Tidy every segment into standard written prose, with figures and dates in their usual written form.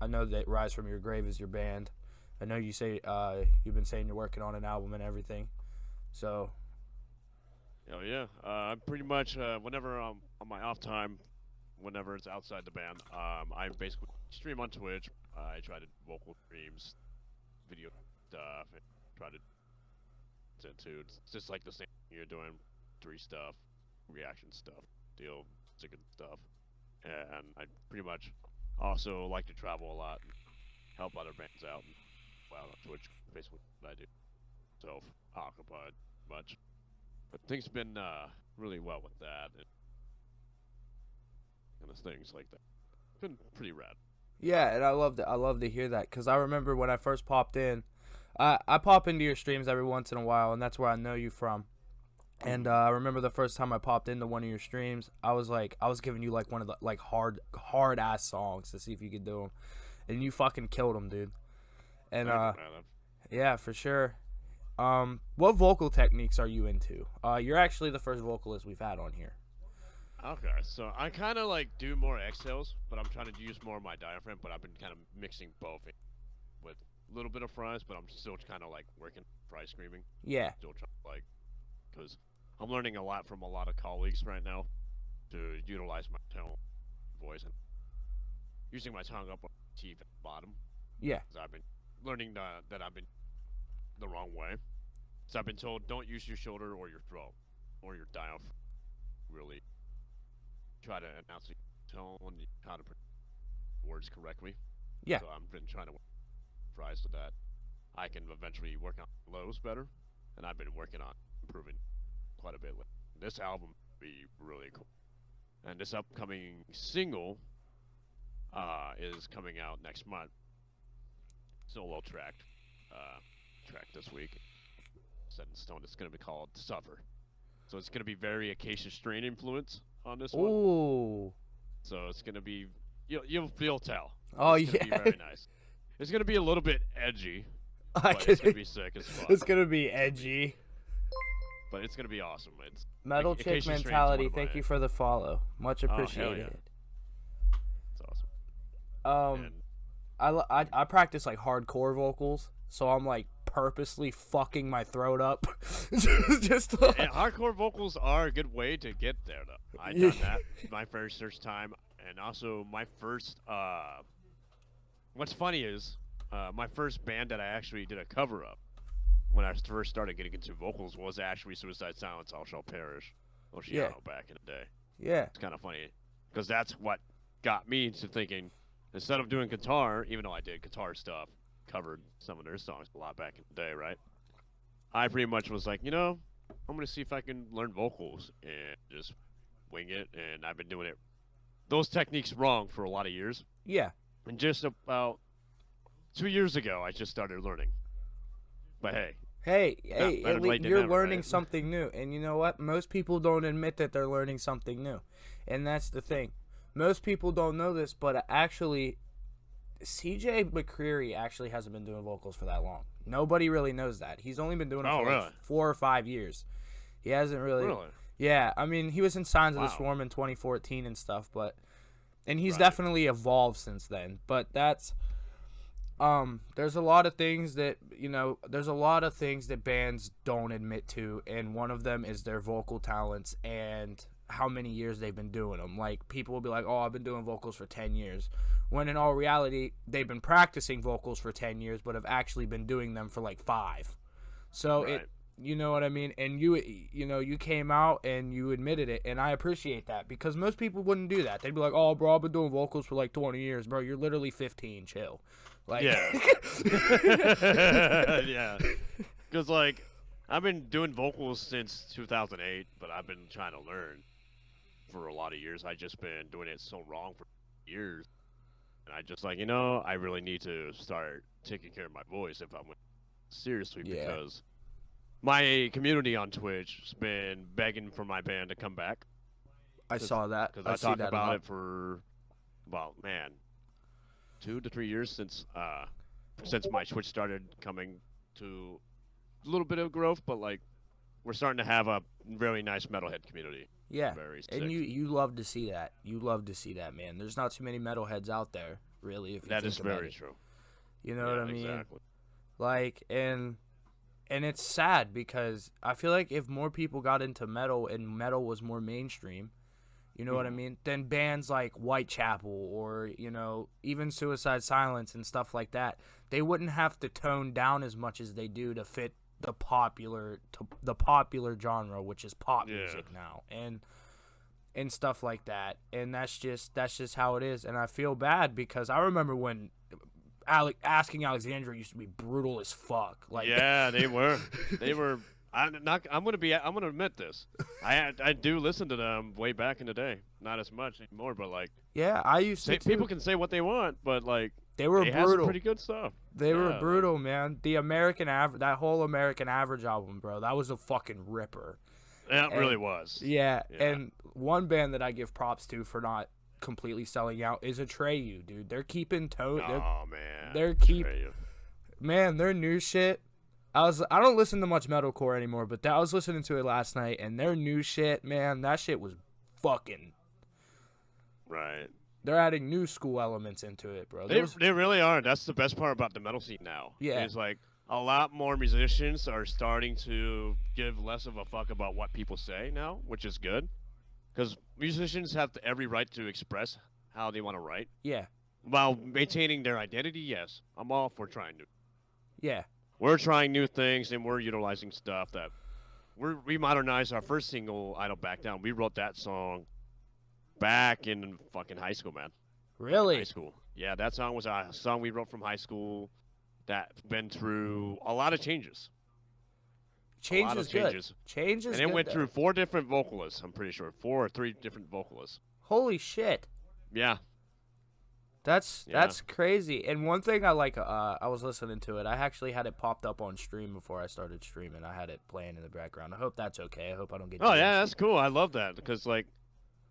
I know that Rise from Your Grave is your band. I know you say you've been saying you're working on an album and everything. So Oh yeah, I'm pretty much whenever on my off time, whenever it's outside the band, I basically stream on Twitch. I try to do vocal streams, video stuff, and try to it's just like the same thing you're doing, three stuff, reaction stuff, deal, music and stuff, and I pretty much also like to travel a lot and help other bands out. And, well, on Twitch, basically what I do. So occupied much, but things been really well with that and things like that. Been pretty rad. yeah, and I love to hear that because I remember when I first popped in. I pop into your streams every once in a while, and that's where I know you from. And Mm-hmm. I remember the first time I popped into one of your streams, I was giving you like one of the like hard ass songs to see if you could do them, and you fucking killed them, dude. And Thank you, man. yeah, for sure. What vocal techniques are you into? You're actually the first vocalist we've had on here. Okay, so I kind of like do more exhales, but I'm trying to use more of my diaphragm. But I've been kind of mixing both with a little bit of fries, but I'm still kind of like working fry screaming. Yeah, Still trying to like, because I'm learning a lot from a lot of colleagues right now to utilize my tone, voice, and using my tongue up on the teeth at the bottom. yeah, Because I've been learning that I've been the wrong way. So I've been told don't use your shoulder or your throat or your diaphragm. Really try to announce the tone, how to pronounce words correctly. yeah, So I've been trying to work fries so that I can eventually work on lows better. And I've been working on improving quite a bit. This album will be really cool. And this upcoming single is coming out next month. Solo track this week. Set in stone. It's going to be called Suffer. So it's going to be very Acacia Strain influence on this one. ooh, So it's going to be you'll tell. oh It's going to be yeah. very nice. It's going to be a little bit edgy, I but it's going to could, be sick as fuck. it's gonna be edgy. But it's going to be awesome. It's Metal chick Acacia Strain's one mentality. of Thank my. you for the follow. Much Oh hell yeah, appreciated. it's awesome. Um, And I practice like hardcore vocals, so I'm like purposely fucking my throat up, just And hardcore vocals are a good way to get there, though. I Yeah. done that my first time, and also my first. What's funny is, my first band that I actually did a cover of when I first started getting into vocals was actually Suicide Silence, All Shall Perish, Oceano back in the day. yeah, It's kind of funny because that's what got me to thinking instead of doing guitar, even though I did guitar stuff, covered some of their songs a lot back in the day, right? I pretty much was like, I'm gonna see if I can learn vocals and just wing it. And I've been doing it those techniques wrong for a lot of years. yeah. And just about 2 years ago, I just started learning. But hey, better late than you're never, learning right? something new, and you know what? Most people don't admit that they're learning something new, and that's the thing. Most people don't know this, but actually, CJ McCreary actually hasn't been doing vocals for that long. Nobody really knows that. He's only been doing it Oh, for really? like 4 or 5 years. He hasn't really. Really? Yeah, I mean, he was in Signs of the Wow. Swarm in 2014 and stuff, and he's Right. definitely evolved since then. But that's there's a lot of things that there's a lot of things that bands don't admit to, and one of them is their vocal talents and how many years they've been doing them. Like, people will be like, oh, I've been doing vocals for 10 years, when in all reality they've been practicing vocals for 10 years but have actually been doing them for like 5. So Right. you know what I mean? And you came out and you admitted it, and I appreciate that, because most people wouldn't do that. They'd be like, oh, bro, I've been doing vocals for like 20 years. Bro, you're literally 15. Chill. Like, Yeah. Yeah. Because, like, I've been doing vocals since 2008, but I've been trying to learn for a lot of years. I just been doing it so wrong for years. And I just, like, I really need to start taking care of my voice if I'm seriously, Yeah. because my community on Twitch has been begging for my band to come back. I saw that. Because I I see talked that a about lot. it for, well, man, 2 to 3 years since my Twitch started coming to a little bit of growth, but like we're starting to have a really nice metalhead community. Yeah, Very and sick. you love to see that. You love to see that, man. There's not too many metalheads out there, really, if you That think is about very it. true. You know Yeah, what I mean? exactly. Like, and it's sad because I feel like if more people got into metal and metal was more mainstream, you know what I mean? Then bands like Whitechapel or, you know, even Suicide Silence and stuff like that, they wouldn't have to tone down as much as they do to fit the popular genre, which is pop Yeah. music now. And stuff like that. And that's just how it is. And I feel bad because I remember when Asking Alexandria used to be brutal as fuck. Like, Yeah, they were. They were. I'm not. I'm gonna be. I'm gonna admit this. I do listen to them way back in the day. Not as much anymore, but like, yeah, I used to too. people can say what they want, but like, They were they have some brutal. pretty good stuff. They were Yeah, brutal, man. The American Average, that whole American Average album, bro, that was a fucking ripper. Like, it And- really was. Yeah, Yeah. and one band that I give props to for not completely selling out is Atreyu, dude. They're keeping Oh man. they're Atreyu. man, their new shit. I don't listen to much metalcore anymore, but I was listening to it last night, and their new shit, man, that shit was fucking. Right. They're adding new school elements into it, bro. They really are. That's the best part about the metal scene now. Yeah. It's like a lot more musicians are starting to give less of a fuck about what people say now, which is good. Because musicians have every right to express how they want to write. Yeah, While maintaining their identity, yes. I'm all for trying to. yeah, We're trying new things and we're utilizing stuff that we modernized our first single, I Don't Back Down. We wrote that song back in fucking high school, man. really. High school. Yeah, that song was a song we wrote from high school that's been through a lot of changes. Change a lot is of good. changes. Change is And it good, went though. through 4 different vocalists, I'm pretty sure. 4 or 3 different vocalists. Holy shit. Yeah. That's Yeah. crazy. And one thing I like, I was listening to it. I actually had it popped up on stream before I started streaming. I had it playing in the background. I hope that's okay. I hope I don't get. Oh, yeah, jinxed. that's cool. I love that because, like,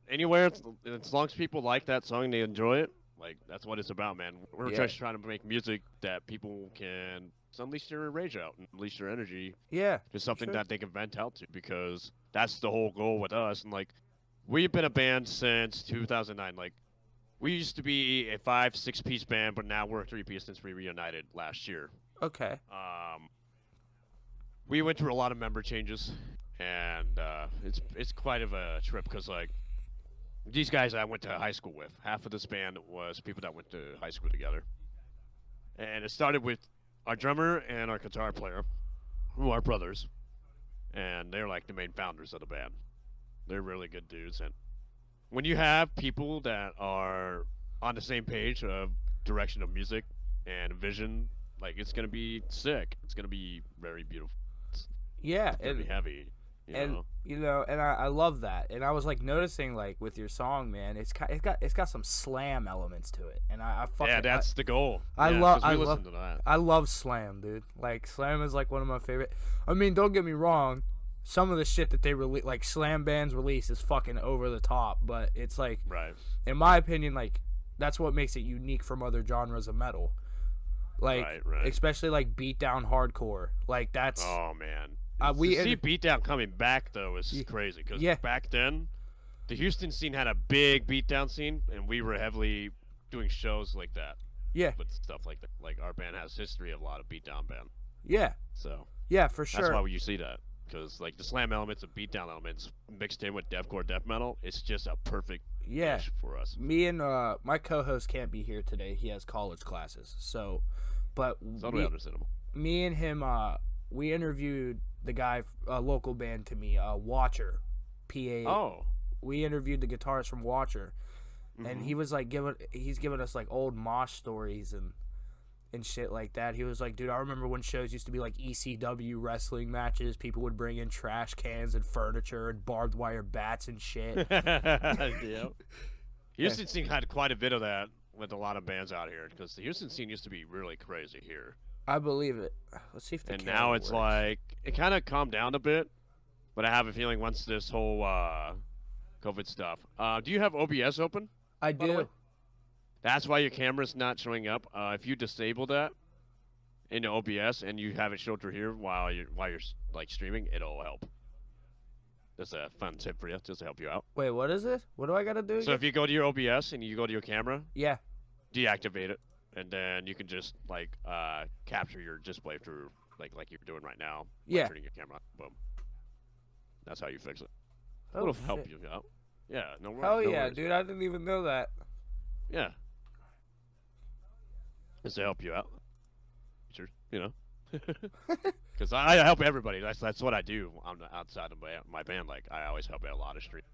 anywhere, as long as people like that song and they enjoy it, like, that's what it's about, man. We're Yeah. just trying to make music that people can unleash their rage out and unleash their energy. Yeah. Just something Sure. that they can vent out to because that's the whole goal with us. And, like, we've been a band since 2009. Like, we used to be a 5-6 piece band, but now we're a 3-piece since we reunited last year. Okay. We went through a lot of member changes, and it's quite of a trip because like these guys I went to high school with. Half of this band was people that went to high school together, and it started with our drummer and our guitar player, who are brothers, and they're like the main founders of the band. They're really good dudes, and when you have people that are on the same page of direction of music and vision, like it's gonna be sick. It's gonna be very beautiful. Yeah. It's gonna be heavy. You know? And I love that. And I was like noticing like with your song, man, it's got some slam elements to it. And I fucking Yeah, that's the goal. I Yeah, love 'cause we I listen love to that. I love slam, dude. Like slam is like one of my favorite. I mean, don't get me wrong. Some of the shit that they release, like slam bands release, is fucking over the top. But it's like, Right. in my opinion, like that's what makes it unique from other genres of metal. Like, Right. especially like beatdown hardcore. Like that's Oh man. we To see Beatdown coming back though is crazy because yeah. back then, the Houston scene had a big beatdown scene, and we were heavily doing shows like that. Yeah. With stuff like that. Like our band has history of a lot of beatdown band. Yeah. So Yeah, for sure. that's why you see that. Because like the slam elements and beatdown elements mixed in with deathcore death metal, it's just a perfect mesh for us. Me and my co-host can't be here today. He has college classes. So, but Totally understandable. me and him, we interviewed the guy, a local band to me, Watcher, PA. Oh. We interviewed the guitarist from Watcher, and he was like he's giving us like old mosh stories and shit like that. He was like, dude, I remember when shows used to be like ECW wrestling matches. People would bring in trash cans and furniture and barbed wire bats and shit. Yeah. Houston scene had quite a bit of that with a lot of bands out here because the Houston scene used to be really crazy here. I believe it. Let's see if the And camera now it's works. like it kind of calmed down a bit, but I have a feeling once this whole COVID stuff. Do you have OBS open? I by the way? do. That's why your camera's not showing up. If you disable that in OBS and you have it show through here while you're like streaming, it'll help. That's a fun tip for you, just to help you out. Wait, what is it? What do I gotta do? So again? if you go to your OBS and you go to your camera, Yeah. deactivate it, and then you can just like capture your display through like you're doing right now, like Yeah. turning your camera on. Boom. That's how you fix it. Oh It'll help shit. you out. Yeah, no worries. Hell No yeah, worries. dude! I didn't even know that. Yeah, it's to help you out. Sure, you know. Because I help everybody. That's what I do on the outside of my band. Like I always help out a lot of street,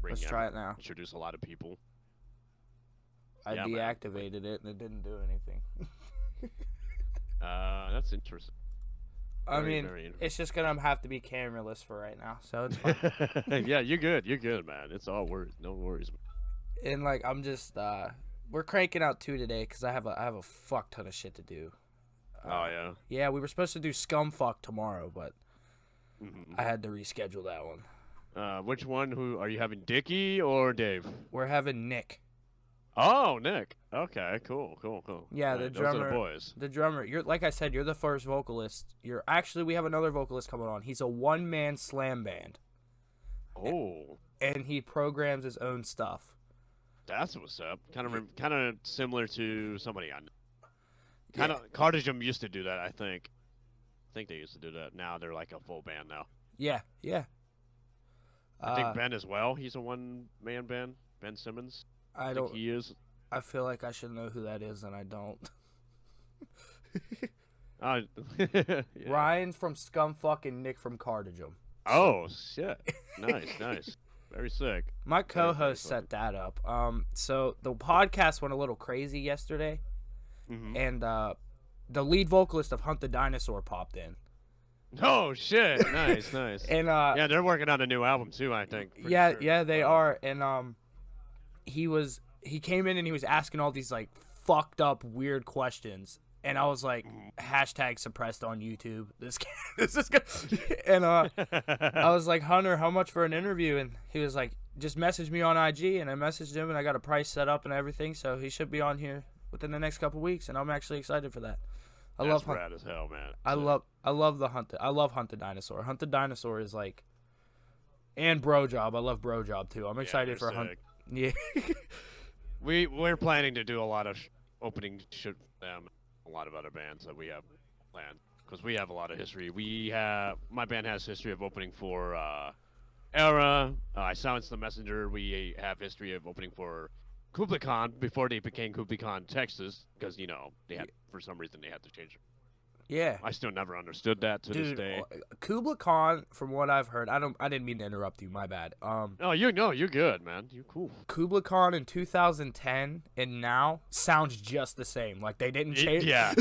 Let's try it now. introduce a lot of people. I Yeah, man. deactivated it and it didn't do anything. That's interesting. I Very, mean, very interesting. it's just gonna have to be cameraless for right now, so it's fine. Yeah, you're good. You're good, man. It's all worries. No worries. And like, I'm just we're cranking out 2 today because I have a fuck ton of shit to do. Oh yeah. Yeah, we were supposed to do Scumfuck tomorrow, but Mm-hmm. I had to reschedule that one. Which one? Who are you having, Dickie or Dave? We're having Nick. Oh, Nick. Okay, cool. Yeah, All the right, drummer. Those are the boys. The drummer. You're like I said, you're the first vocalist. You're actually we have another vocalist coming on. He's a one-man slam band, Oh, and he programs his own stuff. that's what's up. Kind of similar to somebody I know. Yeah. Kind of Cardigan used to do that. I think they used to do that. Now they're like a full band now. Yeah. I think Ben as well. He's a one-man band. Ben Simmons. I think don't. he is. I feel like I should know who that is, and I don't. Yeah. Ryan's from Scumfuck and Nick from Cardigan. Oh shit! Nice. Very sick. My Very, very co-host funny. set that up. So the podcast went a little crazy yesterday, Mm-hmm. and the lead vocalist of Hunt the Dinosaur popped in. Oh shit! Nice. And Yeah, they're working on a new album too. I think. Pretty sure. yeah, they are. And he came in and he was asking all these like fucked up weird questions, and I was like, hashtag suppressed on YouTube. This is good. And I was like, Hunter, how much for an interview? And he was like, just message me on IG, and I messaged him, and I got a price set up and everything, so he should be on here within the next couple weeks, and I'm actually excited for that. That's love rad as hell, man. I love the Hunt. I love Hunt the Dinosaur. Hunt the Dinosaur is like, and Bro Job. I love Bro Job too. I'm excited for Hunt. Yeah. We're planning to do a lot of opening shit for them. A lot of other bands that we have planned because we have a lot of history. My band has history of opening for Era. I Silenced the Messenger. We have history of opening for Kublai Khan before they became Kublai Khan Texas because they had for some reason they had to change it. Yeah. I still never understood that to this Dude, day. Kublai Khan, from what I've heard, I didn't mean to interrupt you. My bad. No, you're good, man. You're cool. Kublai Khan in 2010 and now sounds just the same. Like they didn't change. Yeah,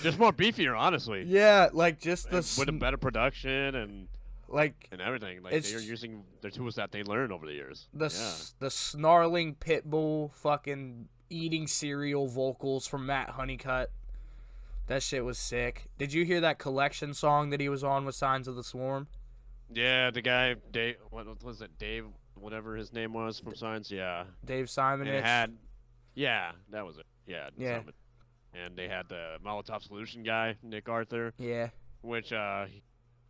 just more beefier, honestly. Yeah, like just the With a better production and like everything. Like it's they're using the tools that they learned over the years. the snarling pit bull fucking eating cereal vocals from Matt Honeycutt. That shit was sick. Did you hear that collection song that he was on with Signs of the Swarm? Yeah, the guy Dave. What was it? Dave, whatever his name was from Science. Yeah. Dave Simon. And it had. Yeah, that was it. Yeah. Yeah. Simon. And they had the Molotov Solution guy, Nick Arthur, Yeah. which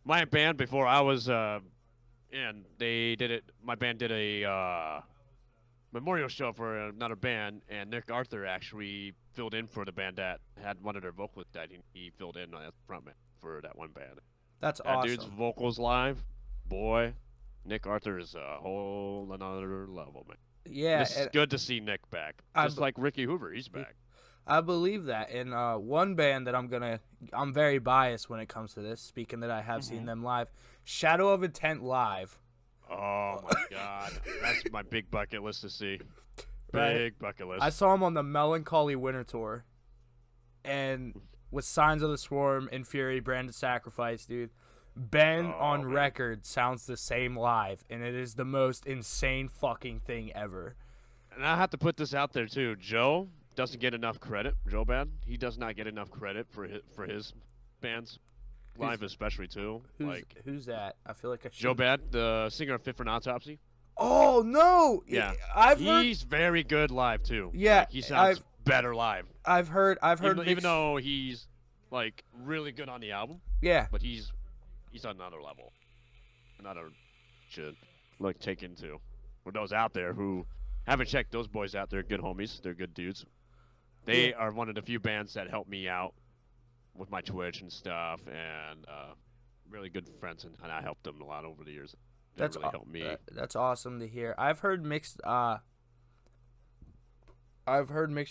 my band before I was and they did it. My band did a memorial show for another band, and Nick Arthur actually filled in for the band that had one of their vocalists that he filled in as frontman for that one band. That's That awesome. dude's vocals live, boy. Nick Arthur is a whole another level, man. Yeah. It's good to see Nick back. Just like Ricky Hoover, he's back. I believe that. And one band that I'm very biased when it comes to this, speaking that I have seen them live, Shadow of Intent live. Oh my god, that's my big bucket list to see. Right. Big bucket list. I saw him on the Melancholy Winter Tour, and with Signs of the Swarm and Fury, Branded Sacrifice, dude. Ben on record sounds the same live, and it is the most insane fucking thing ever. And I have to put this out there too. Joe doesn't get enough credit. Joe Bad, he does not get enough credit for his bands live, especially too. Who's that? I feel like I should. Joe Bad, the singer of Fit for an Autopsy. Oh no! Yeah, he's very good live too. Yeah, like, he sounds better live. I've heard. Even though he's like really good on the album. Yeah, but he's on another level. Another should take into for those out there who haven't checked those boys out. They're good homies. They're good dudes. They are one of the few bands that helped me out with my Twitch and stuff, and really good friends, and I helped them a lot over the years. They really helped me. That's awesome to hear. I've heard mixed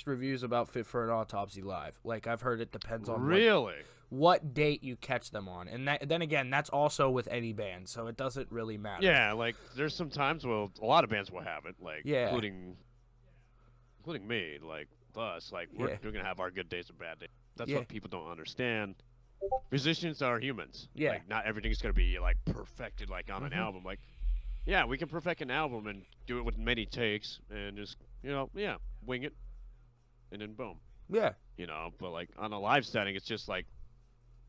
reviews about Fit for an Autopsy live. Like, I've heard it depends on what date you catch them on. And then again, that's also with any band, so it doesn't really matter. Yeah, like, there's some times where a lot of bands will have it, like, including me, like, us. Like, we're going to have our good days and bad days. That's what people don't understand. Musicians are humans. Yeah. Like, not everything's going to be, like, perfected, like, on an album. Like, yeah, we can perfect an album and do it with many takes and just, wing it, and then boom. Yeah. But, like, on a live setting, it's just, like,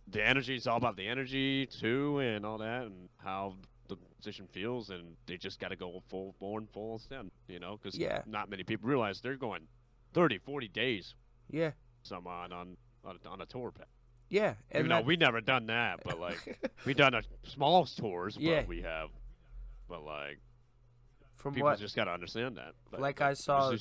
the energy is all about the energy, too, and all that, and how the musician feels, and they just got to go full extent, because not many people realize they're going 30, 40 days. Yeah. Some on a tour pack. Yeah. Even though we never done that, but, like, we done a small tours, but we have, but, like, people just got to understand that. Like I saw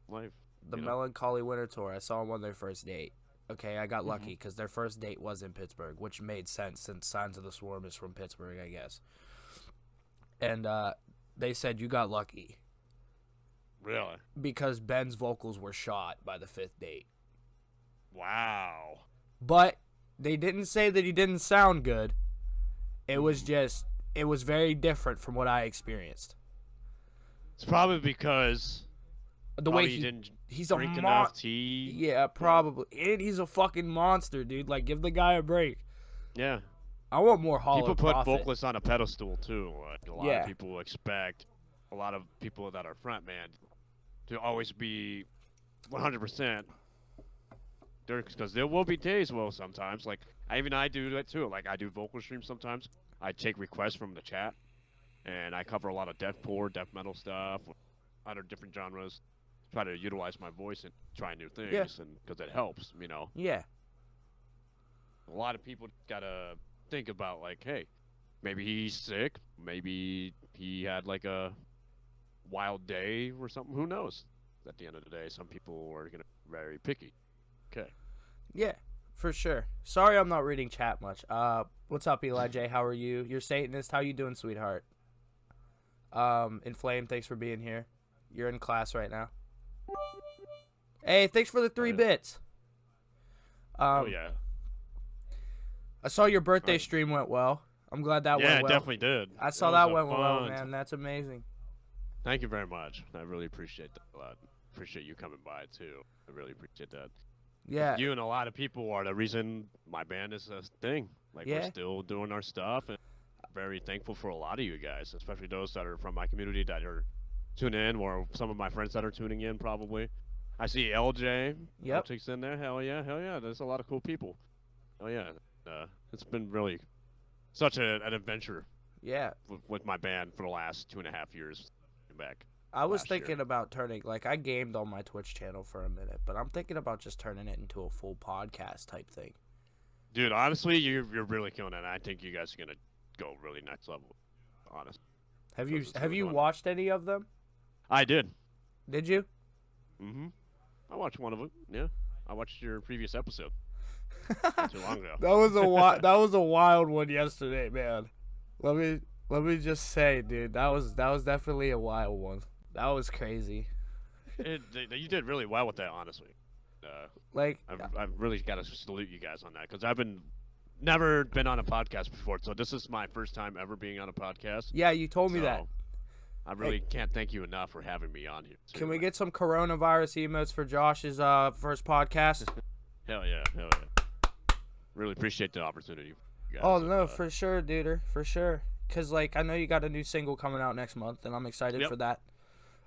life, the Melancholy Winter Tour, I saw them on their first date. Okay, I got lucky because their first date was in Pittsburgh, which made sense since Signs of the Swarm is from Pittsburgh, I guess. And they said you got lucky. Really? Because Ben's vocals were shot by the fifth date. Wow. But they didn't say that he didn't sound good. It was very different from what I experienced. It's probably because the way he didn't he's drink enough tea. Yeah, probably. And he's a fucking monster, dude. Like, give the guy a break. Yeah. I want more Hollow People put Prophet. vocalists on a pedestal, too. Like, a lot of people expect a lot of people that are frontman to always be 100%. Because there will be days, sometimes. Like, I do that, too. Like, I do vocal streams sometimes. I take requests from the chat. And I cover a lot of deathcore, death metal stuff, other different genres. Try to utilize my voice and try new things, and because it helps, Yeah. A lot of people gotta think about, like, hey, maybe he's sick, maybe he had like a wild day or something. Who knows? At the end of the day, some people are gonna be very picky. Okay. Yeah, for sure. Sorry, I'm not reading chat much. What's up, Eli J? How are you? You're Satanist. How you doing, sweetheart? Inflame, thanks for being here. You're in class right now. Hey, thanks for the 3 bits. Oh, yeah. I saw your birthday stream went well. I'm glad that went well. Yeah, it definitely did. I saw that went well, man. That's amazing. Thank you very much. I really appreciate that a lot. Appreciate you coming by, too. I really appreciate that. Yeah. You and a lot of people are the reason my band is a thing. Like, we're still doing our stuff, and very thankful for a lot of you guys, especially those that are from my community that are tuning in, or some of my friends that are tuning in probably. I see LJ. Yep. Takes in there. Hell yeah. There's a lot of cool people. Oh yeah. It's been really such an adventure. Yeah. With my band for the last 2.5 years back. I was thinking about turning, like, I gamed on my Twitch channel for a minute, but I'm thinking about just turning it into a full podcast type thing. Dude, honestly, you're really killing it. I think you guys are gonna go really next level. Honest. Have you watched any of them? I did. Did you? Mm-hmm. I watched one of them. Yeah, I watched your previous episode. Not too long ago. That was a wild one yesterday, man. Let me just say, dude, that was definitely a wild one. That was crazy. You did really well with that, honestly. I've really got to salute you guys on that, because I've never been on a podcast before, so this is my first time ever being on a podcast. Yeah, you told me that. I really can't thank you enough for having me on here. Too. Can we get some coronavirus emotes for Josh's first podcast? Hell yeah. Really appreciate the opportunity. Guys. Oh, no, for sure, dude. For sure. Because, like, I know you got a new single coming out next month, and I'm excited for that.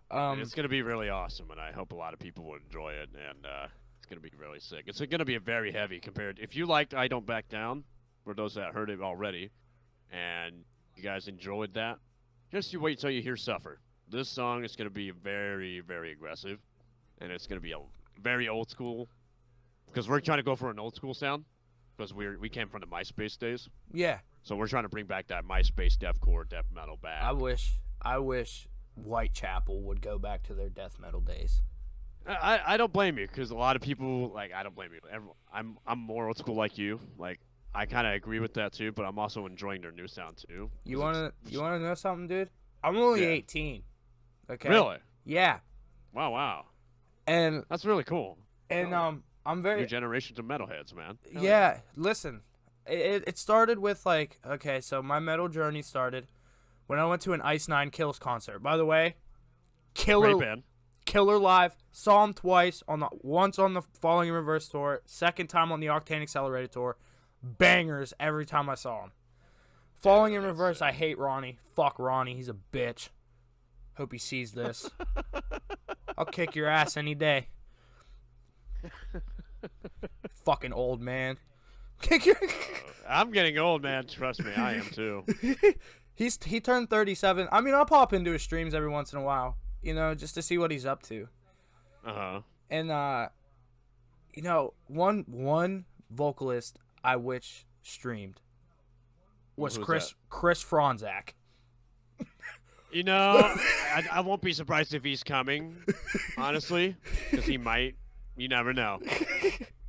And it's going to be really awesome, and I hope a lot of people will enjoy it, and it's going to be really sick. It's going to be a very heavy compared. If you liked I Don't Back Down, for those that heard it already, and you guys enjoyed that, just you wait till you hear Suffer. This song is going to be very, very aggressive, and it's going to be a very old school, because we're trying to go for an old school sound, because we came from the MySpace days. Yeah. So we're trying to bring back that MySpace deathcore, death metal back. I wish Whitechapel would go back to their death metal days. I don't blame you because a lot of people like I don't blame you. I'm more old school like you. Like I kind of agree with that too, but I'm also enjoying their new sound too. You wanna know something, dude? I'm only Yeah. 18. Okay. Really? Yeah. Wow. And That's really cool. and Hell yeah. I'm New very generation of metalheads, man. Hell yeah. Listen, it started with like okay, so my metal journey started when I went to an Ice Nine Kills concert. By the way, Great killer band. killer live. Saw him twice once on the Falling in Reverse tour, second time on the Octane Accelerated tour. Bangers every time I saw him. Falling in that's Reverse, sick. I hate Ronnie. Fuck Ronnie, he's a bitch. Hope he sees this. I'll kick your ass any day. Fucking old man. Kick your. I'm getting old, man. Trust me, I am too. He turned 37. I mean, I'll pop into his streams every once in a while, just to see what he's up to. And one vocalist I wish streamed was Who's Chris Franzak. I won't be surprised if he's coming, honestly, because he might. You never know.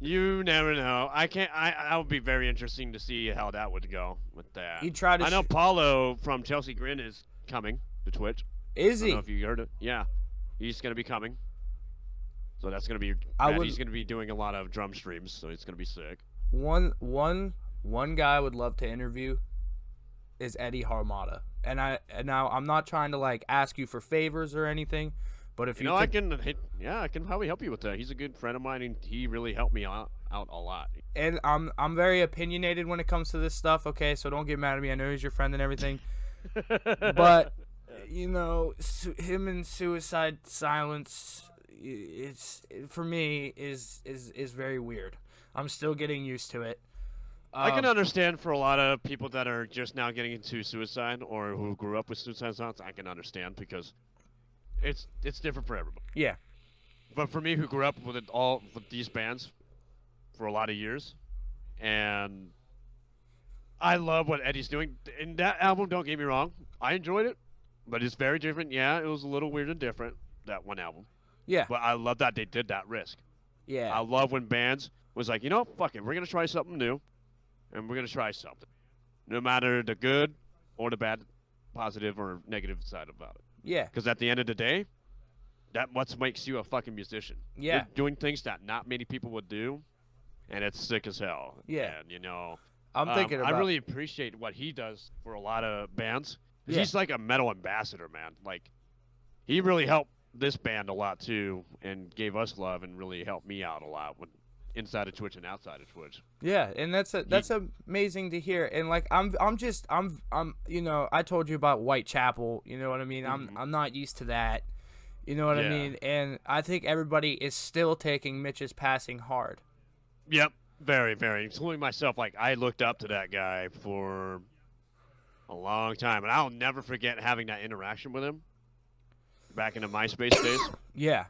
You never know. I would be very interesting to see how that would go with that. He tried to. I know Paulo from Chelsea Grin is coming to Twitch. Is I he? don't know if you heard it. Yeah, he's gonna be coming. So that's gonna be. He's gonna be doing a lot of drum streams, so it's gonna be sick. One guy I would love to interview is Eddie Harmata. And now I'm not trying to like ask you for favors or anything, but if I can probably help you with that. He's a good friend of mine, and he really helped me out a lot. And I'm very opinionated when it comes to this stuff. Okay, so don't get mad at me. I know he's your friend and everything, but him and Suicide Silence, it's for me is very weird. I'm still getting used to it. I can understand for a lot of people that are just now getting into suicide or who grew up with suicide thoughts. I can understand because it's different for everybody. Yeah. But for me, who grew up with with these bands for a lot of years, and I love what Eddie's doing. In that album, don't get me wrong, I enjoyed it, but it's very different. Yeah, it was a little weird and different, that one album. Yeah. But I love that they did that risk. Yeah. I love when bands was like, fuck it, we're going to try something new, and we're going to try something. No matter the good or the bad, positive or negative side about it. Yeah. Because at the end of the day, that's what makes you a fucking musician. Yeah. You're doing things that not many people would do, and it's sick as hell. Yeah. And, I'm thinking about... I really appreciate what he does for a lot of bands. Yeah. He's like a metal ambassador, man. Like, he really helped this band a lot, too, and gave us love and really helped me out a lot inside of Twitch and outside of Twitch. Yeah, and that's amazing to hear. And like I'm I told you about Whitechapel, you know what I mean? Mm-hmm. I'm not used to that. You know what I mean? And I think everybody is still taking Mitch's passing hard. Yep, very, very. Including myself. Like, I looked up to that guy for a long time, and I'll never forget having that interaction with him back in the MySpace days. Yeah.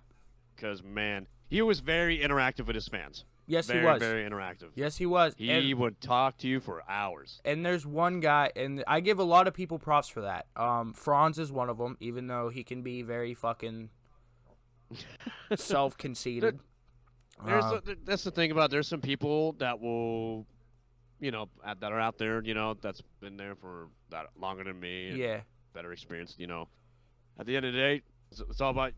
Because, man, he was very interactive with his fans. Yes, very, he was. Very interactive. Yes, he was. He would talk to you for hours. And there's one guy, and I give a lot of people props for that. Franz is one of them, even though he can be very fucking self-conceited. That's the thing about there's some people that will, that are out there, that's been there for that longer than me. And yeah. Better experience, At the end of the day, it's all about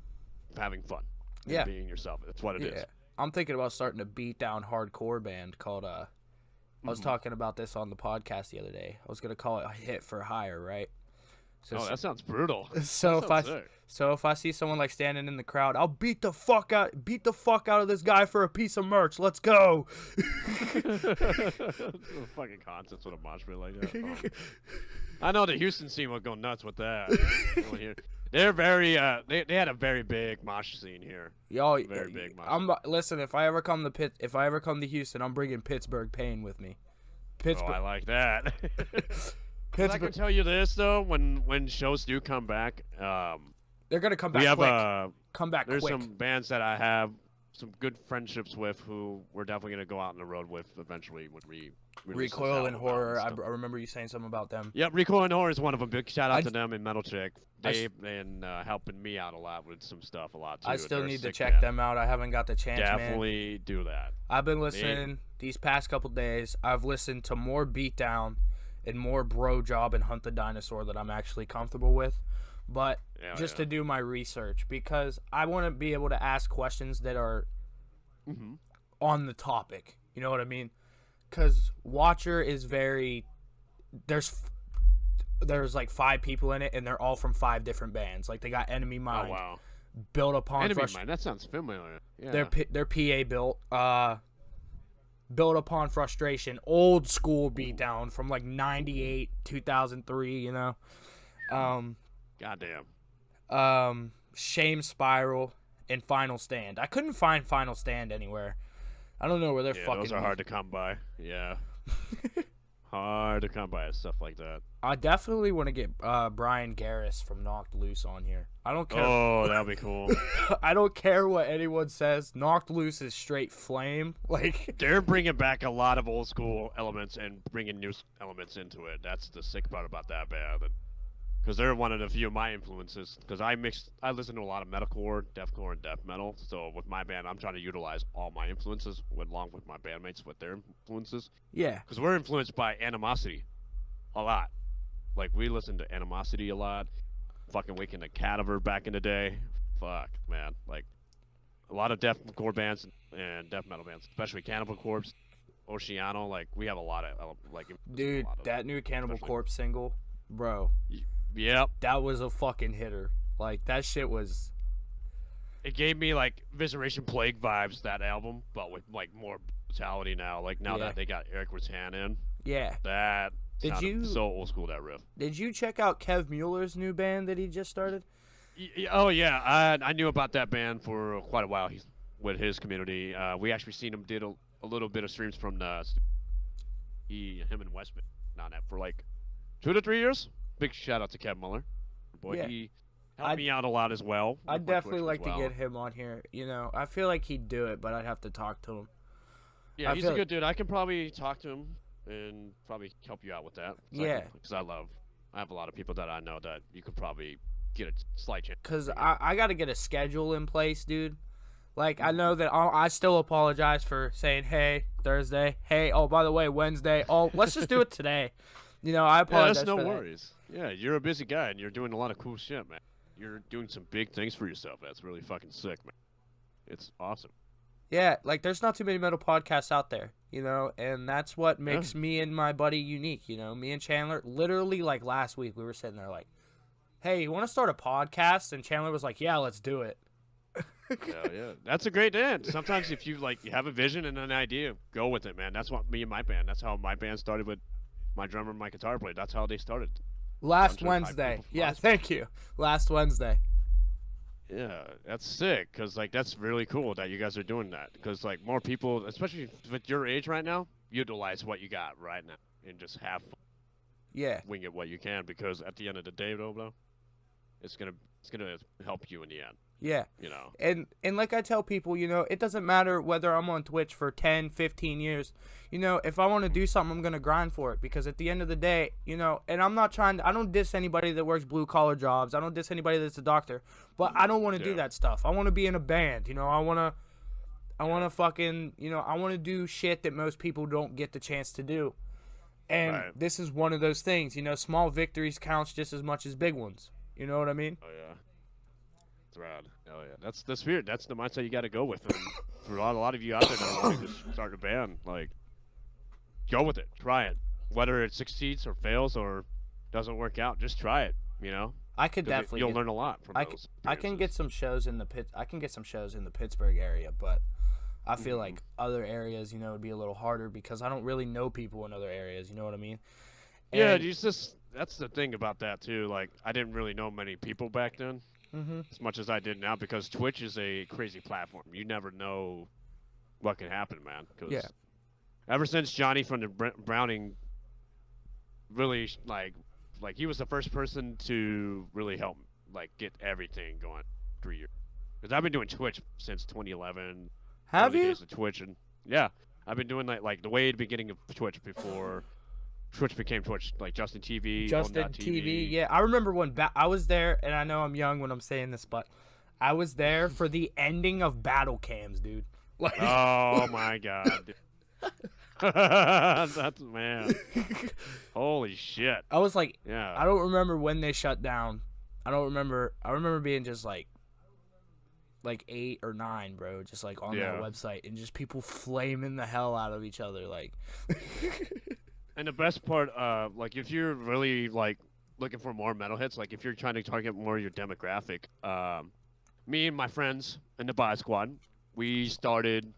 having fun. Yeah. Being yourself. That's what it is. I'm thinking about starting a beat down hardcore band called I was talking about this on the podcast the other day. I was gonna call it Hit for Hire, right? So, that sounds brutal. So if I see someone like standing in the crowd, I'll beat the fuck out of this guy for a piece of merch. Let's go. Fucking concepts with a mosh pit like that. I know the Houston scene would go nuts with that. They're very they had a very big mosh scene here. Very big mosh. Listen, if I ever come to Houston, I'm bringing Pittsburgh Pain with me. Oh, I like that. I can tell you this though, when shows do come back, they're gonna come back. Come back There's quick. some bands that I have some good friendships with who we're definitely gonna go out on the road with eventually when we release this Recoil and album out Horror. and I stuff. remember you saying something about them. Yep, Recoil and Horror is one of them. Big shout out I, to them and Metal Chick. I, They've been helping me out a lot with some stuff a lot too. I and still they're need to sick check band. them out. I haven't got the chance, man. Definitely do that. I've been listening these past couple days. I've listened to more Beatdown and more Bro Job and Hunt the Dinosaur that I'm actually comfortable with. But just to do my research, because I want to be able to ask questions that are on the topic. You know what I mean? Because Watcher is very... There's like 5 people in it, and they're all from 5 different bands. Like, they got Enemy Mind. Oh, wow. Built upon... Enemy Mind, that sounds familiar. Yeah. They're PA built. Built upon Frustration. Old school Beatdown from like 98, 2003, you know? Goddamn. Shame Spiral, and Final Stand. I couldn't find Final Stand anywhere. I don't know where they're fucking... those are hard to come by. Yeah. Hard to come by stuff like that. I definitely want to get Brian Garris from Knocked Loose on here. I don't care. Oh, that'd be cool. I don't care what anyone says. Knocked Loose is straight flame. Like, they're bringing back a lot of old school elements and bringing new elements into it. That's the sick part about that band. Because they're one of the few of my influences. Because I listen to a lot of metalcore, deathcore, and death metal. So with my band, I'm trying to utilize all my influences along with my bandmates with their influences. yeah. Because we're influenced by Animosity a lot. Like, we listen to Animosity a lot. Fucking Waking the Cadaver back in the day. Fuck, man. Like, a lot of deathcore bands and death metal bands, especially Cannibal Corpse, Oceano. Like, we have a lot of, like... Dude, that new Cannibal Corpse single, bro. Yep. That was a fucking hitter. Like, that shit was... It gave me, like, Visceration Plague vibes, that album, but with, like, more brutality now. Like, now that they got Eric Rattan in. Yeah. That sounded so old school, that riff. Did you check out Kev Mueller's new band that he just started? Oh, yeah. I knew about that band for quite a while with his community. We actually seen him did a little bit of streams from him and Westman on that for, like, 2 to 3 years. Big shout out to Kev Mueller. Boy, he helped me out a lot as well. I'd definitely like to get him on here. You know, I feel like he'd do it, but I'd have to talk to him. Yeah, he's a good dude. I can probably talk to him and probably help you out with that. Because I have a lot of people that I know that you could probably get a slight chance. Because I got to get a schedule in place, dude. Like, I know that I still apologize for saying, hey, Thursday. Hey, oh, by the way, Wednesday. Oh, let's just do it today. You know, I apologize that's no for worries. Yeah, you're a busy guy, and you're doing a lot of cool shit, man. You're doing some big things for yourself. That's really fucking sick, man. It's awesome. Yeah, like, there's not too many metal podcasts out there, you know, and that's what makes me and my buddy unique, you know. Me and Chandler, literally, like, last week, we were sitting there like, hey, you want to start a podcast? And Chandler was like, yeah, let's do it. Hell yeah. That's a great end. Sometimes if you, like, you have a vision and an idea, go with it, man. That's what me and my band, that's how my band started with my drummer and my guitar player. That's how they started. Last Wednesday. Yeah, thank you. Last Wednesday. Yeah, that's sick, because, like, that's really cool that you guys are doing that. Because, like, more people, especially with your age right now, utilize what you got right now and just have fun. Yeah. Wing it what you can, because at the end of the day, though, it's gonna help you in the end. Yeah. You know. And like I tell people, you know, it doesn't matter whether I'm on Twitch for 10, 15 years. You know, if I want to do something, I'm going to grind for it, because at the end of the day, you know, and I'm not trying to, I don't diss anybody that works blue collar jobs. I don't diss anybody that's a doctor, but I don't want to do that stuff. I want to be in a band, you know. I want to fucking, you know, I want to do shit that most people don't get the chance to do. And this is one of those things, you know, small victories counts just as much as big ones. You know what I mean? Oh, yeah. That's rad. Oh, yeah. That's the spirit. That's the mindset you got to go with. And for a lot of you out there that are wanting to start a band, like, go with it. Try it. Whether it succeeds or fails or doesn't work out, just try it, you know? I could definitely. You'll learn a lot from those. I can get some shows in the Pittsburgh area, but I feel like other areas, you know, would be a little harder because I don't really know people in other areas. You know what I mean? Yeah, that's the thing about that too. Like, I didn't really know many people back then, as much as I did now, because Twitch is a crazy platform. You never know what can happen, man. Because ever since Johnny from the Browning really like he was the first person to really help, like, get everything going 3 years. Because I've been doing Twitch since 2011, Have early you? days of Twitch, and yeah, I've been doing like the way beginning of Twitch before Twitch became Twitch, like Justin TV, Justin TV. TV. Yeah, I remember when I was there, and I know I'm young when I'm saying this, but I was there for the ending of battle cams, dude. Like, Oh my god. That's man. Holy shit. I was like, Yeah. I don't remember when they shut down. I don't remember. I remember being just like 8 or 9, bro, just like on that Yeah. website, and just people flaming the hell out of each other, like. And the best part, like if you're really like looking for more metalheads, like if you're trying to target more your demographic, me and my friends in the Buy Squad, we started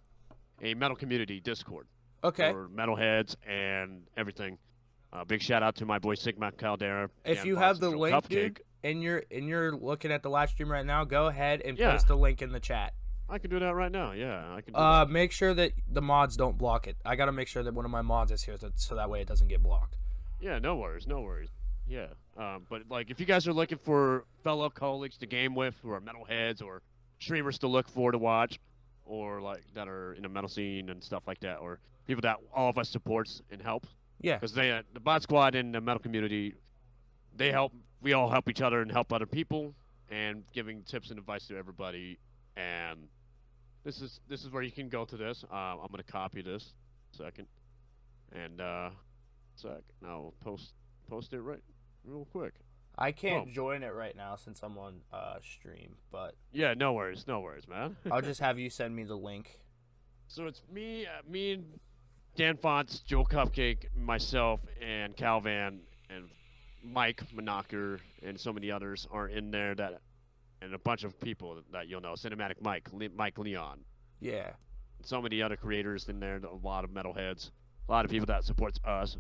a metal community Discord Okay. for metalheads and everything. Big shout out to my boy Sigma Caldera. If Dan you Fox, have and the Joe link, Cupcake. dude, and you're looking at the live stream right now, go ahead and Yeah. post the link in the chat. I can do that right now. Yeah, I can do that. Make sure that the mods don't block it. I gotta make sure that one of my mods is here, so that way it doesn't get blocked. Yeah, no worries, no worries. Yeah, but like if you guys are looking for fellow colleagues to game with, who are metalheads or streamers to look for to watch, or like that are in the metal scene and stuff like that, or people that all of us supports and help, Yeah. because they the bot squad and the metal community, they help. We all help each other and help other people, and giving tips and advice to everybody. And this is where you can go to this. I'm gonna copy this second, and I'll post it right real quick. I can't Oh. join it right now since I'm on stream, but Yeah, no worries, man. I'll just have you send me the link. So it's me and Dan Fonts, Joe Cupcake, myself, and Calvan, and Mike Monaker, and so many others are in there, that, and a bunch of people that you'll know. Cinematic Mike Leon. Yeah. So many other creators in there, a lot of metalheads, a lot of people that supports us.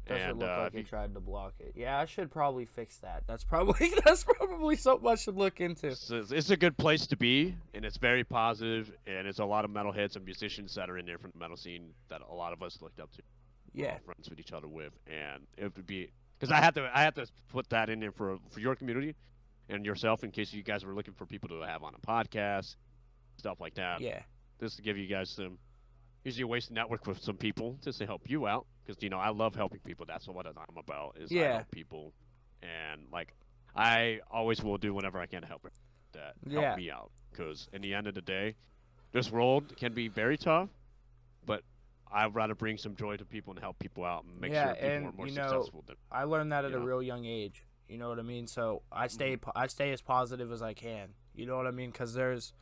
Doesn't look like if it tried to block it. Yeah, I should probably fix that. That's probably something I should look into. it's a good place to be, and it's very positive, and it's a lot of metalheads and musicians that are in there from the metal scene that a lot of us looked up to. We're Yeah. all friends with each other with, and it would be because I had to put that in there for your community and yourself, in case you guys were looking for people to have on a podcast, stuff like that. Yeah. Just to give you guys some, usually a ways to network with some people just to help you out, because I love helping people. That's what I'm about. I help people, and like I always will do whenever I can to help help me out. Because in the end of the day, this world can be very tough, but I'd rather bring some joy to people and help people out and make sure people are more successful. I learned that at a real young age. You know what I mean? So I stay as positive as I can. You know what I mean? Because there's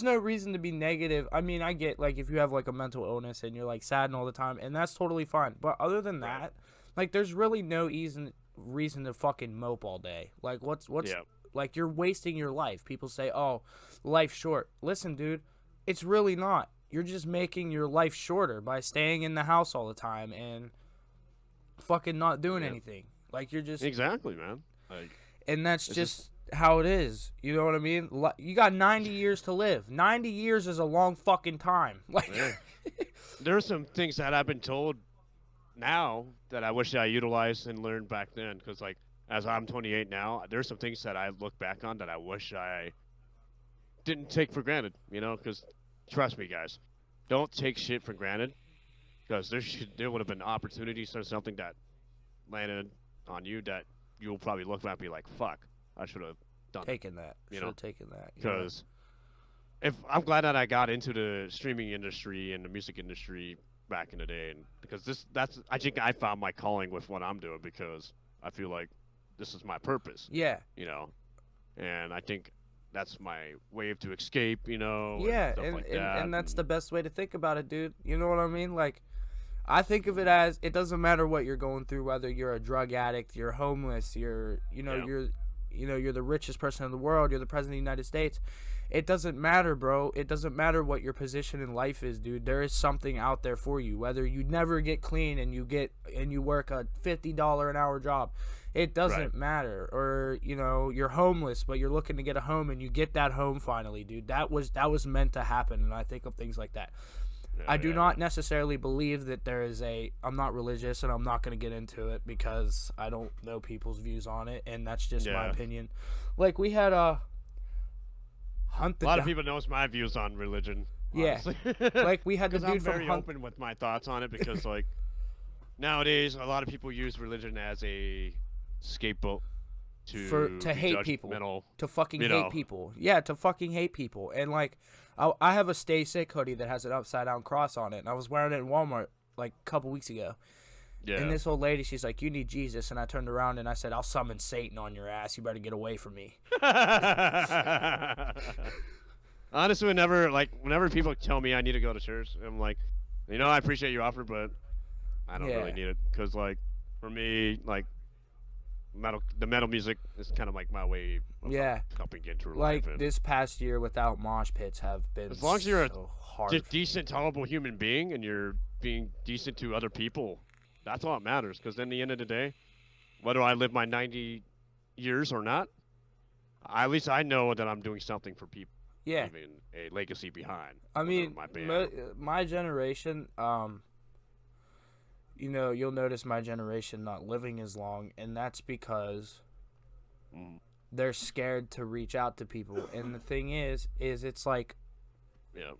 no reason to be negative. I mean, I get, like, if you have, like, a mental illness and you're, like, sad all the time, and that's totally fine. But other than that, like, there's really no reason to fucking mope all day. Like, what's like, you're wasting your life. People say, oh, life's short. Listen, dude, it's really not. You're just making your life shorter by staying in the house all the time and fucking not doing anything. Like, you're just... Exactly, man. Like, and that's just how it is. You know what I mean? You got 90 years to live. 90 years is a long fucking time. Like, there are some things that I've been told now that I wish I utilized and learned back then. Because, like, as I'm 28 now, there's some things that I look back on that I wish I didn't take for granted. Because trust me, guys, don't take shit for granted. Because there would have been opportunities or something that landed on you that you'll probably look back and be like, fuck, I should have done taken that. Should have taken that. Because if I'm glad that I got into the streaming industry and the music industry back in the day, and because I think I found my calling with what I'm doing, because I feel like this is my purpose. Yeah. And I think that's my way to escape, Yeah, and stuff like that. And that's the best way to think about it, dude. You know what I mean? Like, I think of it as, it doesn't matter what you're going through, whether you're a drug addict, you're homeless, you're the richest person in the world, you're the president of the United States. It doesn't matter, bro. It doesn't matter what your position in life is, dude. There is something out there for you. Whether you never get clean and you work a $50 an hour job, it doesn't matter. Or, you're homeless, but you're looking to get a home and you get that home finally, dude. That was meant to happen, and I think of things like that. I do not necessarily believe that there is I'm not religious, and I'm not going to get into it because I don't know people's views on it, and that's just my opinion. Like, we had a lot of people knows my views on religion. Yeah, honestly. like we had the Because I'm dude from very open with my thoughts on it. Because like nowadays, a lot of people use religion as a scapegoat to to be hate people, judgmental. to fucking You hate know. people. Yeah, to fucking hate people. And like, I have a Stay Sick hoodie that has an upside down cross on it, and I was wearing it in Walmart like a couple weeks ago. And Yeah. this old lady, she's like, "You need Jesus," and I turned around and I said, "I'll summon Satan on your ass. You better get away from me." Honestly, whenever people tell me I need to go to church, I'm like, I appreciate your offer, but I don't really Yeah. need it. Cause like for me, like the metal music is kind of like my way of Yeah. helping get through Like life. And this past year without mosh pits have been as long as you're so hard. just decent, tolerable human being, and you're being decent to other people, that's all that matters. Because then, at the end of the day, whether I live my 90 years or not, at least I know that I'm doing something for people, Yeah. leaving a legacy behind. I whether mean, my band. my generation, you'll notice my generation not living as long, and that's because Mm, they're scared to reach out to people. And the thing is it's like, yeah.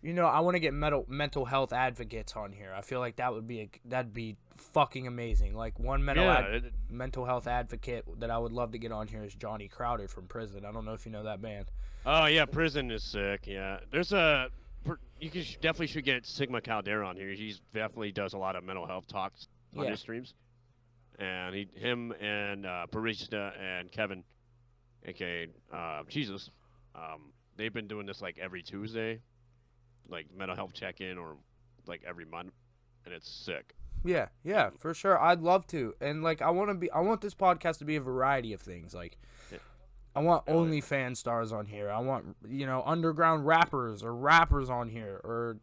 I want to get mental health advocates on here. I feel like that'd be fucking amazing. Like one mental health advocate that I would love to get on here is Johnny Crowder from Prison. I don't know if you know that band. Oh yeah, Prison is sick. Yeah, definitely should get Sigma Caldera on here. He definitely does a lot of mental health talks on his streams. And him and Barista and Kevin, aka Jesus, they've been doing this like every Tuesday, like mental health check-in, or like every month, and it's sick. Yeah, for sure. I'd love to. And like I want this podcast to be a variety of things. Like I want OnlyFans stars on here. I want, underground rappers or rappers on here, or,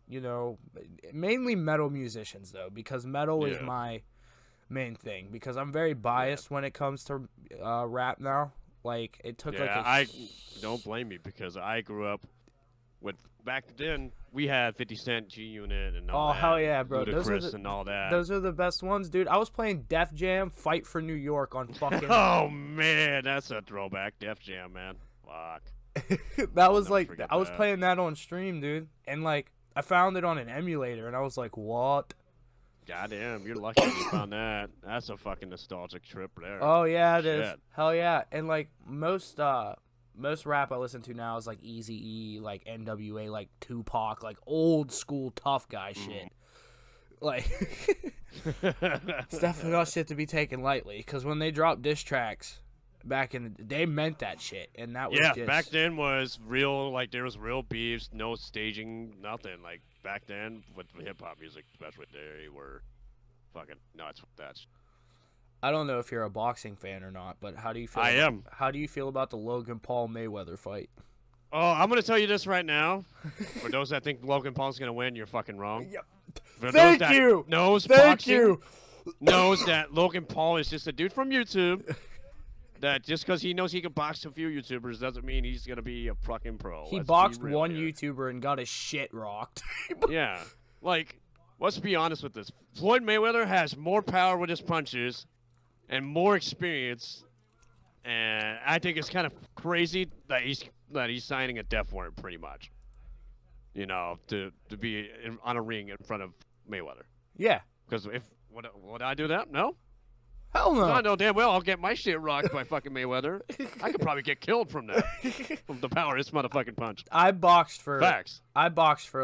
mainly metal musicians though, because metal is my main thing, because I'm very biased when it comes to rap now. Like it took I don't blame me, because I grew up with, back then we had 50 Cent, G Unit, and all that. Hell yeah, bro. Ludacris and all that. Those are the best ones, dude. I was playing Def Jam Fight for New York on fucking Oh man, that's a throwback. Def Jam, man. Fuck. That was like, I was that. playing that on stream, dude, and like I found it on an emulator, and I was like, what? Goddamn, you're lucky you found that. That's a fucking nostalgic trip there. Oh yeah, it is. Shit. Hell yeah. And like most rap I listen to now is like Eazy-E, like NWA, like Tupac, like old school tough guy shit. Like it's definitely not shit to be taken lightly, because when they dropped diss tracks back in they meant that shit, and that was just... back then was real. Like there was real beefs, no staging, nothing. Like back then with hip hop music, especially, they were fucking nuts with that. I don't know if you're a boxing fan or not, but how do you feel? I am. How do you feel about the Logan Paul Mayweather fight? Oh, I'm gonna tell you this right now. For those that think Logan Paul's gonna win, you're fucking wrong. Yep. For Thank those that you. Knows Thank boxing, you. knows that Logan Paul is just a dude from YouTube. That just because he knows he can box a few YouTubers doesn't mean he's gonna be a fucking pro. He Let's be boxed real one here. YouTuber and got his shit rocked. Yeah, like let's be honest with this. Floyd Mayweather has more power with his punches and more experience, and I think it's kind of crazy that he's signing a death warrant, pretty much. To be on a ring in front of Mayweather. Yeah. Because would I do that? No. Hell no. I know damn well I'll get my shit rocked by fucking Mayweather. I could probably get killed from that. From the power of this motherfucking punch. I boxed for a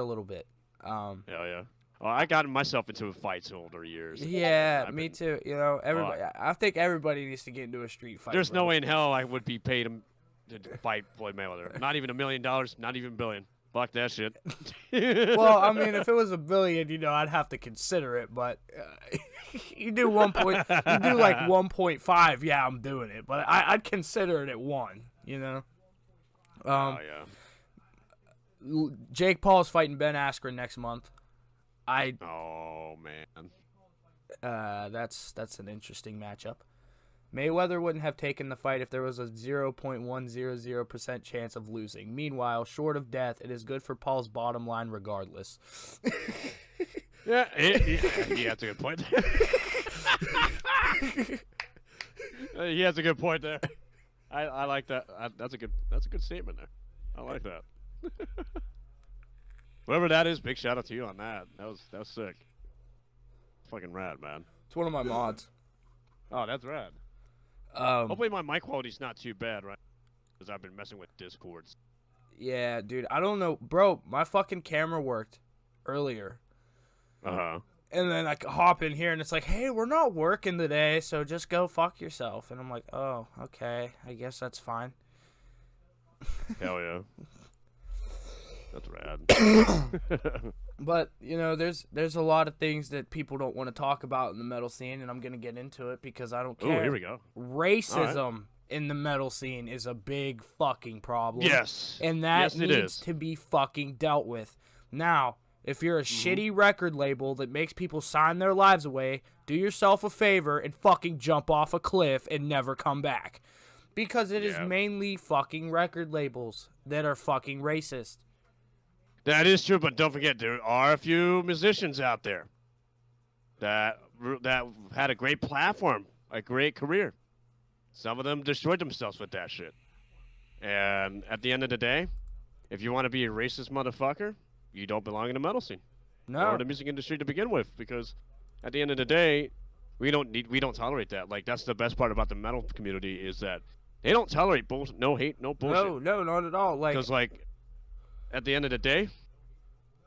little bit. Hell yeah. Oh, I got myself into fights over years. Yeah, me too. Everybody. I think everybody needs to get into a street fight. There's no way in hell I would be paid to fight Floyd Mayweather. Not even $1 million. Not even $1 billion. Fuck that shit. Well, I mean, if it was $1 billion, I'd have to consider it. But you do like 1.5. Yeah, I'm doing it. But I'd consider it at 1. Oh yeah. Jake Paul's fighting Ben Askren next month. Oh man. That's an interesting matchup. Mayweather wouldn't have taken the fight if there was a 0.100% chance of losing. Meanwhile, short of death, it is good for Paul's bottom line regardless. Yeah, he has a good point there. He has a good point there. I like that. That's a good statement there. I like that. Whoever that is, big shout out to you on that. That was sick. Fucking rad, man. It's one of my mods. Oh, that's rad. Um, Hopefully my mic quality's not too bad, right? Because I've been messing with Discords. yeah, dude. I don't know, bro. My fucking camera worked earlier. Uh-huh. And then I hop in here and it's like, hey, we're not working today, so just go fuck yourself. And I'm like, oh, okay. I guess that's fine. Hell yeah. That's rad. But, you know, there's a lot of things that people don't want to talk about in the metal scene, and I'm going to get into it because I don't care. Oh, here we go. Racism in the metal scene is a big fucking problem. Yes. And that yes, needs to be fucking dealt with. Now, if you're a shitty record label that makes people sign their lives away, do yourself a favor and fucking jump off a cliff and never come back. Because it is mainly fucking record labels that are fucking racist. That is true, but don't forget, there are a few musicians out there that had a great platform, a great career. Some of them destroyed themselves with that shit. And at the end of the day, if you want to be a racist motherfucker, you don't belong in the metal scene. No. Or the music industry to begin with, because at the end of the day, we don't tolerate that. Like, that's the best part about the metal community is that they don't tolerate no hate, no bullshit. No, not at all. Because, like, at the end of the day,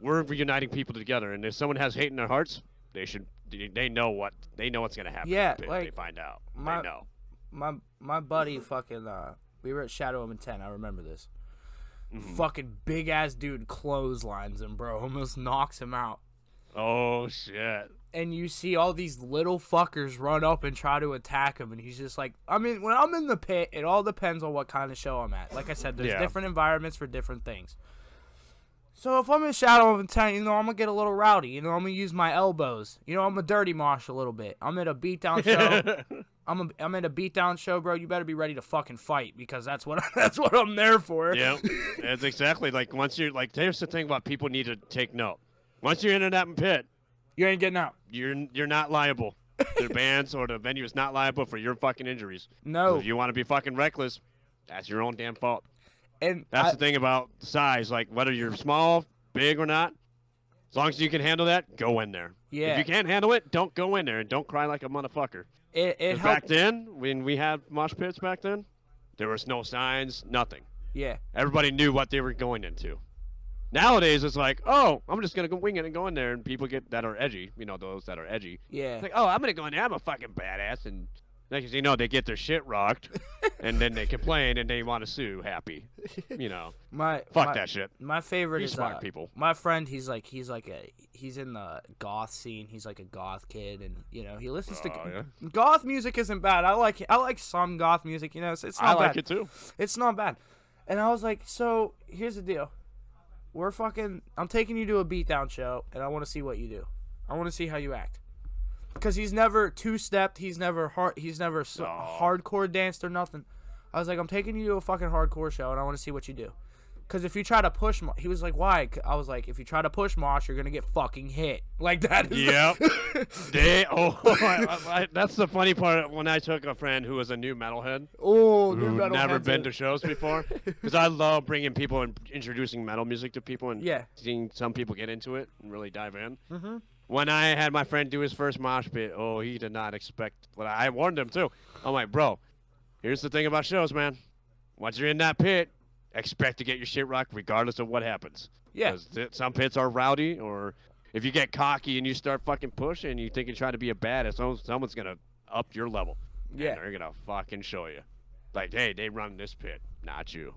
we're reuniting people together, and if someone has hate in their hearts, they know what's gonna happen. Yeah, if like they find out. my, they know. My buddy fucking we were at Shadow of Intent. I remember this. Mm-hmm. Fucking big ass dude clotheslines him, bro. Almost knocks him out. Oh shit. And you see all these little fuckers run up and try to attack him, and he's just like, I mean, when I'm in the pit, it all depends on what kind of show I'm at. Like I said, there's different environments for different things. So if I'm in Shadow of Intent, you know, I'm going to get a little rowdy. You know, I'm going to use my elbows. You know, I'm a dirty mosh a little bit. I'm at a beatdown show. I'm at a beatdown show, bro. You better be ready to fucking fight because that's what I'm there for. Yeah, it's exactly like once you're like. There's the thing about people need to take note. Once you're in that pit, you ain't getting out. You're not liable. The bands or the venue is not liable for your fucking injuries. No. So if you want to be fucking reckless, that's your own damn fault. And that's the thing about size. Like whether you're small, big, or not, as long as you can handle that, go in there. Yeah. If you can't handle it, don't go in there and don't cry like a motherfucker. It back then, when we had mosh pits back then, there was no signs, nothing. Yeah. Everybody knew what they were going into. Nowadays, it's like, oh, I'm just going to go wing it and go in there, and people that are edgy, you know, those that are edgy. Yeah. It's like, oh, I'm going to go in there, I'm a fucking badass, and next thing you know, they get their shit rocked, and then they complain, and they want to sue happy. You know. Fuck that shit. My favorite is smart people. My friend, he's in the goth scene. He's like a goth kid, and you know he listens to goth music. Isn't bad. I like some goth music. You know, it's not bad. I like it too. It's not bad. And I was like, so here's the deal. I'm taking you to a beatdown show, and I want to see what you do. I want to see how you act. Because he's never two-stepped, he's never hardcore danced or nothing. I was like, I'm taking you to a fucking hardcore show, and I want to see what you do. Because if you try to push, he was like, why? I was like, if you try to push mosh, you're gonna get fucking hit. Like that. Yep. That's the funny part. When I took a friend who was a new metalhead, who never been to shows before, because I love bringing people and introducing metal music to people and seeing some people get into it and really dive in. Mm-hmm. When I had my friend do his first mosh pit, he did not expect. Well, I warned him too. I'm like, bro, here's the thing about shows, man. Once you're in that pit, expect to get your shit rocked regardless of what happens. Yeah. Because some pits are rowdy, or if you get cocky and you start fucking pushing, you think you're trying to be a badass, someone's going to up your level. Yeah. And they're going to fucking show you. Like, hey, they run this pit, not you.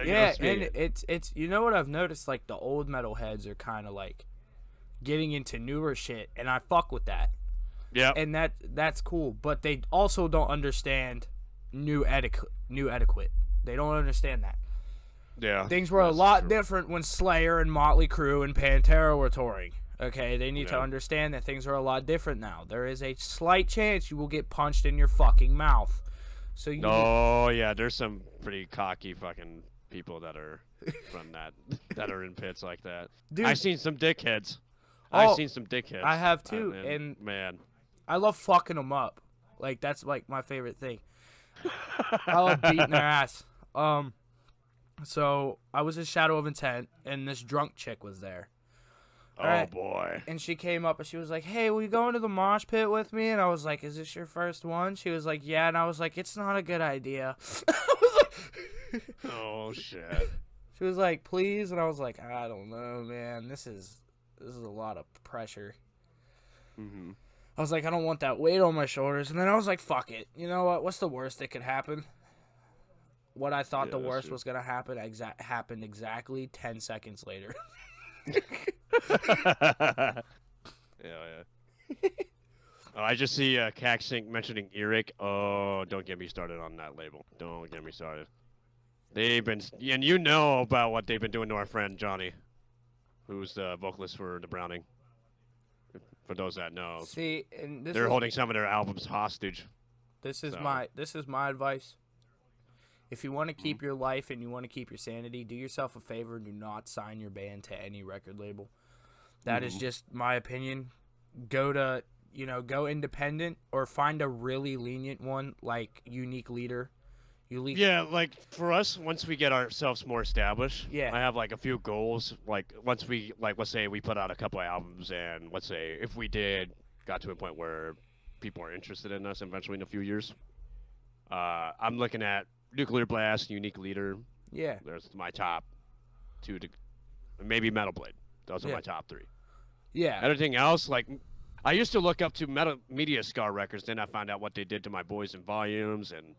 Yeah, and it's you know what I've noticed? Like, the old metalheads are kind of like getting into newer shit, and I fuck with that. Yeah. And that's cool, but they also don't understand new etiquette. They don't understand that. Yeah. Things were a lot different when Slayer and Motley Crue and Pantera were touring. Okay, they need to understand that things are a lot different now. There is a slight chance you will get punched in your fucking mouth. So yeah, there's some pretty cocky fucking people that are from that are in pits like that. Dude, I've seen some dickheads. I've seen some dickheads. I have too, and man, I love fucking them up. Like that's like my favorite thing. I love beating their ass. So I was a Shadow of Intent, and this drunk chick was there. All Oh right. boy. And she came up and she was like, "Hey, will you go into the mosh pit with me?" And I was like, "Is this your first one?" She was like, "Yeah." And I was like, "It's not a good idea." I was like, Oh shit. she was like, "Please," and I was like, "I don't know, man. This is a lot of pressure." Mhm. I was like, "I don't want that weight on my shoulders." And then I was like, "Fuck it. You know what? What's the worst that could happen?" What I thought Yeah, the that's worst true. was gonna happen happened exactly 10 seconds later. Yeah, yeah. Oh, I just see Caxink mentioning Eric. Oh, don't get me started on that label. Don't get me started. They've been, and you know about what they've been doing to our friend Johnny, who's the vocalist for the Browning. For those that know, See, and they're holding some of their albums hostage. So, this is my advice. If you want to mhm. keep your life and you want to keep your sanity, do yourself a favor and do not sign your band to any record label. That is Mhm. just my opinion. Go to, go independent or find a really lenient one like Unique Leader. Yeah, like for us, once we get ourselves more established, Yeah. I have like a few goals. Like once we, like, let's say we put out a couple of albums, and let's say if we got to a point where people are interested in us eventually in a few years, I'm looking at Nuclear Blast, Unique Leader. Yeah. There's my top two, maybe Metal Blade. Those are Yeah. my top three. Yeah. Everything else, like I used to look up to Media Scar Records. Then I found out what they did to my boys in Volumes and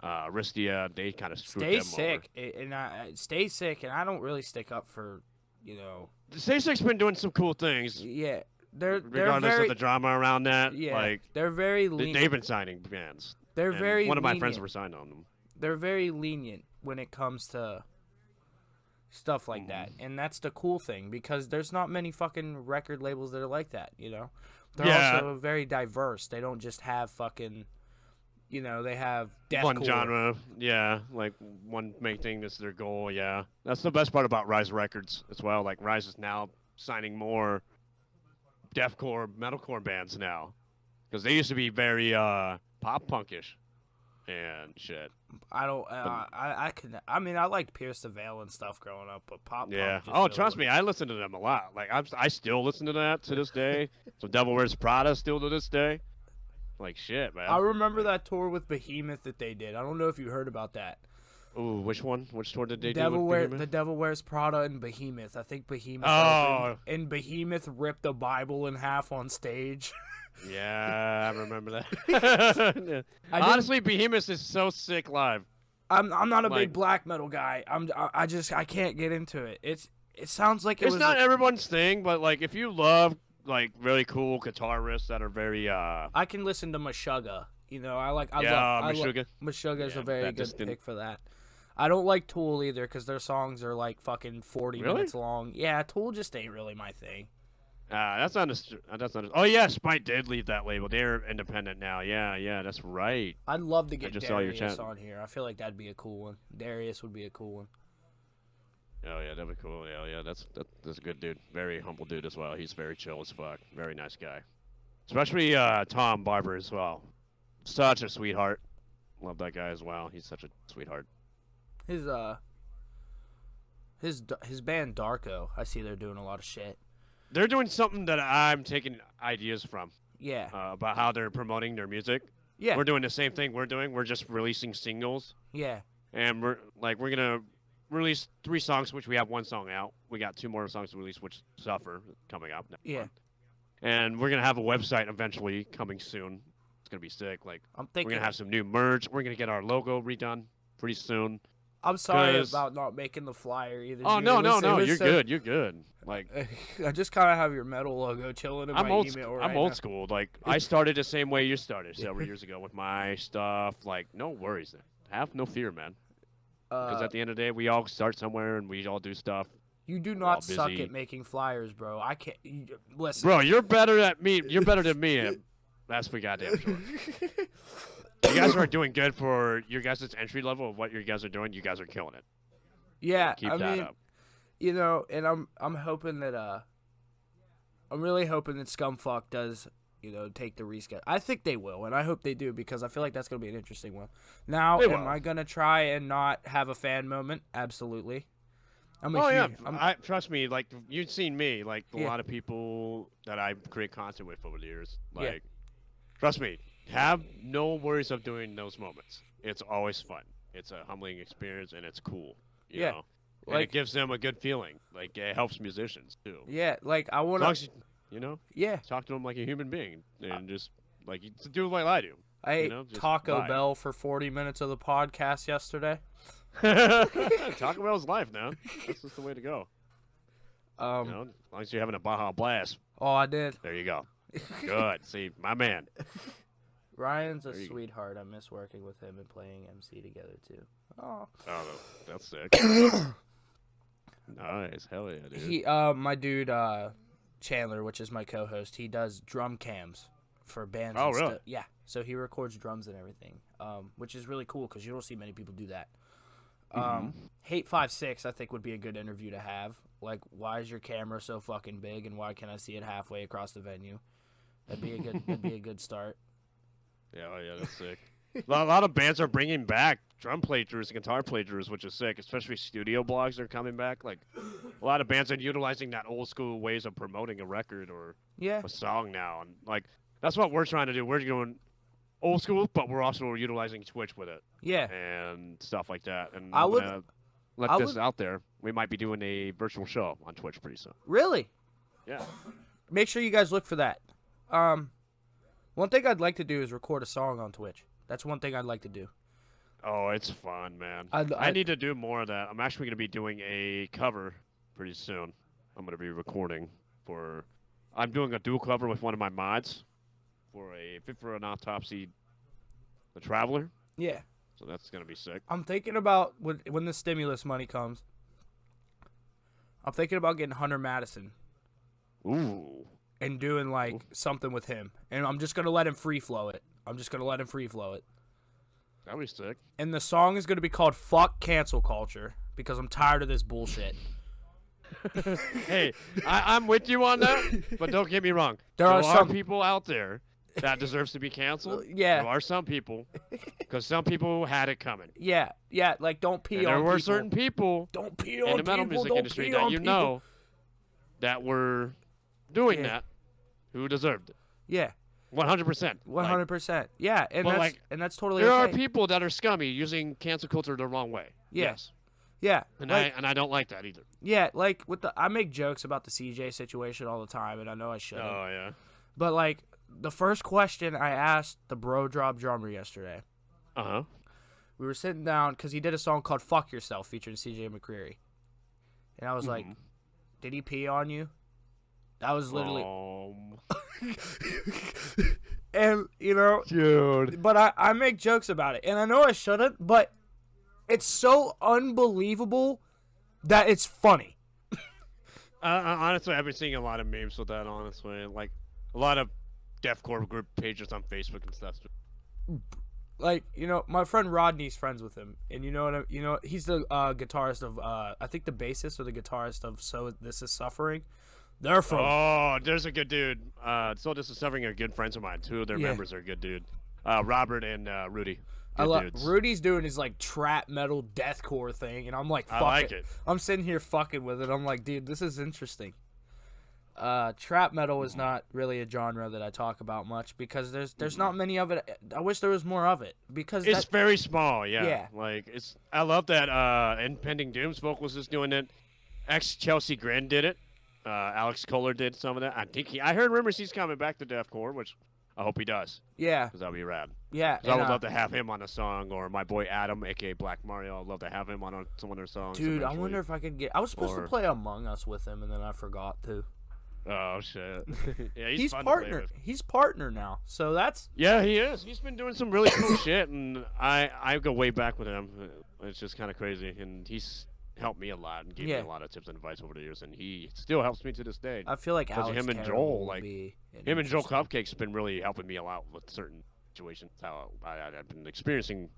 Aristia. They kind of screwed Stay them over. sick and I stay sick and I don't really stick up for, you know, Stay-Sick's been doing some cool things, yeah. They're regardless of very the drama around that. yeah, Like they're very they've been signing bands, they're and very one of my friends lenient. were signed on them. They're very lenient when it comes to stuff like that. Hmm. And that's the cool thing because there's not many fucking record labels that are like that, you know. They're Yeah, also very diverse. They don't just have fucking, they have one deathcore. genre. Yeah, like one main thing that's their goal. Yeah, that's the best part about Rise Records as well. Like Rise is now signing more deathcore, metalcore bands now, because they used to be very pop punkish and shit. I don't But I mean I liked Pierce the Veil and stuff growing up, but pop yeah. punk just Oh, really trust me, I listen to them a lot. Like I still listen to that to this day. So Devil Wears Prada still to this day. Like shit, I man. remember Like, that tour with Behemoth that they did. I don't know if you heard about that. ooh, which one? Which tour did they do with Behemoth? The Devil Wears Prada and Behemoth. I think Behemoth opened, Oh, and Behemoth ripped the Bible in half on stage. yeah, I remember that. I didn't. Honestly, Behemoth is so sick live. I'm not a Like, big black metal guy. I can't get into it. It sounds like it it's was. not everyone's thing, but like if you love like really cool guitar riffs that are very I can listen to Meshuggah. yeah, I love Meshuggah. Meshuggah is Yeah, a very that good just didn't pick for that. I don't like Tool either because their songs are like fucking 40 really. minutes long. Yeah, Tool just ain't really my thing. That's understood. Oh yeah, Spite did leave that label. They're independent now. Yeah, yeah, that's right. I'd love to I get just saw your Darius chat. on here. I feel like that'd be a cool one. Darius would be a cool one. Oh yeah, that'd be cool. Yeah, yeah, that's a good dude. Very humble dude as well. He's very chill as fuck. Very nice guy. Especially Tom Barber as well. Such a sweetheart. Love that guy as well. He's such a sweetheart. His his band Darko. I see they're doing a lot of shit. They're doing something that I'm taking ideas from Yeah, about how they're promoting their music. yeah, We're doing the same thing we're doing. We're just releasing singles, yeah, and we're gonna release 3 songs, which we have 1 song out. We got 2 more songs to release, which Suffer coming up next yeah. month. And we're gonna have a website eventually coming soon. It's gonna be sick. Like I'm we're thinking. gonna have some new merch. We're gonna get our logo redone pretty soon. I'm sorry 'Cause about not making the flyer either. oh dude. no no It no, was you're so- good. You're good. Like I just kind of have your metal logo chilling in my email right I'm old now. school. Like I started the same way you started several years ago with my stuff. Like no worries. Have no fear, man. Because at the end of the day, we all start somewhere and we all do stuff. You do We're all not suck busy. at making flyers, bro. I can't. Listen, Bro, you're better at me. You're better than me. And that's for goddamn sure. You guys are doing good for your guys' entry level of what you guys are doing. You guys are killing it. yeah. Keep I that mean, up. and I'm hoping that I'm really hoping that Scumfuck does take the reschedule. I think they will, and I hope they do because I feel like that's going to be an interesting one. Now, They am will. I going to try and not have a fan moment? Absolutely. Trust me. Like you've seen me. Like a Yeah. lot of people that I create content with over the years. Yeah. Like, trust me. Have no worries of doing those moments. It's always fun. It's a humbling experience, and it's cool. You Yeah. know, and it gives them a good feeling. Like it helps musicians too. Yeah, like I As want long as to. Yeah, talk to them like a human being, and just like to do like I do. I ate Just Taco vibe. Bell for 40 minutes of the podcast yesterday. Taco Bell's life now. That's just the way to go. As long as you're having a Baja Blast. Oh, I did. There you go. Good. See, my man. Ryan's a sweetheart. I miss working with him and playing MC together too. Oh, that's sick. Nice. Hell yeah, dude. My dude, Chandler, which is my co-host, he does drum cams for bands. Oh, really? Yeah. So he records drums and everything, which is really cool because you don't see many people do that. Hate 5-6, I think, would be a good interview to have. Like, why is your camera so fucking big, and why can't I see it halfway across the venue? That'd be a good start. Yeah, that's sick. A lot of bands are bringing back drum playthroughs and guitar playthroughs, which is sick. Especially studio blogs are coming back. Like, a lot of bands are utilizing that old school ways of promoting a record or a song now, and like that's what we're trying to do. We're going old school, but we're also utilizing Twitch with it. Yeah. And stuff like that. And I I'm would gonna let this out there. We might be doing a virtual show on Twitch pretty soon. Really? Yeah. Make sure you guys look for that. One thing I'd like to do is record a song on Twitch. That's one thing I'd like to do. Oh, it's fun, man. I need to do more of that. I'm actually going to be doing a cover pretty soon. I'm going to be recording I'm doing a dual cover with one of my mods for a Fit for an Autopsy, The Traveler. Yeah. So that's going to be sick. I'm thinking about when the stimulus money comes. I'm thinking about getting Hunter Madison. Ooh. And doing something with him. And I'm just going to let him free flow it. That'd be sick. And the song is going to be called Fuck Cancel Culture because I'm tired of this bullshit. Hey, I'm with you on that, but don't get me wrong. There are some people out there that deserves to be canceled. Yeah. There are some people, because some people had it coming. Yeah, like don't pee and on there people. were certain people don't pee on in the metal people, music industry that know that were doing that who deserved it. Yeah. 100%. 100%. Yeah, and that's totally there okay. are people that are scummy using cancel culture the wrong way. Yes. Yeah. And I don't like that either. Yeah, like I make jokes about the CJ situation all the time, and I know I shouldn't. Oh yeah. But the first question I asked the Bro Drop drummer yesterday. We were sitting down because he did a song called "Fuck Yourself" featuring CJ McCreery, and I was like, "Did he pee on you?" That was literally. And dude. But I make jokes about it, and I know I shouldn't, but it's so unbelievable that it's funny. Honestly, I've been seeing a lot of memes with that. Honestly, like a lot of deathcore group pages on Facebook and stuff. My friend Rodney's friends with him, and he's the guitarist of I think the bassist or the guitarist of So This Is Suffering. They're from. Oh, there's a good dude. So This Is Suffering are good friends of mine. Two of their members are good dude. Robert and Rudy. Rudy's doing his trap metal deathcore thing, and I'm like, fuck I like it. I'm sitting here fucking with it. I'm like, dude, this is interesting. Trap metal is not really a genre that I talk about much because there's not many of it. I wish there was more of it because it's very small. Yeah. Yeah. I love that. Impending Doom's vocals is doing it. Chelsea Grin did it. Alex Kohler did some of that. I heard rumors he's coming back to deathcore, which I hope he does. Yeah. Because that'd be rad. Yeah. I would love to have him on a song, or my boy Adam, aka Black Mario. I'd love to have him on some of their songs. Dude, eventually. I wonder if I could get. I was supposed to play Among Us with him, and then I forgot to. Oh shit! Yeah, he's fun partner. to play with. He's partner now, so that's. Yeah, he is. He's been doing some really cool shit, and I go way back with him. It's just kind of crazy, and he's helped me a lot and gave me a lot of tips and advice over the years, and he still helps me to this day. I feel like Alex him and Joel, him and Joel Cupcake's been really helping me a lot with certain situations how I've been experiencing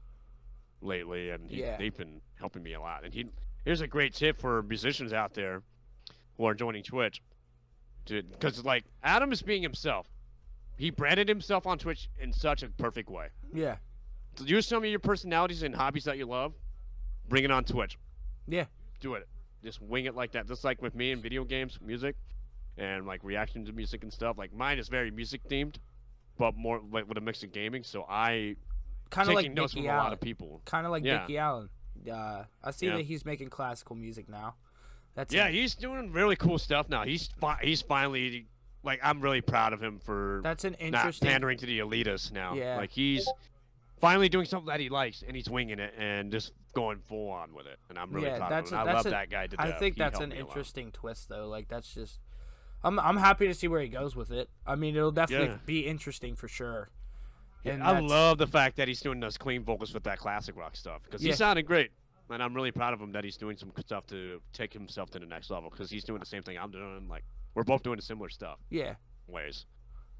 lately, and they've been helping me a lot. And here's a great tip for musicians out there who are joining Twitch, because Adam is being himself. he branded himself on Twitch in such a perfect way. Yeah. So use some of your personalities and hobbies that you love, bring it on Twitch. Yeah. Do it. Just wing it like that. Just like with me in video games, music, and like reaction to music and stuff. Like mine is very music themed, but more like with a mix of gaming. So I Kind of like taking notes from Dickie a lot Allen. of people. Kind of like Yeah. Dickie Allen. I see Yeah. that he's making classical music now. That's Yeah, he's doing really cool stuff now. He's finally like I'm really proud of him for That's an not interesting. pandering to the elitists now. Yeah. Like he's finally doing something that he likes and he's winging it and just going full on with it. And I'm really Yeah, proud that's of him. a- I that's love a- that guy to I death. think He that's helped an me a lot. interesting twist though. Like that's just. I'm happy to see where he goes with it. I mean, it'll definitely Yeah. be interesting for sure. And I that's- love the fact that he's doing those clean vocals with that classic rock stuff because Yeah. he sounded great. And I'm really proud of him that he's doing some stuff to take himself to the next level because he's doing the same thing I'm doing. Like we're both doing similar stuff Yeah, ways,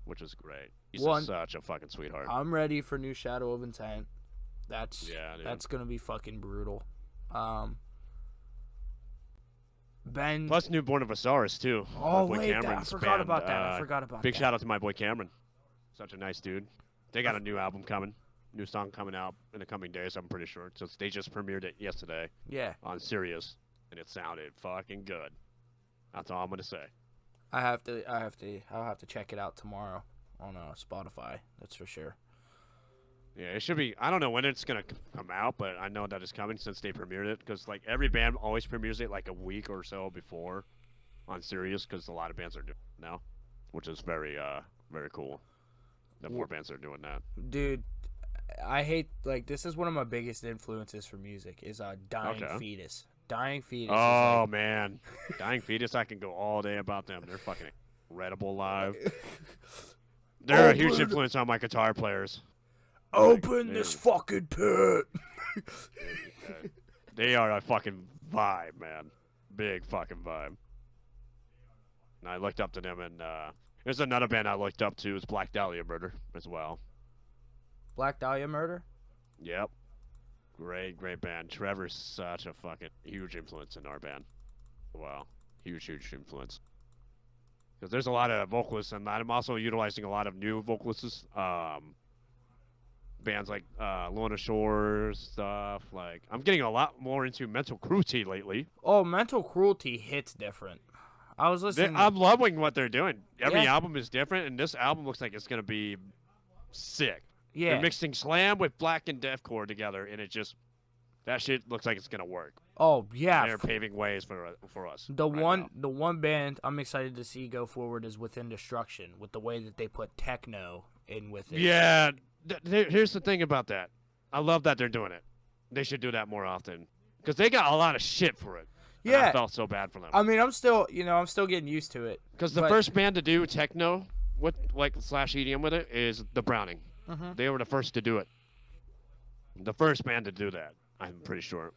which is great. He's One- such a fucking sweetheart. I'm ready for new Shadow of Intent. That's Yeah, dude. that's gonna be fucking brutal. Ben. Plus, new Born of Osiris too. Oh, My boy wait, I Cameron's forgot band. about that. I forgot about Big that. shout out to my boy Cameron. Such a nice dude. They got a new album coming, new song coming out in the coming days. I'm pretty sure. So they just premiered it yesterday Yeah, on Sirius, and it sounded fucking good. That's all I'm gonna say. I'll have to check it out tomorrow on Spotify. That's for sure. Yeah, it should be. I don't know when it's gonna come out, but I know that it's coming since they premiered it. Because like every band always premieres it like a week or so before on Sirius, because a lot of bands are doing it now, which is very cool. The more bands are doing that. Dude, I hate this is one of my biggest influences for music is Dying Okay. Fetus. Dying Fetus. Oh is man, Dying Fetus! I can go all day about them. They're fucking incredible live. They're a huge Open- influence on my guitar players. Open Like, this dude, fucking pit. They are a fucking vibe, man. Big fucking vibe. And I looked up to them, and there's another band I looked up to is Black Dahlia Murder as well. Black Dahlia Murder. Yep. Great band. Trevor's such a fucking huge influence in our band. Wow. Huge influence. Because there's a lot of vocalists, and I'm also utilizing a lot of new vocalists. Bands like Lorna Shore stuff. Like, I'm getting a lot more into Mental Cruelty lately. Oh, Mental Cruelty hits different. I was listening. I'm loving what they're doing. Every Yeah. album is different, and this album looks like it's gonna be sick. Yeah. They're mixing slam with black and deathcore together, and that shit looks like it's gonna work. Oh yeah. They're paving ways for us. The right now. one band I'm excited to see go forward is Within Destruction with the way that they put techno in with it. Yeah. Here's the thing about that. I love that they're doing it. They should do that more often because they got a lot of shit for it. And Yeah. I felt so bad for them. I mean, I'm still getting used to it. Because the but- first band to do techno with slash EDM with it is the Browning. Mhm. They were the first to do it. The first band to do that, I'm pretty sure.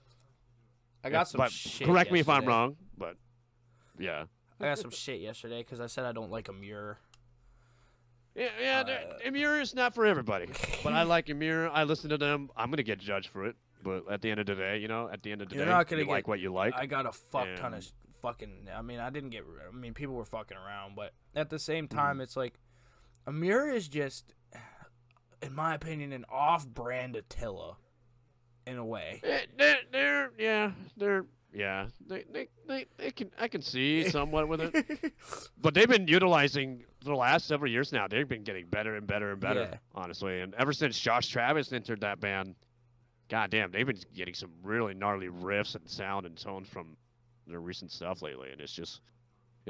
I got some But shit. correct me if I'm yesterday. wrong, but yeah. I got some shit yesterday because I said I don't like Amir. Yeah, Emir is not for everybody. But I like Emir. I listen to them. I'm gonna get judged for it. But at the end of the day, You're not gonna you get- like what you like. I got a fuck ton of And- fucking. I mean, people were fucking around, but at the same time, it's like Amir is just, in my opinion, an off-brand Attila, in a way. I can see somewhat with it. But they've been utilizing the last several years now. They've been getting better and better and better, Yeah. honestly. And ever since Josh Travis entered that band, goddamn, they've been getting some really gnarly riffs and sound and tones from their recent stuff lately. And it's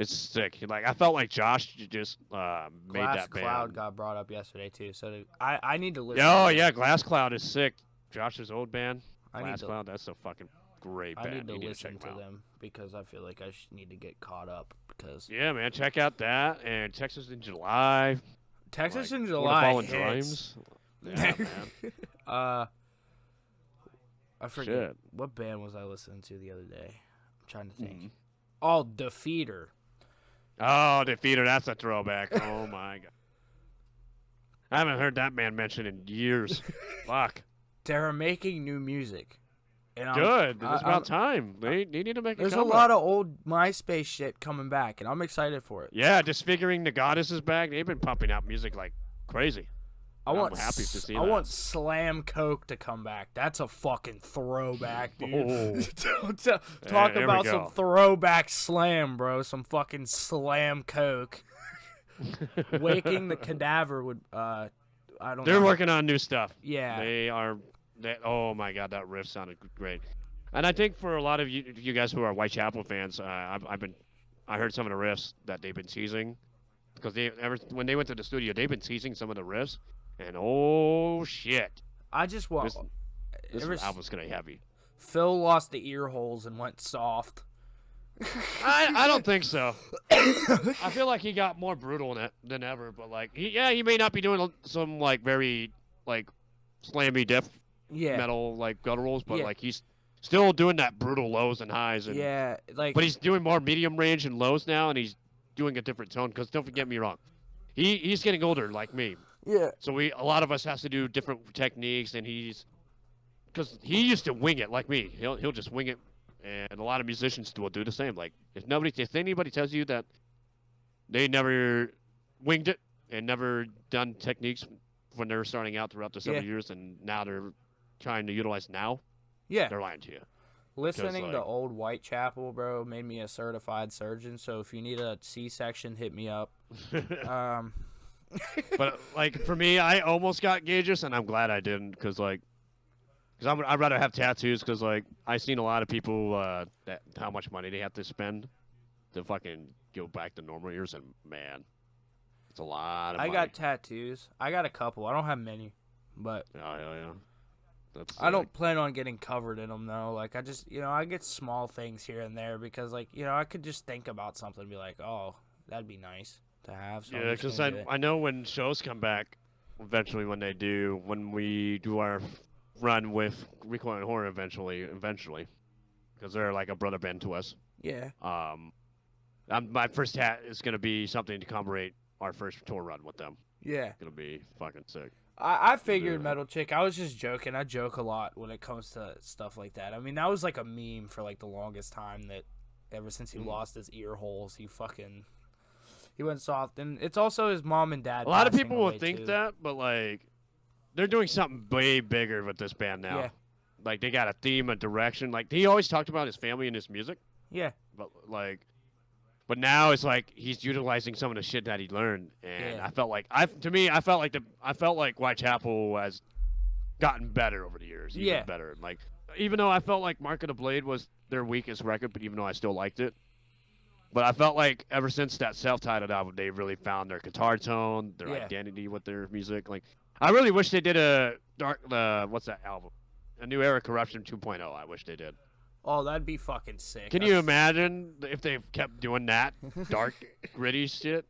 sick. Like I felt like Josh just made Glass that band. Cloud got brought up yesterday too, so I need to listen. Oh to yeah, them. Glass Cloud is sick. Josh's old band, I need Glass to. Cloud. That's a fucking great I band. need to You listen check to 'em out. them because I feel like I need to get caught up because Yeah, man, check out that and Texas in July. Texas like, in What July Fallen hits. Dreams. Yeah, man. I forget Shit. what band was I listening to the other day. I'm trying to think. Mhm. Oh, Defeater. Oh, Defeater, that's a throwback. Oh my god. I haven't heard that band mentioned in years. Fuck. They're making new music. And Good. It's I'm about time. They need to make a there's a comeback. lot of old MySpace shit coming back, and I'm excited for it. Yeah, Disfiguring the Goddess is back. They've been pumping out music like crazy. I I'm happy to see I that. want Slam Coke to come back. That's a fucking throwback, dude. Oh. Talk There we about some go. throwback slam, bro. Some fucking Slam Coke. Waking the Cadaver would I don't They're know. working on new stuff. Yeah. They are. Oh my god, that riff sounded great. And I think for a lot of you guys who are Whitechapel fans, I heard some of the riffs that they've been teasing because when they went to the studio, they've been teasing some of the riffs, and oh shit, I just want this album's gonna be heavy. Phil lost the ear holes and went soft. I don't think so. I feel like he got more brutal than ever, but like he may not be doing some like very like slammy death metal like gutturals, but like he's still doing that brutal lows and highs. And, but he's doing more medium range and lows now, and he's doing a different tone. Because don't get me wrong, he's getting older like me. Yeah. So a lot of us has to do different techniques, and because he used to wing it like me. He'll just wing it. And a lot of musicians will do the same. Like if anybody tells you that they never winged it and never done techniques when they were starting out throughout the 7 years, and now they're trying to utilize now, they're lying to you. Listening to old Whitechapel, bro, made me a certified surgeon. So if you need a C-section, hit me up. But like for me, I almost got gauges, and I'm glad I didn't, because I'd rather have tattoos, because like I've seen a lot of people that how much money they have to spend to fucking go back to normal ears, and man, it's a lot of money. I got tattoos. I got a couple. I don't have many, but yeah. I don't plan on getting covered in them though. Like I just, I get small things here and there because like, I could just think about something and be like, oh, that'd be nice to have. So yeah, because I know when shows come back, eventually when we do our run with Recoil Horror eventually, because they're like a brother band to us. Yeah. My first hat is gonna be something to commemorate our first tour run with them. Yeah. It's gonna be fucking sick. I figured Metal Chick. I was just joking. I joke a lot when it comes to stuff like that. I mean, that was like a meme for like the longest time, that ever since he lost his ear holes, he went soft. And it's also his mom and dad. A lot of people will away, think too. that, but like they're doing something way bigger with this band now. Yeah. Like they got a theme, a direction. Like he always talked about his family and his music. Yeah. But now it's like he's utilizing some of the shit that he learned, and I felt like Whitechapel has gotten better over the years. Even better. Like even though I felt like Mark of the Blade was their weakest record, but even though I still liked it, but I felt like ever since that self-titled album, they really found their guitar tone, their identity with their music. Like I really wish they did a what's that album? A New Era Corruption 2.0. I wish they did. Oh, that'd be fucking sick. Can you imagine if they kept doing that dark, gritty shit?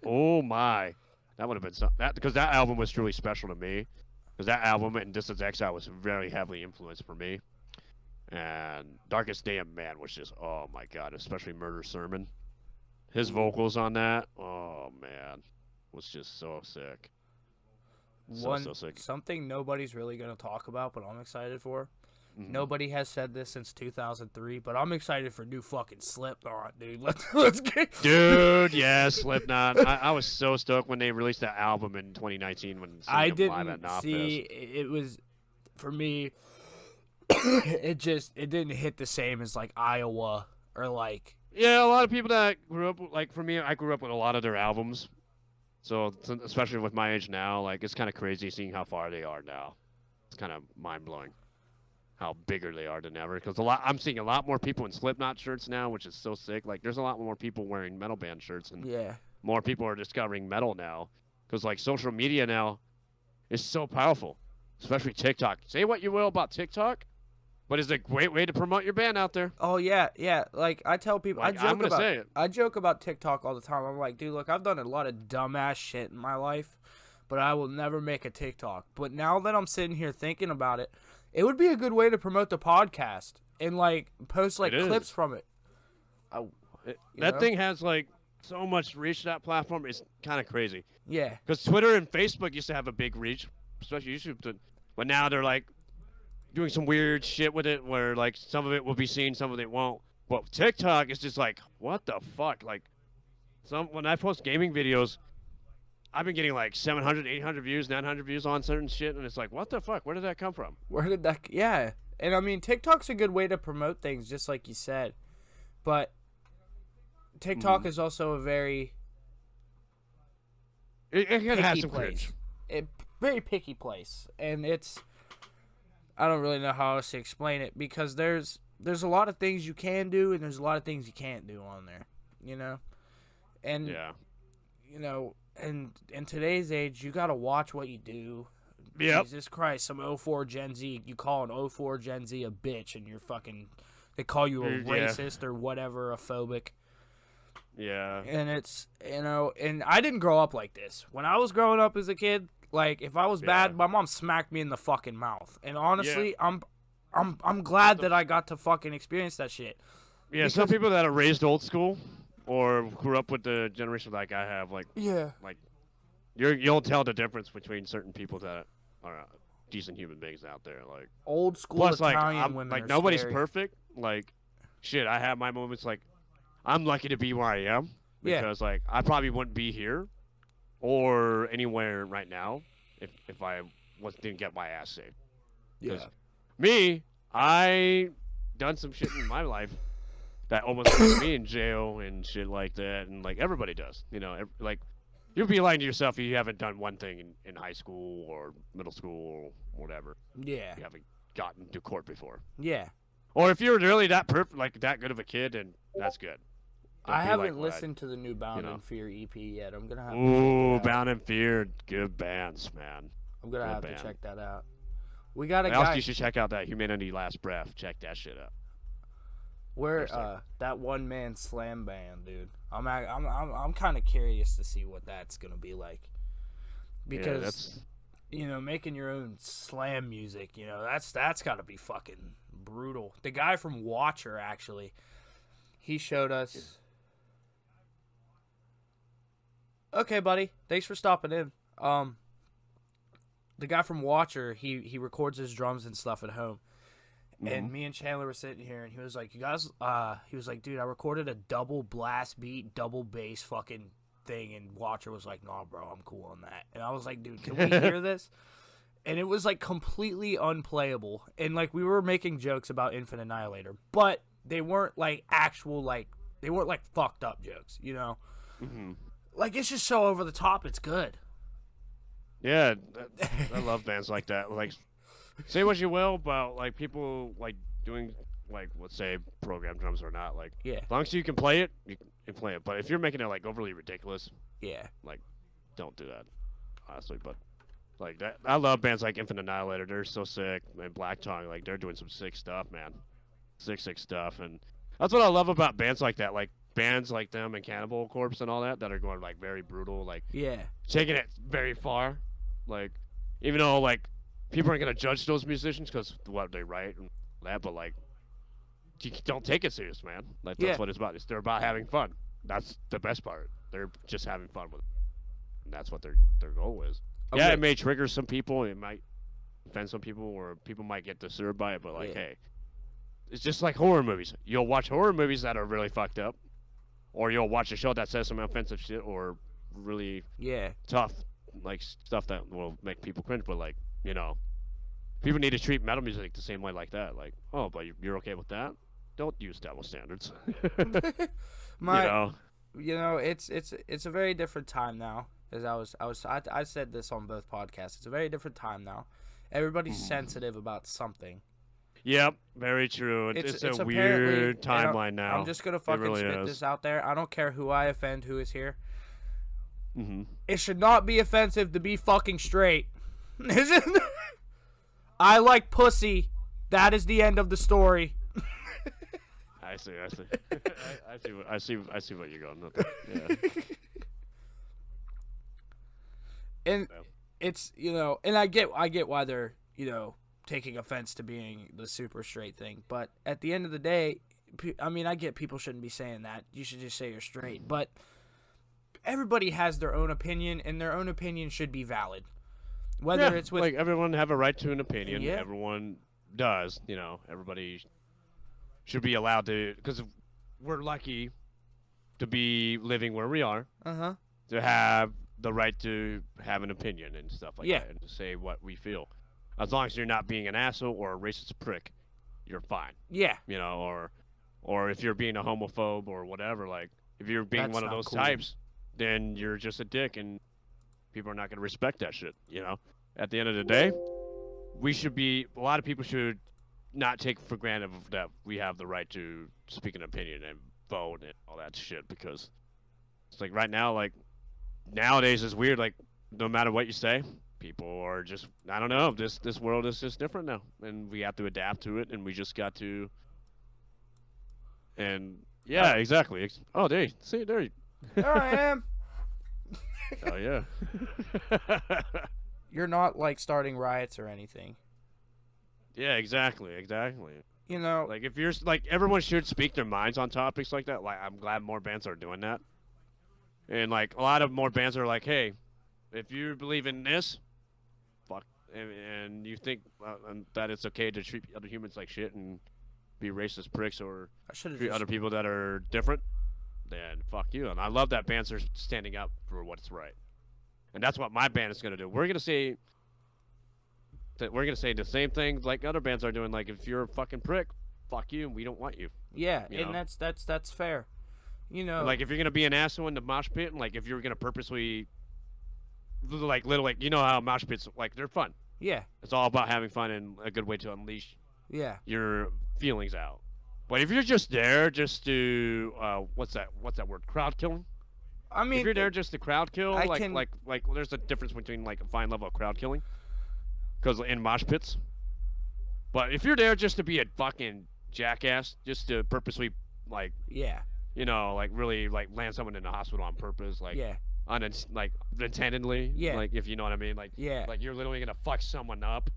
Oh my, that would have been something. Because that album was truly special to me. Because that album and Distance Exile was very heavily influenced for me. And Darkest Day of Man was just, oh my god, especially Murder Sermon. His vocals on that, oh man, was just so sick. So sick. Something nobody's really gonna talk about, but I'm excited for. Nobody has said this since 2003, but I'm excited for new fucking Slipknot, dude. Let's get. Dude, yeah, Slipknot. I was so stoked when they released that album in 2019 when I live at didn't Knopfest. see. It was for me. it didn't hit the same as like Iowa or like. Yeah, a lot of people that grew up like for me, I grew up with a lot of their albums. So especially with my age now, like it's kind of crazy seeing how far they are now. It's kind of mind blowing how bigger they are than ever. Because I'm seeing a lot more people in Slipknot shirts now, which is so sick. Like there's a lot more people wearing metal band shirts, and more people are discovering metal now. Because like social media now is so powerful, especially TikTok. Say what you will about TikTok, but it's a great way to promote your band out there. Oh yeah. Like I tell people, Like, I joke about TikTok all the time. I'm like, dude, look, I've done a lot of dumbass shit in my life, but I will never make a TikTok. But now that I'm sitting here thinking about it, it would be a good way to promote the podcast and like post like clips from it. That thing has like so much reach. That platform is kind of crazy. Yeah. Because Twitter and Facebook used to have a big reach, especially YouTube. But now they're like doing some weird shit with it, where like some of it will be seen, some of it won't. But TikTok is just like, what the fuck? Like, when I post gaming videos, I've been getting like 700, 800 views, 900 views on certain shit, and it's like, what the fuck? Where did that come from? Where did that? Yeah, and I mean, TikTok's a good way to promote things, just like you said, but TikTok is also a very it can have picky some place. cringe. Very picky place, and I don't really know how else to explain it, because there's a lot of things you can do and there's a lot of things you can't do on there, you know, and Yeah. you know, and in today's age, you gotta watch what you do. Yep. Jesus Christ, some 04 Gen Z, you call an 04 Gen Z a bitch, and you're fucking, they call you a Yeah. racist or whatever, a phobic. Yeah. And it's, you know, and I didn't grow up like this. When I was growing up as a kid, like, if I was bad, my mom smacked me in the fucking mouth. And honestly, I'm glad that I got to fucking experience that shit. Yeah, because some people that are raised old school or grew up with the generation like I have, like, like you'll tell the difference between certain people that are decent human beings out there. Like, old school plus, Italian like, women like are nobody's scary. perfect. Like, shit, I have my moments. Like, I'm lucky to be where I am because, like, I probably wouldn't be here or anywhere right now if I didn't get my ass saved. Yeah. Me, I done some shit in my life that almost put me in jail and shit like that, and like everybody does, you know, like you'd be lying to yourself if you haven't done one thing in high school or middle school or whatever. Yeah. You haven't gotten to court before. Yeah. Or if you're really that like that good of a kid, then that's good. I haven't listened to the new Bound in Fear EP yet. I'm gonna have to check it out. Bound in Fear, good bands, man. I'm gonna have band. to check that out. We got a guy. Also, you should check out that Humanity Last Breath. Check that shit out. Where that one man slam band, dude. I'm kind of curious to see what that's gonna be like, because you know, making your own slam music, you know, that's gotta be fucking brutal. The guy from Watcher, actually, he showed us. Okay, buddy. Thanks for stopping in. The guy from Watcher, he records his drums and stuff at home. And me and Chandler were sitting here, and he was like, "You guys," he was like, "Dude, I recorded a double blast beat, double bass fucking thing," and Watcher was like, "Nah, bro, I'm cool on that." And I was like, "Dude, can we hear this?" And it was like completely unplayable, and like we were making jokes about Infinite Annihilator, but they weren't like actual, like they weren't like fucked up jokes, you know? Like, it's just so over the top, it's good. Yeah, I love bands like that. Like, say what you will about like people like doing like, let's say, program drums or not. Like, as long as you can play it, you can play it. But if you're making it like overly ridiculous, like, don't do that, honestly. But like that, I love bands like Infinite Annihilator. They're so sick, and Black Tongue. Like, they're doing some sick stuff, man. Sick stuff, and that's what I love about bands like that. Like bands like them and Cannibal Corpse and all that are going like very brutal, like taking it very far. Like, even though like people aren't gonna judge those musicians because what they write and that, but like, you don't take it serious, man. Like, that's what it's about. They're about having fun. That's the best part. They're just having fun with it, and that's what their goal is. Okay. Yeah, it may trigger some people. It might offend some people, or people might get disturbed by it. But like, hey, it's just like horror movies. You'll watch horror movies that are really fucked up, or you'll watch a show that says some offensive shit or really tough, like, stuff that will make people cringe. But like, you know, people need to treat metal music the same way like that. Like, oh, but you're okay with that? Don't use double standards. You know, it's a very different time now. As I said this on both podcasts. It's a very different time now. Everybody's sensitive about something. Yep, very true. It's a weird timeline now. I'm just gonna fucking spit this out there. I don't care who I offend, who is here. It should not be offensive to be fucking straight. I like pussy. That is the end of the story. I see. I see what you're going with. Yeah. And it's, you know, and I get why they're, you know, taking offense to being the super straight thing, but at the end of the day, I mean, I get people shouldn't be saying that. You should just say you're straight, but everybody has their own opinion, and their own opinion should be valid. Whether it's with, like, everyone have a right to an opinion. Everyone does. You know, everybody should be allowed to, because we're lucky to be living where we are, Uh-huh. to have the right to have an opinion and stuff like Yeah. that, and to say what we feel. As long as you're not being an asshole or a racist prick, you're fine. Yeah. You know, or if you're being a homophobe or whatever, like if you're being That's one of not those cool. types, then you're just a dick, and people are not going to respect that shit. You know, at the end of the day, we should be. A lot of people should not take for granted that we have the right to speak an opinion and vote and all that shit, because it's like right now, like nowadays it's weird. Like no matter what you say, people are just, I don't know. This world is just different now, and we have to adapt to it, and we just got to. And yeah, exactly. Oh, there. There I am. Oh yeah. You're not like starting riots or anything. Yeah, exactly. You know. Like if you're like, everyone should speak their minds on topics like that. Like I'm glad more bands are doing that. And like a lot of more bands are like, hey, if you believe in this, fuck, and you think that it's okay to treat other humans like shit and be racist pricks or I should have treat just. other people that are different, then fuck you. And I love that bands are standing up for what's right. And that's what my band is gonna do. We're gonna say the same thing like other bands are doing. Like if you're a fucking prick, fuck you, and we don't want you. Yeah, You and know? that's fair. You know. Like if you're gonna be an asshole in the mosh pit, and like if you're gonna purposely, like little, like you know how mosh pits, like they're fun. Yeah. It's all about having fun and a good way to unleash Yeah. your feelings out. But if you're just there just to what's that word, crowd killing? I mean, If you're there just to crowd kill, I like can- like there's a difference between like a fine level of crowd killing, because in mosh pits. But if you're there just to be a fucking jackass, just to purposely like, yeah. you know, like really like land someone in the hospital on purpose, like Yeah. like intendedly, Yeah. like if you know what I mean, like Yeah. like you're literally gonna fuck someone up,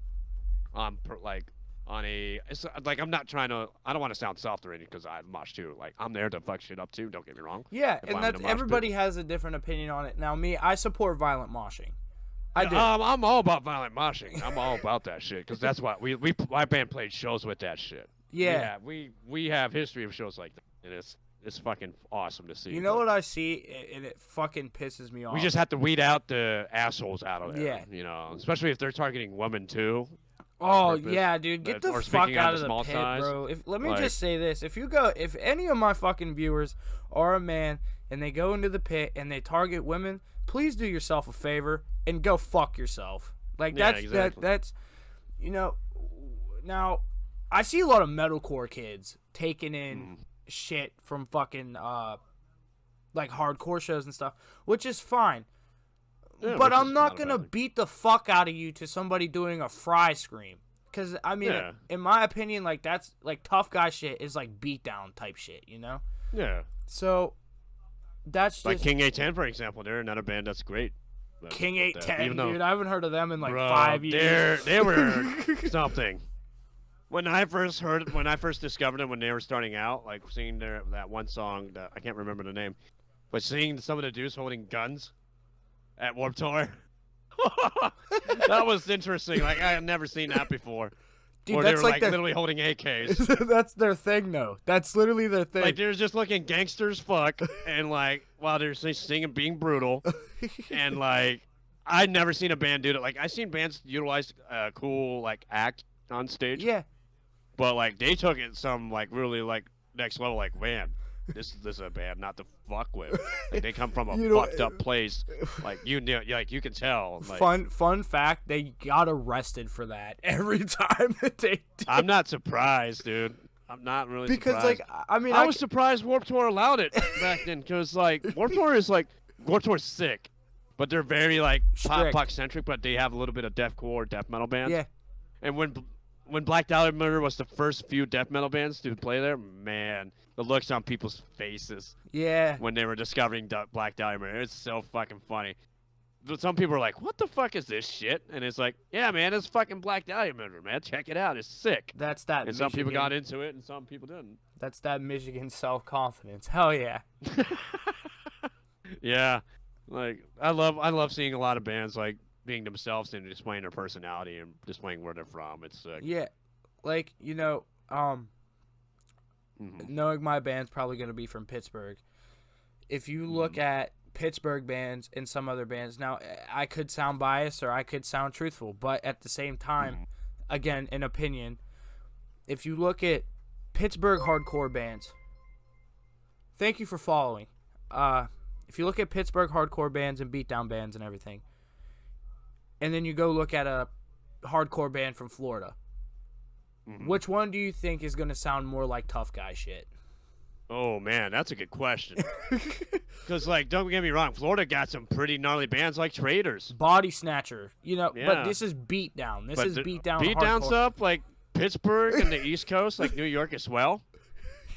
like on a, it's like I'm not trying to, I don't want to sound soft or anything, because I mosh too. Like I'm there to fuck shit up too. Don't get me wrong. Yeah, If and I'm in that's a mosh everybody pit. has a different opinion on it. Now, me, I support violent moshing. I do. I'm all about violent moshing. I'm all about that shit, because that's what we my band played shows with that shit. Yeah. We have history of shows like that, and it's fucking awesome to see. You know what I see, and it fucking pisses me off. We just have to weed out the assholes out of there. Yeah. You know, especially if they're targeting women too. Oh purpose, yeah, dude, get the or fuck speaking out out of of the small pit, size. bro. Let me Like- just say this: if any of my fucking viewers are a man and they go into the pit and they target women, please do yourself a favor and go fuck yourself. Like Yeah, that's exactly. that's, you know. Now, I see a lot of metalcore kids taking in shit from fucking like hardcore shows and stuff, which is fine. Yeah, But which I'm is not a gonna bad thing. beat the fuck out of you to somebody doing a fry scream. Cause I mean, Yeah. in my opinion, like that's like tough guy shit is like beatdown type shit, you know. Yeah. So that's just Like King A10, for example, they're another band that's great. But King with that, 810, even though- dude. I haven't heard of them in like Bro, 5 years. They were something. When I first discovered them when they were starting out, like singing that one song that I can't remember the name, but seeing some of the dudes holding guns at Warped Tour, that was interesting. Like I had never seen that before. Dude, Where they that's were like like literally holding AKs. that's their thing, though. That's literally their thing. Like they're just looking gangsters fuck, and like while they're singing, being brutal, and like I'd never seen a band do it. Like I seen bands utilize a cool like act on stage, yeah, but like they took it some like really like next level. Like man, this is a band not to fuck with. Like they come from a You know, fucked up place. Like you know, like you can tell. Like, fun fact: they got arrested for that every time that they did. I'm not surprised, dude. I'm not really because surprised. like I mean I was surprised Warped Tour allowed it back then, because like Warped Tour's sick, but they're very like Strict. pop centric, but they have a little bit of deathcore, death metal bands. yeah. And when Black Dahlia Murder was the first few death metal bands to play there, man, the looks on people's faces Yeah. when they were discovering Black Dahlia Murder, it's so fucking funny. But some people are like, "What the fuck is this shit?" And it's like, "Yeah, man, it's fucking Black Dahlia Murder, man. Check it out. It's sick." That's that. And some people Michigan- got into it, and some people didn't. That's that Michigan self-confidence. Hell yeah. Yeah, like I love seeing a lot of bands like being themselves and displaying their personality and displaying where they're from. It's sick. Yeah. like, Mm-hmm. knowing my band's probably going to be from Pittsburgh. If you look Mm-hmm. at Pittsburgh bands and some other bands, now I could sound biased or I could sound truthful, but at the same time, Mm-hmm. again, an opinion. If you look at Pittsburgh hardcore bands, thank you for following. If you look at Pittsburgh hardcore bands and beatdown bands and everything, and then you go look at a hardcore band from Florida, Mm-hmm. which one do you think is going to sound more like tough guy shit? Oh man, that's a good question. Because like, don't get me wrong, Florida got some pretty gnarly bands like Traders. Body Snatcher, but Yeah, this is beatdown. This but is the beatdown beat down hardcore. stuff like Pittsburgh and the East Coast, like New York as well.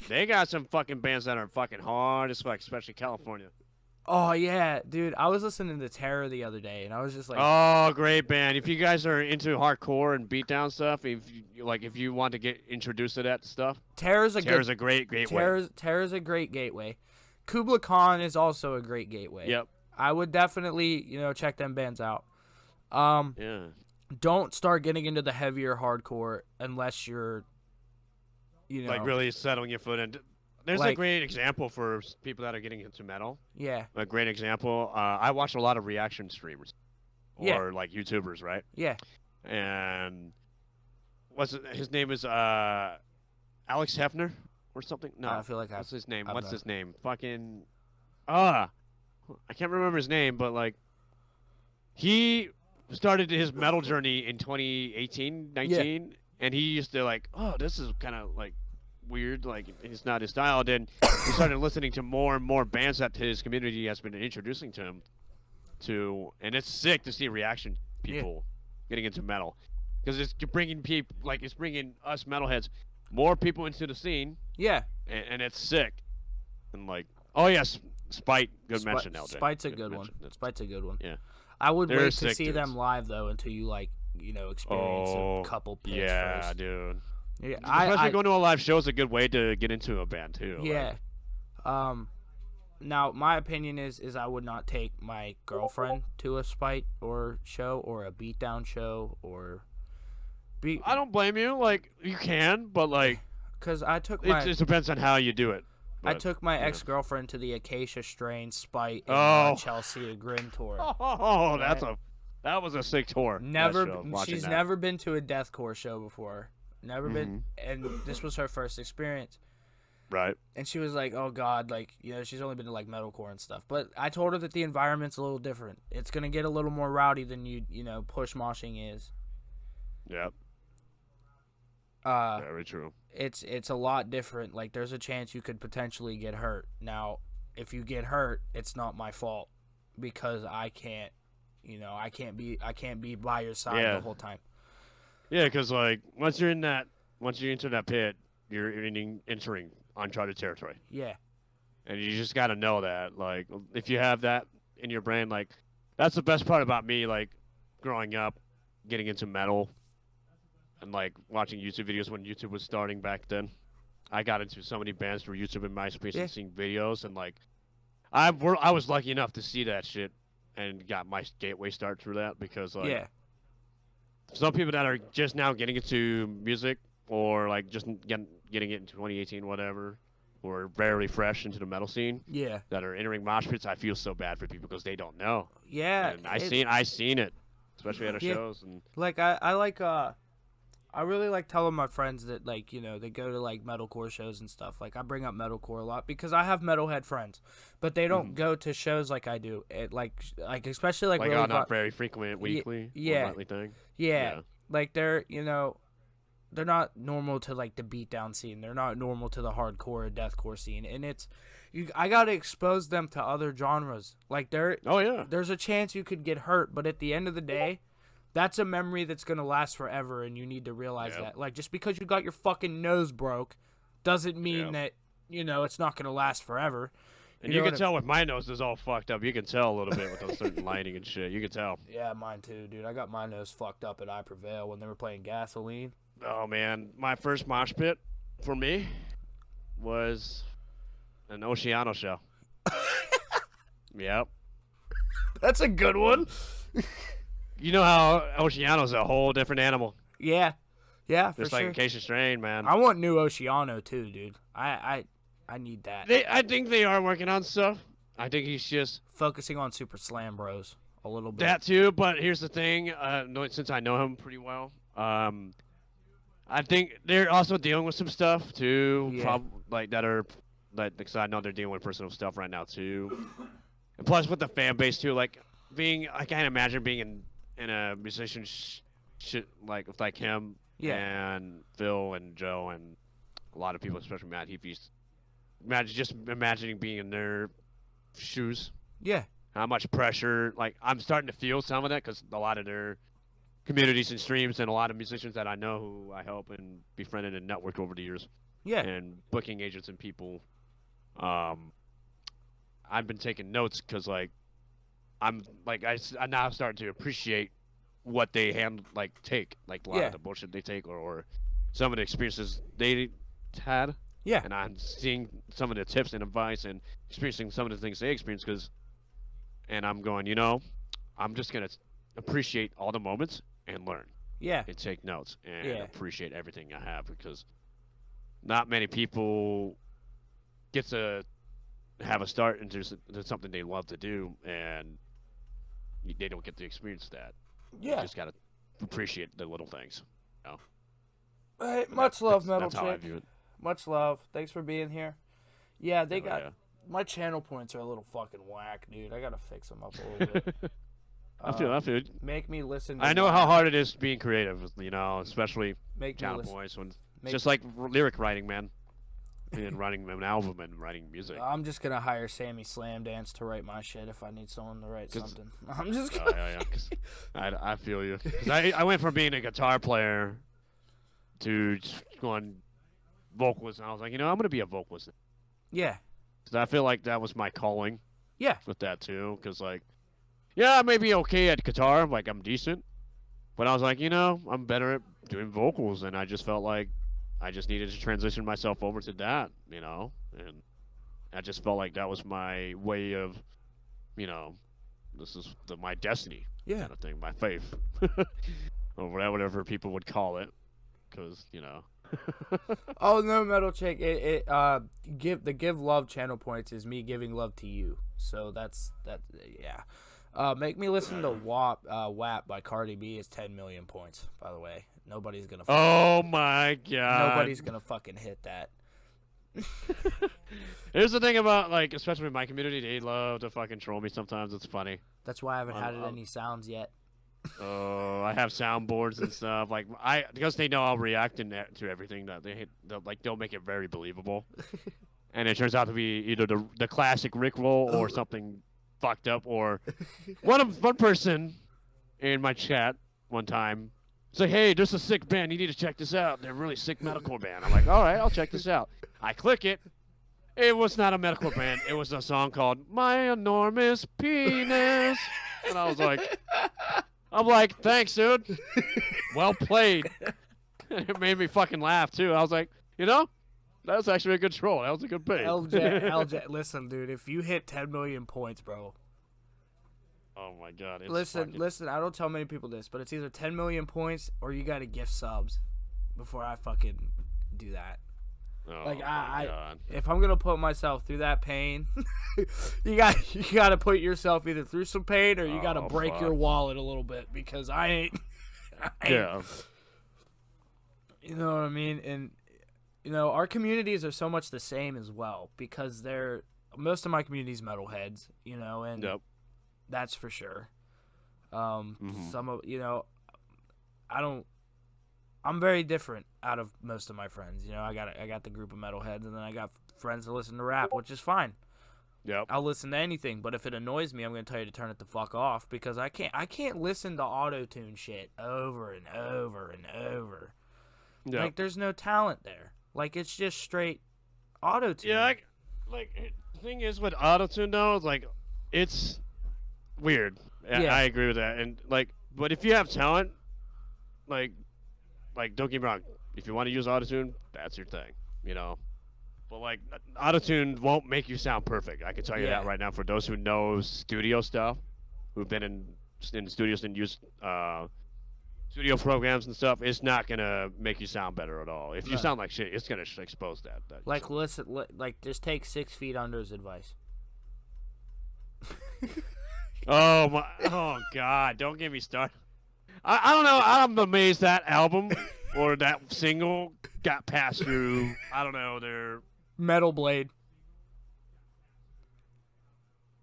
They got some fucking bands that are fucking hard as fuck, especially California. Oh yeah, dude. I was listening to Terror the other day, and I was just like, Oh, great band! If you guys are into hardcore and beatdown stuff, if you want to get introduced to that stuff, Terror's a Terror's good. a great gateway. Terror's a great gateway. Kubla Khan is also a great gateway. Yep. I would definitely, check them bands out. Um, Yeah. don't start getting into the heavier hardcore unless you're, Like really settling your foot in. There's a Like- great example for people that are getting into metal. yeah, A great example. I watch a lot of reaction streamers, or Yeah. like YouTubers, right? yeah. And his name is Alex Hefner or something. No, I feel like what's his name? I've What's not- his name? Fucking I can't remember his name, but like he started his metal journey in 2018, 19, and he used to like, oh, this is kind of like weird, like it's not his style. Then he started listening to more and more bands that his community has been introducing to him to, and it's sick to see reaction people getting into metal because it's bringing people, like it's bringing us metalheads more people into the scene, Yeah. and it's sick. And like, oh yes, Spite, good mention, LJ. Spite's a good one. mention. Spite's a good one. Yeah. I would They're wait to sick see dudes. them live though until you experience a couple picks yeah, first. dude. Yeah, Especially going to a live show is a good way to get into a band too. Yeah. Now my opinion is I would not take my girlfriend to a Spite or show or a beatdown show or I don't blame you. Like you can, but like because I took my it depends on how you do it. I But, took my yeah. ex-girlfriend to the Acacia Strain Spite and Oh. Chelsea Grin tour. Oh, that was a sick tour. that Never, show, watching she's that. never been to a deathcore show before. Never been, Mm-hmm. and this was her first experience. Right. And she was like, "Oh God, she's only been to like metalcore and stuff." But I told her that the environment's a little different. It's gonna get a little more rowdy than push moshing is. Yep. Uh, Very true. it's a lot different. Like there's a chance you could potentially get hurt. Now, if you get hurt, it's not my fault because I can't be by your side Yeah. the whole time. Yeah, because like once you enter that pit, you're entering uncharted territory, Yeah, and you just got to know that. Like if you have that in your brain, like that's the best part about me. Like growing up, getting into metal, and like watching YouTube videos when YouTube was starting back then. I got into so many bands through YouTube and MySpace Yeah. and seeing videos, and like I was lucky enough to see that shit and got my gateway start through that because like. yeah, Some people that are just now getting into music or like just getting it in 2018 whatever or very fresh into the metal scene yeah, that are entering mosh pits, I feel so bad for people because they don't know. yeah. And I seen it, especially at our Yeah. shows. And Like I really like telling my friends that they go to like metalcore shows and stuff. Like I bring up metalcore a lot because I have metalhead friends, but they don't go to shows like I do. It like especially like really not very frequent, weekly, yeah. or monthly thing. yeah, like they're they're not normal to like the beatdown scene. They're not normal to the hardcore or deathcore scene, and I gotta expose them to other genres. Like Oh yeah. there's a chance you could get hurt, but at the end of the day, that's a memory that's going to last forever, and you need to realize Yep. that. Like, just because you got your fucking nose broke doesn't mean that, it's not going to last forever. And know you can what tell with my nose is all fucked up. You can tell a little bit with a certain lighting and shit. You can tell. Yeah, mine too, dude. I got my nose fucked up at I Prevail when they were playing Gasoline. Oh man, my first mosh pit for me was an Oceano show. Yep. That's a good one. You know how Oceano's a whole different animal. Yeah. Yeah, for Just like sure. Acacia Strain, man. I want new Oceano too, dude. I need that. I think they are working on stuff. I think he's just Focusing on Super Slam Bros a little bit. that too. But here's the thing. Since I know him pretty well, I think they're also dealing with some stuff too. Yeah. Like that are like because I know they're dealing with personal stuff right now too. And plus with the fan base too, like I can't imagine being in a musician shit like him and Phil and Joe and a lot of people, especially Matt Heafy's. Imagining being in their shoes. Yeah. How much pressure? Like I'm starting to feel some of that because a lot of their communities and streams and a lot of musicians that I know who I help and befriended and networked over the years. Yeah. And booking agents and people. I've been taking notes because I'm now starting to appreciate what they take like a lot of the bullshit they take or some of the experiences they had. Yeah. And I'm seeing some of the tips and advice and experiencing some of the things they experience and I'm going, I'm just going to appreciate all the moments and learn. Yeah. And take notes and appreciate everything I have because not many people get to have a start into something they love to do and they don't get to experience that. Yeah. You just got to appreciate the little things. Hey, much love, Metal That's how I Chick. view it. Much love. Thanks for being here. Yeah, my channel points are a little fucking whack, dude. I gotta fix them up a little bit. I feel. Make me listen. To I know how hard it is being creative, especially channel points when it's just like lyric writing, man. And writing an album and writing music. I'm just gonna hire Sammy Slam Dance to write my shit if I need someone to write something. I'm just gonna... I feel you. 'Cause I went from being a guitar player to going vocalist, and I was like, I'm gonna be a vocalist. Yeah. Because I feel like that was my calling. Yeah. With that too, because I may be okay at guitar, like I'm decent, but I was like, I'm better at doing vocals, and I just felt like I just needed to transition myself over to that, and I just felt like that was my way of, this is my destiny, kind of thing, my faith, or whatever people would call it, because Oh no, Metal Chick! Give love channel points is me giving love to you. So that's yeah. Make me listen to WAP by Cardi B is 10 million points. By the way, nobody's gonna. Oh my god! Nobody's gonna fucking hit that. Here's the thing about especially in my community, they love to fucking troll me sometimes. It's funny. That's why I haven't had any sounds yet. Oh, I have soundboards and stuff. Because they know I'll react to everything that they'll make it very believable. And it turns out to be either the classic Rickroll or something fucked up. Or one person in my chat one time said, "Hey, there's a sick band. You need to check this out. They're a really sick metalcore band." I'm like, "All right, I'll check this out." I click it. It was not a metalcore band. It was a song called "My Enormous Penis," and I was like. Thanks, dude. Well played. It made me fucking laugh, too. I was like, that was actually a good troll. That was a good bait. LJ, listen, dude. If you hit 10 million points, bro. Oh, my God. Listen. I don't tell many people this, but it's either 10 million points or you got to gift subs before I fucking do that. Oh, if I'm gonna put myself through that pain, you got to put yourself either through some pain or you got to break your wallet a little bit because I ain't. Yeah. You know what I mean? And our communities are so much the same as well because most of my community's metalheads, and that's for sure. Some of I'm very different out of most of my friends. I got the group of metalheads, and then I got friends that listen to rap, which is fine. Yep. I'll listen to anything, but if it annoys me, I'm gonna tell you to turn it the fuck off because I can't listen to auto-tune shit over and over and over. Yep. There's no talent there. It's just straight auto-tune. Yeah, the thing is with auto-tune though, it's weird. Yeah. I agree with that, and but if you have talent, don't get me wrong. If you want to use autotune, that's your thing, But autotune won't make you sound perfect. I can tell you that right now. For those who know studio stuff, who've been in studios and used studio programs and stuff, it's not gonna make you sound better at all. If you No. sound like shit, it's gonna expose that. You Like, sound listen, like, just take 6 Feet Under's advice. oh my! Oh God! Don't get me started. I don't know. I'm amazed that album or that single got passed through. I don't know. Metal Blade.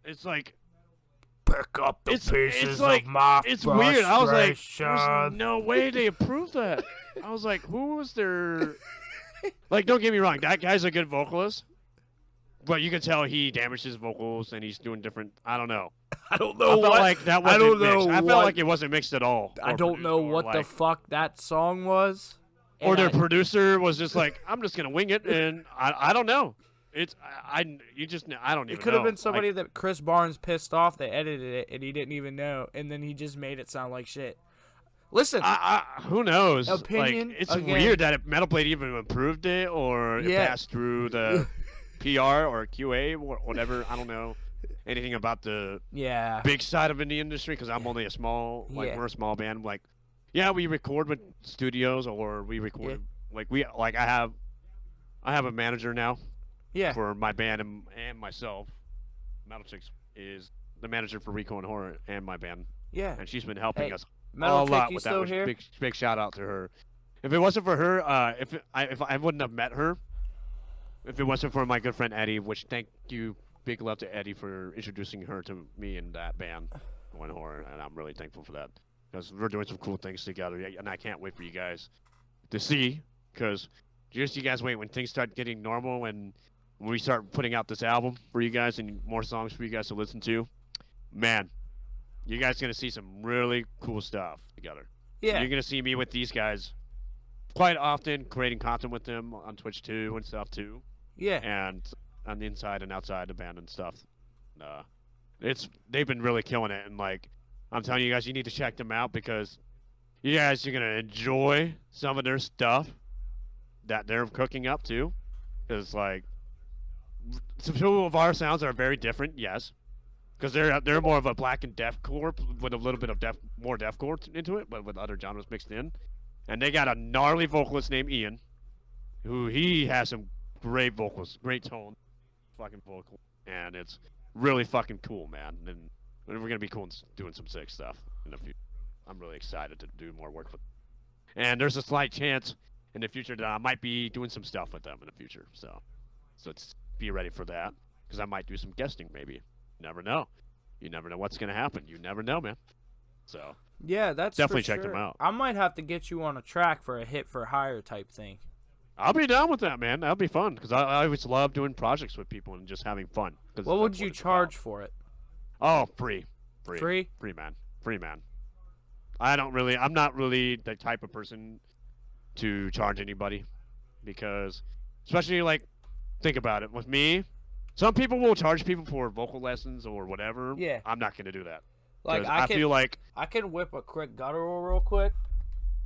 It's like Pick up the pieces like, of my it's weird. I was like, there's frustration. no way they approved that. I was like, who was their? Like, don't get me wrong. That guy's a good vocalist, but you can tell he damaged his vocals and he's doing different. I don't know. I don't I know felt what. like that I wasn't don't mixed. know I felt what. like it wasn't mixed at all. I don't know what the fuck that song was. Or And their I- producer was just like, I'm just gonna wing it, and I don't know. It's I don't even. It could have know. been somebody that Chris Barnes pissed off that edited it and he didn't even know, and then he just made it sound like shit. Listen, Who knows? Opinion, Like, it's again. weird that Metal Blade even approved it, or Yeah. it passed through the PR or QA or whatever. I don't know anything about the yeah, big side of the industry because I'm only a small, Yeah. we're a small band. Like, yeah, we record with studios or we record I have a manager now yeah, for my band and myself. Metal Chicks is the manager for Rico and Horror and my band, yeah. and she's been helping Hey, us Metal a Chick, lot you with that. still Which here? big shout out to her. If it wasn't for her, if I wouldn't have met her, if it wasn't for my good friend Eddie, which thank you, big love to Eddie for introducing her to me and that band, One Horror, and I'm really thankful for that because we're doing some cool things together, and I can't wait for you guys to see. Because just you guys wait when things start getting normal and we start putting out this album for you guys and more songs for you guys to listen to, man, you guys gonna see some really cool stuff together. Yeah, You're gonna see me with these guys quite often, creating content with them on Twitch too and stuff too, yeah. and on the inside and outside the band and stuff. They've been really killing it, and like I'm telling you guys, you need to check them out because you guys are gonna enjoy some of their stuff that they're cooking up too. Because like some of our sounds are very different, yes, because they're more of a black and deathcore with a little bit of more deathcore into it, but with other genres mixed in. And they got a gnarly vocalist named Ian, who he has some great vocals, great tone, fucking vocal, and it's really fucking cool, man. And we're gonna be cool and doing some sick stuff in the future. I'm really excited to do more work with them. And there's a slight chance in the future that I might be doing some stuff with them in the future. So be ready for that because I might do some guesting maybe. You never know. You never know what's gonna happen. You never know, man. So Yeah, that's definitely for check sure. them out. I might have to get you on a track for a hit for hire type thing. I'll be down with that, man. That'll be fun because I always love doing projects with people and just having fun. What would you charge for it? Oh, free, Free? free, man. I'm not really the type of person to charge anybody because, especially like, think about it. With me, some people will charge people for vocal lessons or whatever. Yeah. I'm not gonna do that. Like 'Cause I feel like. I can whip a quick guttural real quick,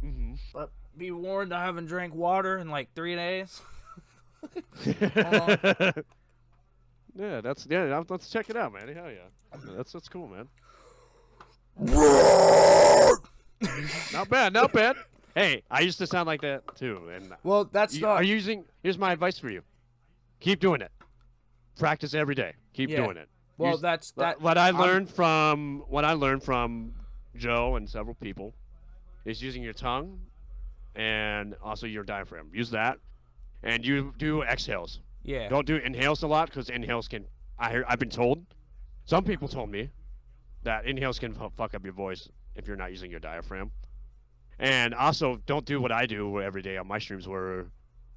Mhm. but be warned I haven't drank water in like 3 days. Yeah, let's check it out, man. Hell yeah, that's cool, man. Not bad. Hey, I used to sound like that too, and Well, that's not. are using. Here's my advice for you: keep doing it. Practice every day. Keep Yeah. doing it. Well, Use- that's that. What I learned from Joe and several people is using your tongue and also your diaphragm. Use that, and you do exhales. Yeah. Don't do inhales a lot because inhales can. I've been told. Some people told me that inhales can fuck up your voice if you're not using your diaphragm. And also, don't do what I do every day on my streams, where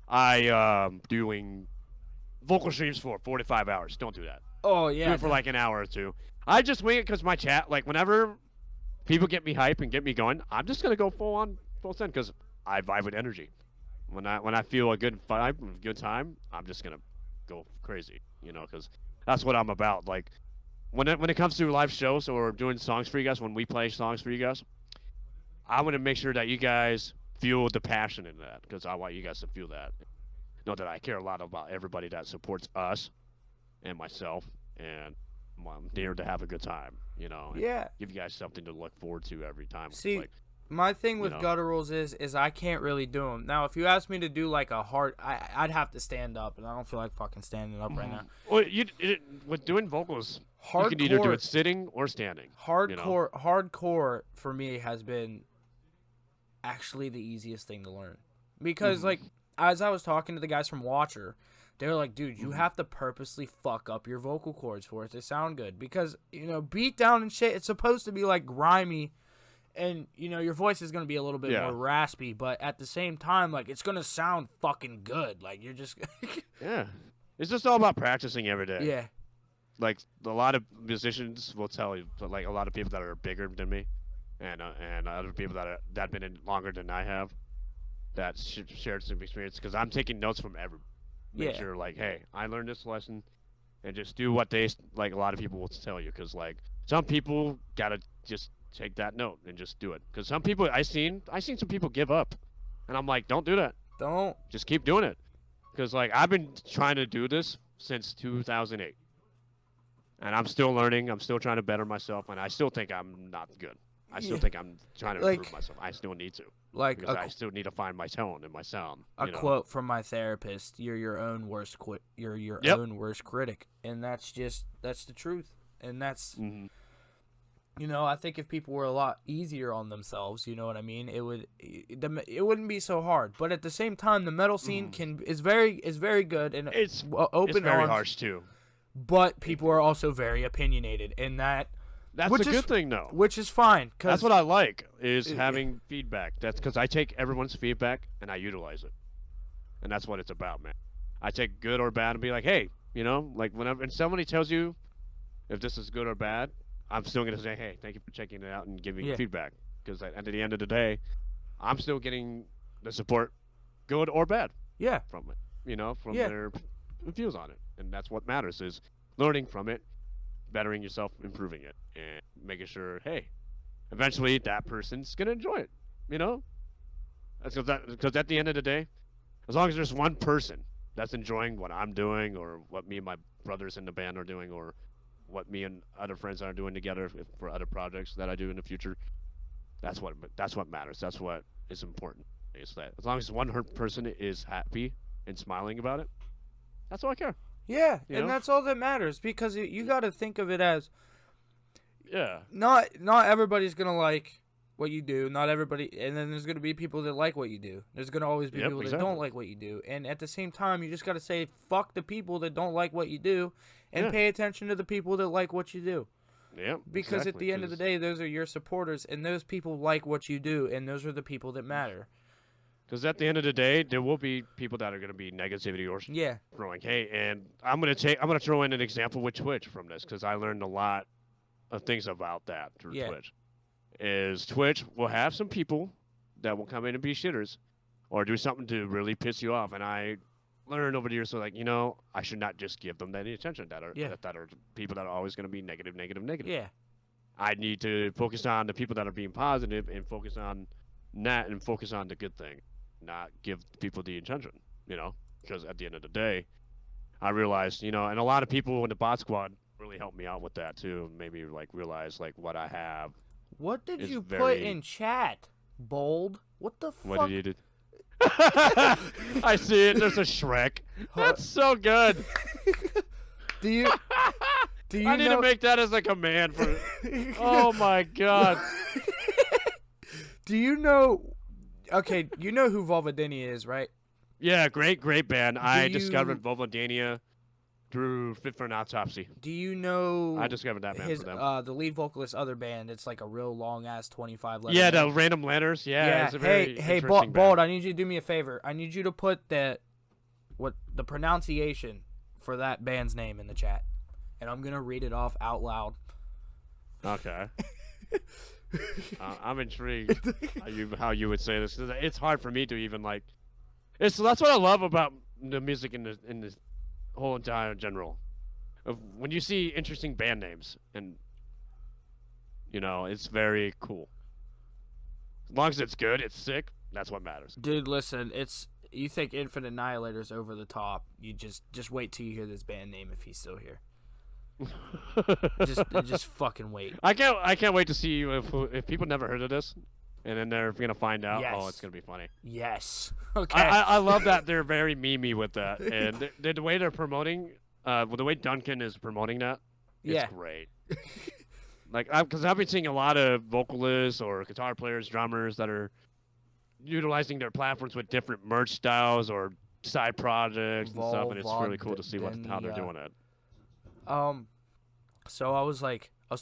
I doing vocal streams for 45 hours. Don't do that. Oh Do yeah. it for like an hour or two. I just wing it because my chat, like whenever people get me hype and get me going, I'm just gonna go full send because I vibe with energy. When I feel a good vibe, good time, I'm just gonna go crazy, because that's what I'm about. Like when it comes to live shows or doing songs for you guys, when we play songs for you guys, I want to make sure that you guys feel the passion in that because I want you guys to feel that. Know that I care a lot about everybody that supports us and myself, and I'm there to have a good time, and Yeah. give you guys something to look forward to every time. See, Like, My thing You with know. gutturals is I can't really do them. Now, if you ask me to do like a hard, I'd have to stand up, and I don't feel like fucking standing up right now. Well, with doing vocals, you can either do Hardcore, it sitting or standing. You know. hardcore for me has been actually the easiest thing to learn, because Mhm. like as I was talking to the guys from Watcher, they were like, dude, you Mhm. have to purposely fuck up your vocal cords for it to sound good, because beat down and shit, it's supposed to be like grimy, and your voice is going to be a little bit Yeah. more raspy, but at the same time, like, it's going to sound fucking good. Like, you're just Yeah. It's just all about practicing every day. yeah. Like a lot of musicians will tell you, but like a lot of people that are bigger than me, and other people that been in longer than I have, that shared some experience. Because I'm taking notes from every. Make Yeah. sure like, hey, I learned this lesson, and just do what they like. A lot of people will tell you, because like some people gotta just take that note and just do it. Because some people I seen some people give up, and I'm like, don't do that. Don't. Just keep doing it. Because like I've been trying to do this since 2008. And I'm still learning. I'm still trying to better myself, and I still think I'm not good. I still Yeah. think I'm trying to Like- improve myself. I still need to, Like because I still need to find my tone and my sound. a you know? quote from my therapist: "You're your own worst You're your Yep. own worst critic," and that's the truth. And that's Mhm. I think if people were a lot easier on themselves, you know what I mean, it wouldn't be so hard. But at the same time, the metal scene is very good and It's open very arms, harsh too. but people are also very opinionated, and That's which a is- good thing, though. which is fine. That's what I like, is Yeah. having feedback. That's because I take everyone's feedback and I utilize it, and that's what it's about, man. I take good or bad and be like, hey, like whenever and somebody tells you if this is good or bad, I'm still gonna say, hey, thank you for checking it out and giving Yeah. feedback. Because at the end of the day, I'm still getting the support, good or bad, Yeah. from it. From Yeah. their views on it, and that's what matters, is learning from it, bettering yourself, improving it, and making sure, hey, eventually that person's gonna enjoy it. That's because at the end of the day, as long as there's one person that's enjoying what I'm doing, or what me and my brothers in the band are doing, or what me and other friends are doing together for other projects that I do in the future, that's what matters. That's what is important. Is that as long as one person is happy and smiling about it, that's all I care. Yeah, You and know? that's all that matters, because you got to think of it as Yeah. not everybody's gonna like what you do. Not everybody, and then there's gonna be people that like what you do. There's gonna always be Yep, people that exactly. don't like what you do. And at the same time, you just gotta say fuck the people that don't like what you do, and Yeah. pay attention to the people that like what you do. Yeah. Because at the end of the day, those are your supporters, and those people like what you do, and those are the people that matter. Because at the end of the day, there will be people that are going to be negativity or Yeah, throwing hate, and I'm going to throw in an example with Twitch from this, because I learned a lot of things about that through Yeah. Twitch. Is Twitch will have some people that will come in and be shitters, or do something to really piss you off, and I learned over the years, so like, I should not just give them any attention. That are Yeah. that are people that are always going to be negative. yeah, I need to focus on the people that are being positive, and focus on that, and focus on the good thing, not give people the attention, because at the end of the day, I realized, and a lot of people in the bot squad really helped me out with that too. Maybe like realize like what I have. What did Is you put very- in chat? Bold? What the What fuck? did you do? I see it. There's a Shrek. That's so good. Do you I need to make that as a command for. Oh my god. Do you know? Okay, you know who Volvadenia is, right? Yeah, great band. I you- discovered Volvadania through Fit for an Autopsy. Do you know? I discovered that band his for them. the lead vocalist other band. It's like a real long ass 25 letter. Yeah, band. the Random Letters. Yeah, it's a very hey, interesting Bald. band. I need you to do me a favor. I need you to put the pronunciation for that band's name in the chat, and I'm gonna read it off out loud. Okay. I'm intrigued how you would say this. 'Cause it's hard for me to even like. That's what I love about the music in the whole entire general. When you see interesting band names, and it's very cool. As long as it's good, it's sick. That's what matters. Dude, listen, you think Infinite Annihilator's over the top. You just wait till you hear this band name if he's still here. Just fucking wait. I can't wait to see if people never heard of this, and then they're gonna find out. Yes. Oh, it's gonna be funny. Yes. Okay. I love that they're very memey with that, and the way they're promoting, the way Duncan is promoting that, it's great. Like, because I've been seeing a lot of vocalists or guitar players, drummers that are utilizing their platforms with different merch styles or side projects and stuff, and it's really cool to see how they're doing it. So I was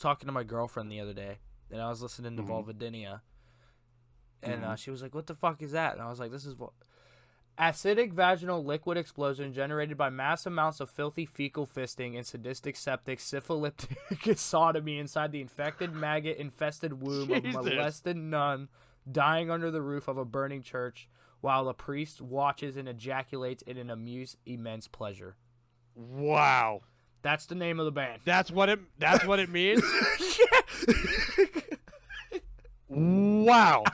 talking to my girlfriend the other day, and I was listening to Vulvodynia, and she was like, "What the fuck is that?" And I was like, "This is acidic vaginal liquid explosion generated by mass amounts of filthy fecal fisting and sadistic septic syphilitic sodomy inside the infected maggot-infested womb of a molested nun dying under the roof of a burning church while a priest watches and ejaculates in an immense pleasure." Wow. That's the name of the band. That's what it means? Wow.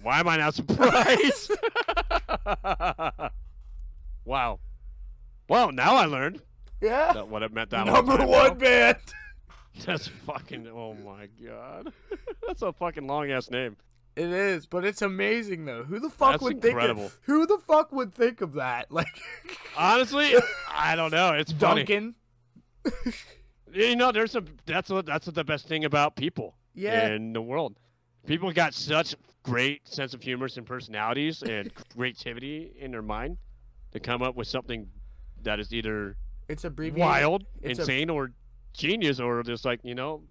Why am I not surprised? Wow. Well, now I learned. Yeah. What it meant that Number one band. That's fucking, oh my god. That's a fucking long ass name. It is, but it's amazing though. Who the fuck would think of that? Like, honestly, I don't know. It's Duncan. Funny. That's the best thing about people in the world. People got such great sense of humor and personalities and creativity in their mind to come up with something that is either wild, insane, or genius, or just like,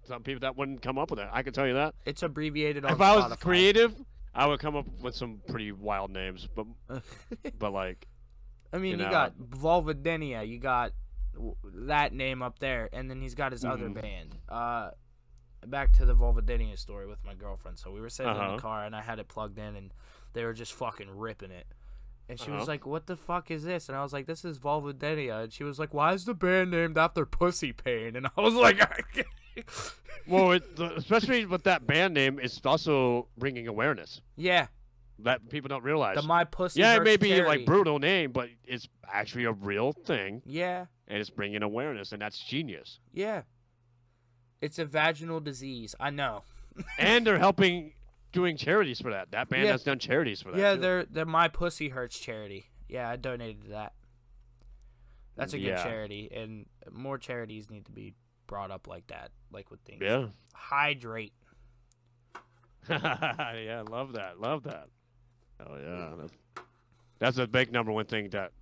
some people that wouldn't come up with that. I can tell you that. It's abbreviated on If I was creative, I would come up with some pretty wild names, but like, I mean, you got Vulvodynia, you got that name up there, and then he's got his other band. Back to the Vulvodynia story with my girlfriend. So we were sitting in the car, and I had it plugged in, and they were just fucking ripping it. And she was like, "What the fuck is this?" And I was like, "This is Vulvodynia." And she was like, "Why is the band named after pussy pain?" And I was like, well, especially with that band name, it's also bringing awareness. Yeah. That people don't realize. The My Pussy Hurts it may be charity. like brutal name, but it's actually a real thing. Yeah. And it's bringing awareness, and that's genius. Yeah. It's a vaginal disease. I know. And they're doing charities for that. That band has done charities for that. Yeah, too. they're My Pussy Hurts charity. Yeah, I donated to that. That's a good charity, and more charities need to be brought up like that, like with things. Yeah. Hydrate. Yeah, love that. Oh yeah, that's a big number one thing that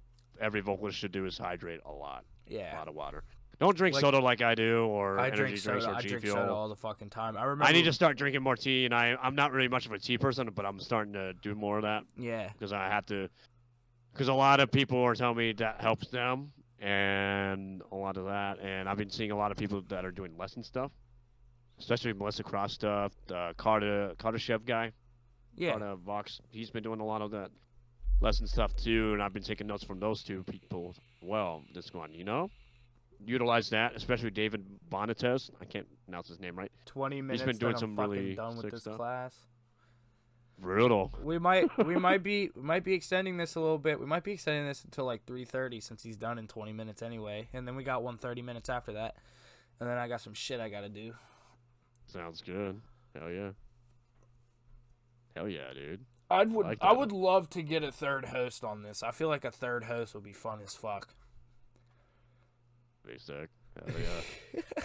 every vocalist should do is hydrate a lot. Yeah. A lot of water. Don't drink soda like I do, or energy drinks, or G Fuel. I drink soda all the fucking time. I remember. I need to start drinking more tea, and I'm not really much of a tea person, but I'm starting to do more of that. Yeah. Because I have to. Because a lot of people are telling me that helps them, and a lot of that, and I've been seeing a lot of people that are doing lesson stuff, especially Melissa Cross stuff, the Kardashev guy. Yeah. Carter Vox, he's been doing a lot of that lesson stuff too, and I've been taking notes from those two people. Well, this one, utilize that, especially David Bonates. I can't pronounce his name right. 20 minutes. He's been doing I'm some fucking really done with sick this stuff. class. Brutal. We might be extending this a little bit. We might be extending this until like 3:30 since he's done in 20 minutes anyway, and then we got 30 minutes after that, and then I got some shit I gotta do. Sounds good. Hell yeah. Hell yeah, dude. I would love to get a third host on this. I feel like a third host would be fun as fuck. Pretty sick. Hell yeah.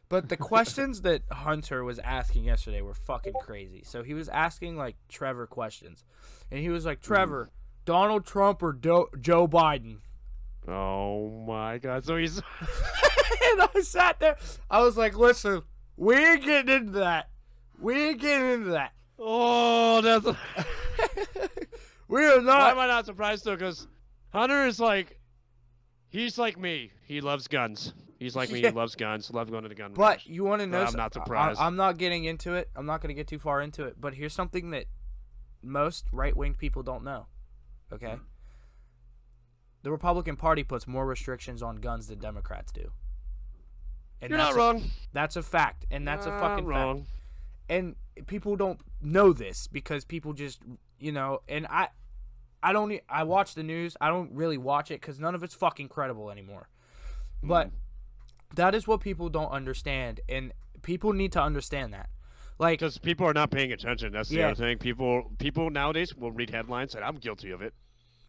But the questions that Hunter was asking yesterday were fucking crazy. So he was asking like Trevor questions, and he was like, "Trevor, Donald Trump or Joe Biden?" Oh my god! So he's and I sat there. I was like, "Listen, we ain't getting into that. Oh, that's. We are not. Why am I not surprised though? Because Hunter is like, he's like me. He loves guns. He's like me. He loves guns. Loves going to the gun. But range. you want to know? I'm not surprised. I'm not getting into it. I'm not going to get too far into it. But here's something that most right-wing people don't know. Okay. The Republican Party puts more restrictions on guns than Democrats do. And You're not wrong. That's a fact, and that's a fucking wrong. fact. And people don't know this because people just, and I watch the news. I don't really watch it because none of it's fucking credible anymore. But that is what people don't understand, and people need to understand that. Like, because people are not paying attention. That's the Yeah. other thing. People nowadays will read headlines, and I'm guilty of it.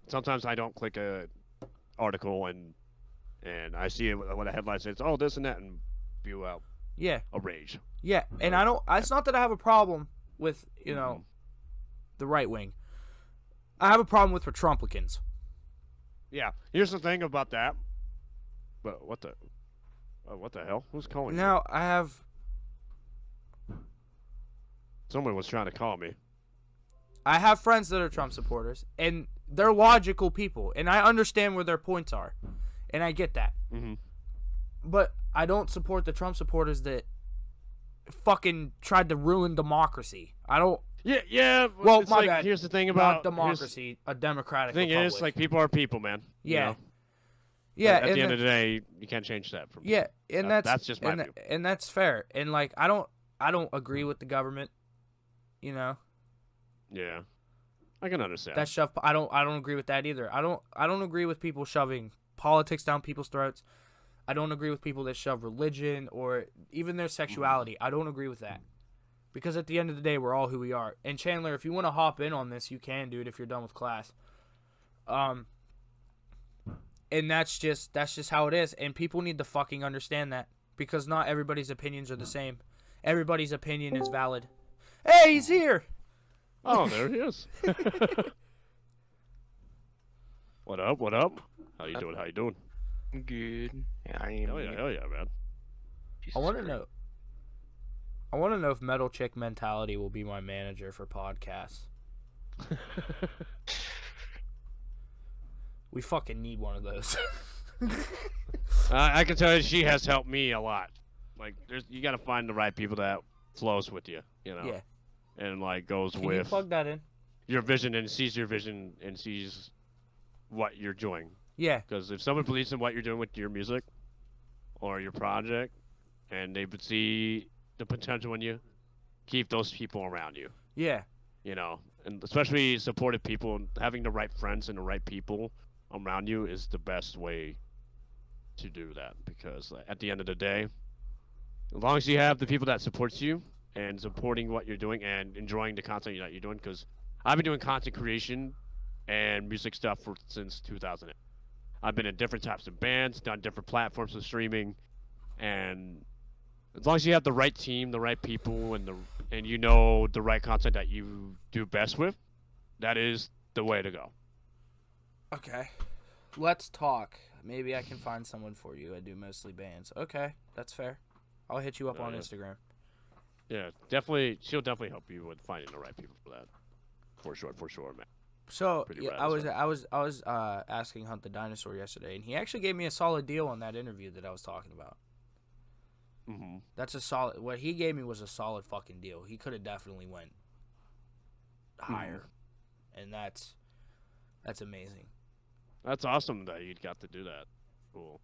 Sometimes I don't click a article and I see what a headline says. Oh, this and that, and spew out yeah, a rage. yeah, and Like, I don't. It's not that I have a problem with mhm. the right wing. I have a problem with Trumplicans. Yeah. Here's the thing about that. But what the hell? Who's calling me? Now I have Someone was trying to call me. friends that are Trump supporters, and they're logical people, and I understand where their points are, and I get that. Mm-hmm. But I don't support the Trump supporters that fucking tried to ruin democracy. I don't. Yeah. Well, it's my like, bad. Here's the thing about Not democracy, a democratic The thing republic. is, like, people are people, man. Yeah. You know? Yeah, But at the end of the day, you can't change that. From yeah, and that's just my view. and that's fair. And like, I don't agree with the government. You know, Yeah, I can understand. that shove. I don't agree with that either. I don't agree with people shoving politics down people's throats. I don't agree with people that shove religion or even their sexuality. I don't agree with that. Because at the end of the day, we're all who we are. And Chandler, if you want to hop in on this, you can, dude, if you're done with class. And that's just how it is. And people need to fucking understand that. Because not everybody's opinions are the same. Everybody's opinion is valid. Hey, he's here! Oh, there he is. What up? How you doing? Good. Yeah, I am. Hell yeah, man. I want to know if Metal Chick Mentality will be my manager for podcasts. We fucking need one of those. I can tell you, she has helped me a lot. Like, you got to find the right people that flows with you, you know. Yeah. And like goes Can with you plug that in? your vision and sees your vision and sees what you're doing. Yeah. Because if someone believes in what you're doing with your music or your project, and they would see the potential in you, keep those people around you. Yeah. You know, and especially supportive people, and having the right friends and the right people around you is the best way to do that. Because at the end of the day, as long as you have the people that supports you and supporting what you're doing and enjoying the content that you're doing, because I've been doing content creation and music stuff since 2000. I've been in different types of bands, done different platforms of streaming, and as long as you have the right team, the right people, and you know the right content that you do best with, that is the way to go. Okay. Let's talk. Maybe I can find someone for you. I do mostly bands. Okay, that's fair. I'll hit you up on Instagram. Yeah, definitely. She'll definitely help you with finding the right people for that. For sure, man. So Pretty yeah, rad I as was asking Hunt the Dinosaur yesterday, and he actually gave me a solid deal on that interview that I was talking about. Mm-hmm. That's a solid. What he gave me was a solid fucking deal. He could have definitely went higher, and that's amazing. That's awesome that you got to do that. Cool.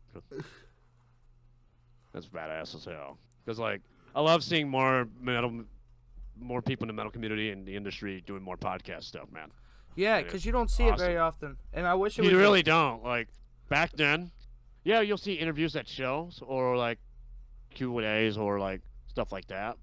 That's badass as hell. Because like, I love seeing more people in the metal community and the industry doing more podcast stuff, man. Yeah, It because is you don't see it awesome. very often, and I wish it was. You really don't. Like back then, yeah, you'll see interviews at shows or like Q&As or like stuff like that.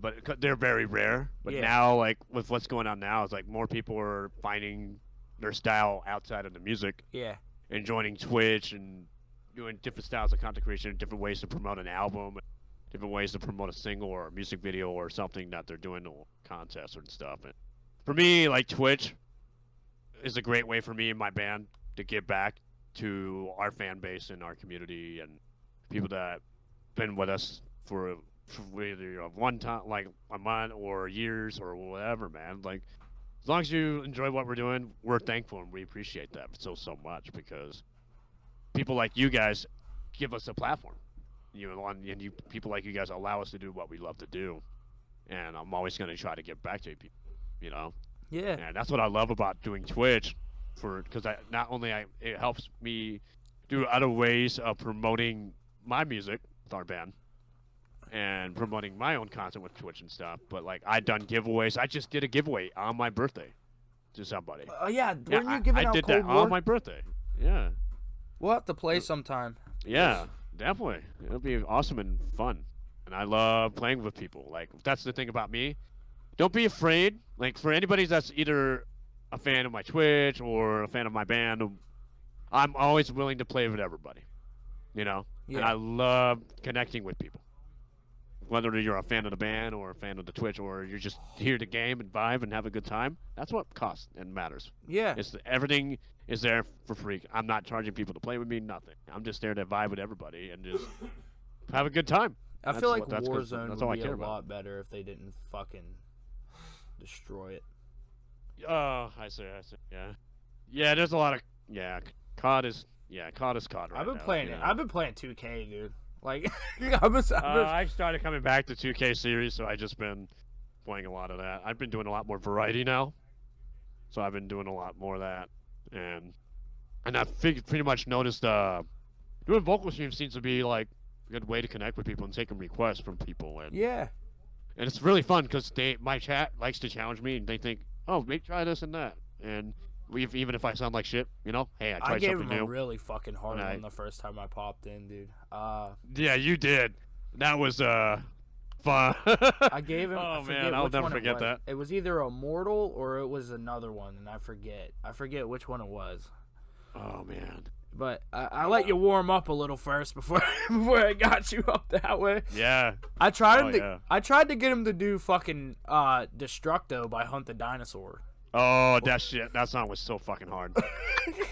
But they're very rare. But Yeah. now, like with what's going on now, it's like more people are finding their style outside of the music Yeah. and joining Twitch and doing different styles of content creation, different ways to promote an album, different ways to promote a single or a music video or something that they're doing or contests and stuff. And for me, like Twitch is a great way for me and my band to give back to our fan base and our community and people that been with us for either one time, like a month or years or whatever, man. Like, as long as you enjoy what we're doing, we're thankful and we appreciate that so much because people like you guys give us a platform. You know, and you people like you guys allow us to do what we love to do, and I'm always going to try to get back to people. You know. Yeah. And that's what I love about doing Twitch, because it helps me do other ways of promoting my music with our band and promoting my own content with Twitch and stuff. But like I done giveaways. I just did a giveaway on my birthday to somebody. Oh yeah, Yeah, weren't you giving I out did Cold that War? on my birthday. Yeah. We'll have to play sometime. Yeah, definitely. It'll be awesome and fun. and I love playing with people. Like that's the thing about me. Don't be afraid. Like for anybody that's either a fan of my Twitch or a fan of my band, I'm always willing to play with everybody. You know, and I Yeah. love connecting with people. Whether you're a fan of the band or a fan of the Twitch or you're just here to game and vibe and have a good time, that's what costs and matters. Yeah. Everything is there for free. I'm not charging people to play with me, nothing. I'm just there to vibe with everybody and just have a good time. I feel like That's Warzone all I would be care a about. lot better if they didn't fucking destroy it. Oh, I see. Yeah, yeah. There's a lot of COD is COD is COD right I've been now, playing you it. know. I've been playing 2K, dude. Like, I started coming back to 2K series, so I just been playing a lot of that. I've been doing a lot more variety now, so I've been doing a lot more of that, and I've pretty much noticed doing vocal streams seems to be like a good way to connect with people and taking requests from people, yeah. and it's really fun because my chat likes to challenge me and they think, oh, maybe try this and that, and even if I sound like shit, you know, hey, I I tried gave something him a new. really fucking hard And one the first time I popped in, dude. Yeah, you did. That was fun. I gave him. Oh I forget man, I'll which never one forget it was. that. It was either a mortal or it was another one, and I forget. I forget which one it was. Oh man. But I let you warm up a little first before before I got you up that way. Yeah. I tried Oh, him to. yeah. I tried to get him to do fucking Destructo by Hunt the Dinosaur. Oh, that song was so fucking hard.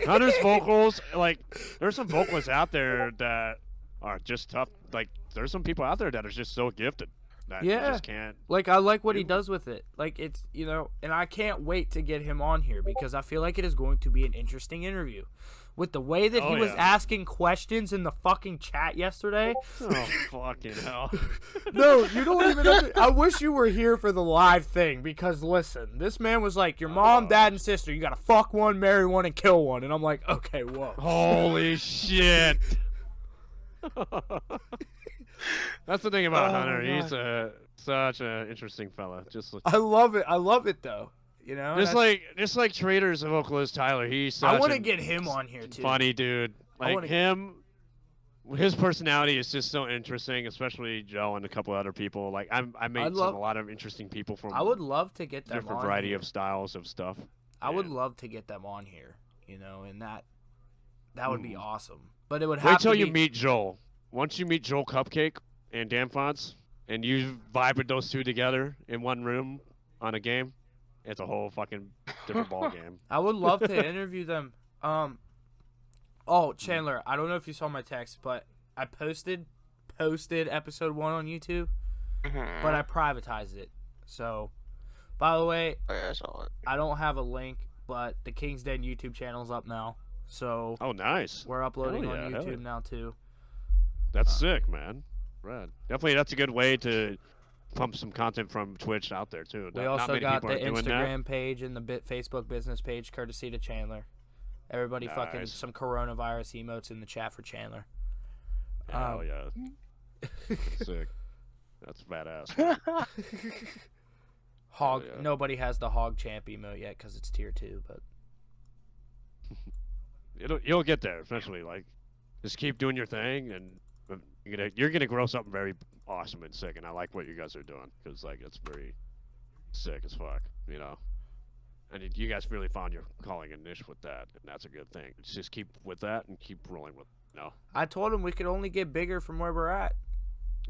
Hunter's vocals, like, there's some vocalists out there that are just tough. Like, there's some people out there that are just so gifted that you Yeah. just can't. Like, I like what he does with it. Like, it's, you know, and I can't wait to get him on here because I feel like it is going to be an interesting interview. With the way that he was yeah. asking questions in the fucking chat yesterday. Oh, fucking hell. No, you don't even I wish you were here for the live thing because, listen, this man was like, your mom, dad, and sister, you gotta fuck one, marry one, and kill one. And I'm like, okay, whoa. Holy shit. That's the thing about Hunter. my He's such an interesting fella. I love it. I love it, though. You know, Just like Trader's vocalist Tyler, he's such I want to a get him on here too. funny dude. Like wanna- his personality is just so interesting, especially Joe and a couple other people. Like I met a lot of interesting people from I would love to get them different on variety here. of styles of stuff. I would And love to get them on here. You know, and that would be awesome. But it would have wait till to you be, meet Joel. Once you meet Joel Cupcake and Dan Fonts, and you vibe with those two together in one room on a game, it's a whole fucking different ball game. I would love to interview them. Oh, Chandler, I don't know if you saw my text, but I posted episode 1 on YouTube, but I privatized it. So, by the way, Oh, yeah, I saw it. I don't have a link, but the King's Den YouTube channel's up now. So, Oh, nice. we're uploading Hell yeah, on hell YouTube yeah. now too. That's sick, man. Rad. Definitely, that's a good way to pump some content from Twitch out there too. We Not also many got people the are doing that. Instagram page and the Facebook business page, courtesy to Chandler. Everybody fucking Nice. some coronavirus emotes in the chat for Chandler. Hell Um, yeah. Sick. That's badass. Hog. yeah. Nobody has the Hog Champ emote yet because it's tier 2, but You'll get there eventually. Like, just keep doing your thing, and you're gonna grow something very awesome and sick. And I like what you guys are doing because like it's very sick as fuck, you know. And you guys really found your calling and niche with that, and that's a good thing. Just keep with that and keep rolling with it, you know. I told him we could only get bigger from where we're at.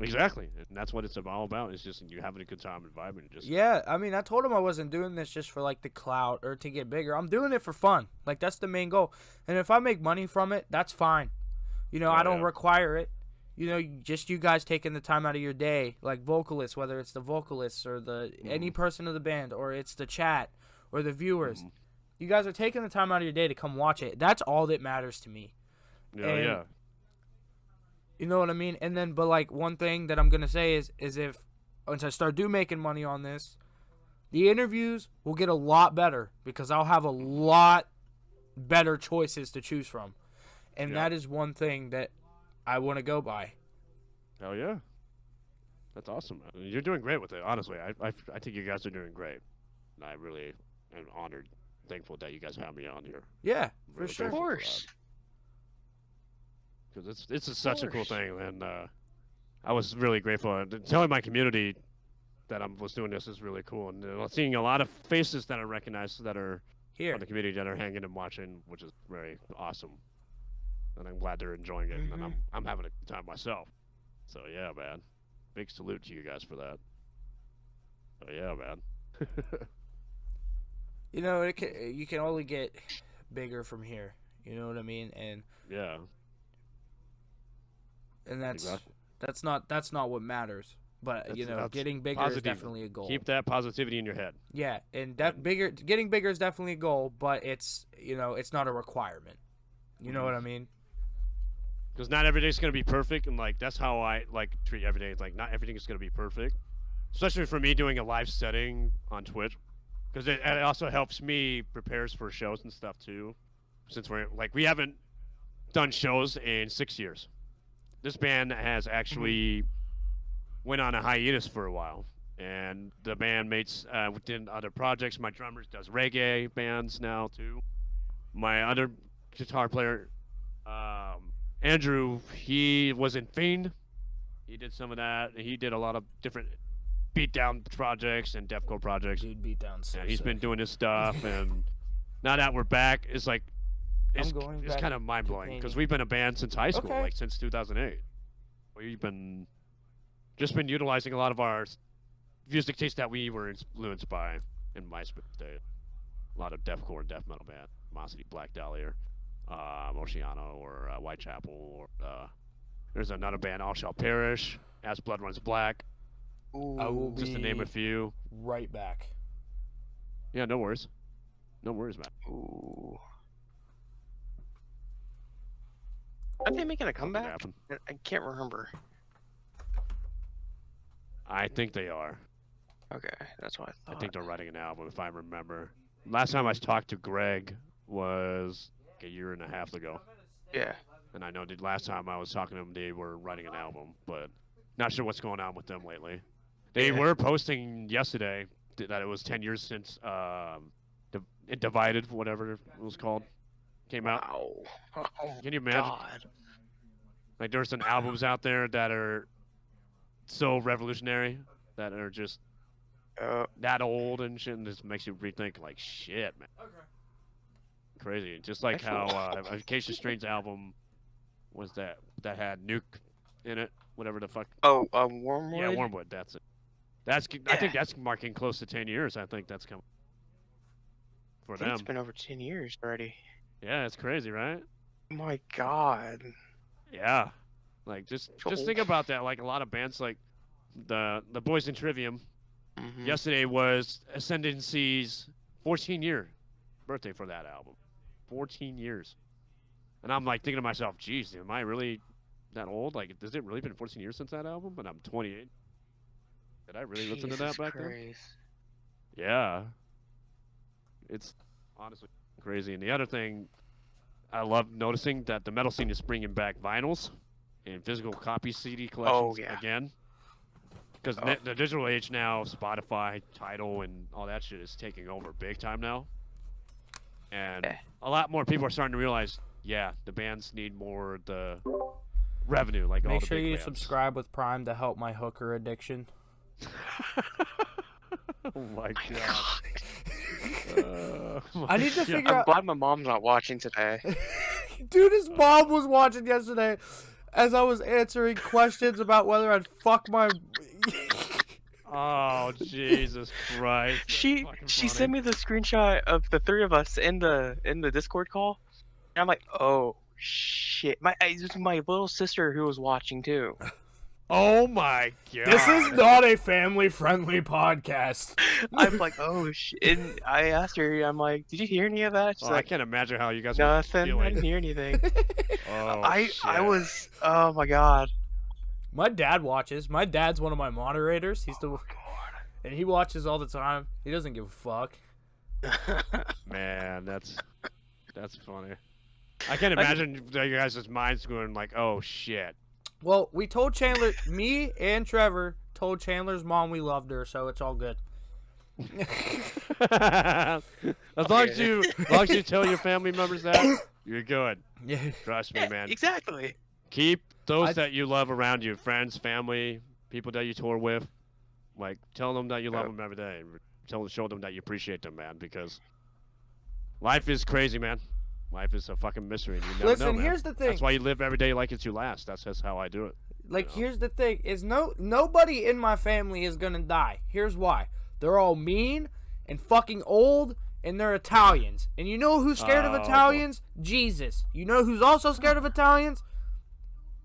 Exactly, and that's what it's all about. It's just you having a good time and vibing. Just Yeah, I mean, I told him I wasn't doing this just for like the clout or to get bigger. I'm doing it for fun. Like that's the main goal. And if I make money from it, that's fine. You know, Oh, I don't yeah. require it. You know, just you guys taking the time out of your day, like vocalists, whether it's the vocalists or the any person of the band, or it's the chat or the viewers. You guys are taking the time out of your day to come watch it. That's all that matters to me. yeah, and- yeah. You know what I mean? And then, but like one thing that I'm gonna say is if once I start making money on this, the interviews will get a lot better because I'll have a lot better choices to choose from, and Yeah. that is one thing that I want to go by. Hell yeah. That's awesome. Man. You're doing great with it. Honestly, I think you guys are doing great. And I really am honored, thankful that you guys have me on here. Yeah, for Really sure. Of course. Because it's such a cool course. thing, and I was really grateful. And telling my community that I was doing this is really cool, and seeing a lot of faces that I recognize that are Here. from the community that are hanging and watching, which is very awesome. And I'm glad they're enjoying it, and I'm having a good time myself. So yeah, man, big salute to you guys for that. So yeah, man. You know, you can only get bigger from here. You know what I mean? And Yeah. that's Exactly. that's not what matters. But That's getting bigger is positive. definitely a goal. Keep that positivity in your head. Yeah, and getting bigger is definitely a goal, but it's it's not a requirement. You know what I mean? Because not every day's gonna be perfect, and like that's how I like treat every day. It's like not everything is gonna be perfect, especially for me doing a live setting on Twitch, because it also helps me prepares for shows and stuff too. Since we haven't done shows in 6 years. This band has actually went on a hiatus for a while, and the bandmates did other projects. My drummer does reggae bands now too. My other guitar player, Andrew, he was in Fiend. He did some of that. He did a lot of different beatdown projects and deathcore projects. Dude, beat down so And he's sick. been doing this stuff, and now that we're back, it's like it's back kind of mind blowing painting. because we've been a band since high school, Okay. like since 2008. We've been utilizing a lot of our music taste that we were influenced by in MySpace days. A lot of deathcore and death metal band, Mosity, Black Dahlia, Oceano, or Whitechapel, or there's another band, All Shall Perish, As Blood Runs Black, I will just to name a few. right back. Yeah, no worries. No worries, man. Ooh. Are they making a comeback? Happen. I can't remember. I think they are. Okay, that's what I I thought. think they're writing an album, if I remember. Last time I talked to Greg was like a year and a half ago. Yeah. And I know the last time I was talking to them, they were writing an album, but not sure what's going on with them lately. They were posting yesterday that it was 10 years since it Divided, whatever it was called, came out. Wow. Oh, Can you imagine? God. Like, there's some albums out there that are so revolutionary, that are just that old and shit, and just makes you rethink, like, shit, man. Okay. Crazy. Just like how Acacia Strain's album was that had Nuke in it, whatever the fuck. Oh, Wormwood? Yeah, Wormwood, that's it. I think that's marking close to 10 years. I think that's coming for I think them. it's been over 10 years already. Yeah, it's crazy, right? Oh my God. Yeah. Like, just think about that. Like, a lot of bands, like the Boys in Trivium, yesterday was Ascendancy's 14-year birthday for that album. 14 years. And I'm like thinking to myself, geez, am I really that old? Like, has it really been 14 years since that album? And I'm 28. Did I really listen to that back then? Yeah. It's honestly crazy. And the other thing, I love noticing that the metal scene is bringing back vinyls and physical copy CD collections again. Because the digital age now, Spotify, Tidal, and all that shit is taking over big time now. And a lot more people are starting to realize, yeah, the bands need more the revenue, like all the big Make sure you bands. subscribe with Prime to help my hooker addiction. Oh my god. I need to figure I'm out. glad my mom's not watching today. Dude, his mom was watching yesterday as I was answering questions about whether I'd fuck my. Oh, Jesus Christ. She sent me the screenshot of the three of us in the Discord call. And I'm like, oh shit. It was my little sister who was watching too. Oh my god. This is not a family-friendly podcast. I'm like, oh shit. And I asked her, I'm like, did you hear any of that? She's I like, can't imagine how you guys nothing. were feeling. I didn't hear anything. Oh, I shit. was, oh my god. My dad watches. My dad's one of my moderators. He's the, and he watches all the time. He doesn't give a fuck. Man, that's funny. I can't imagine you guys' minds going like, oh shit. Well, we told Chandler, me and Trevor told Chandler's mom we loved her, so it's all good. as long as you tell your family members that, you're good. Yeah. Trust me, man. Exactly. Keep those that you love around you, friends, family, people that you tour with, like tell them that you love them every day. Show them that you appreciate them, man, because life is crazy, man. Life is a fucking mystery. And you never Listen, know, man. here's the thing. That's why you live every day like it's your last. That's just how I do it. Like, here's the thing: is nobody in my family is gonna die. Here's why: they're all mean and fucking old, and they're Italians. And you know who's scared of Italians? Jesus. You know who's also scared of Italians?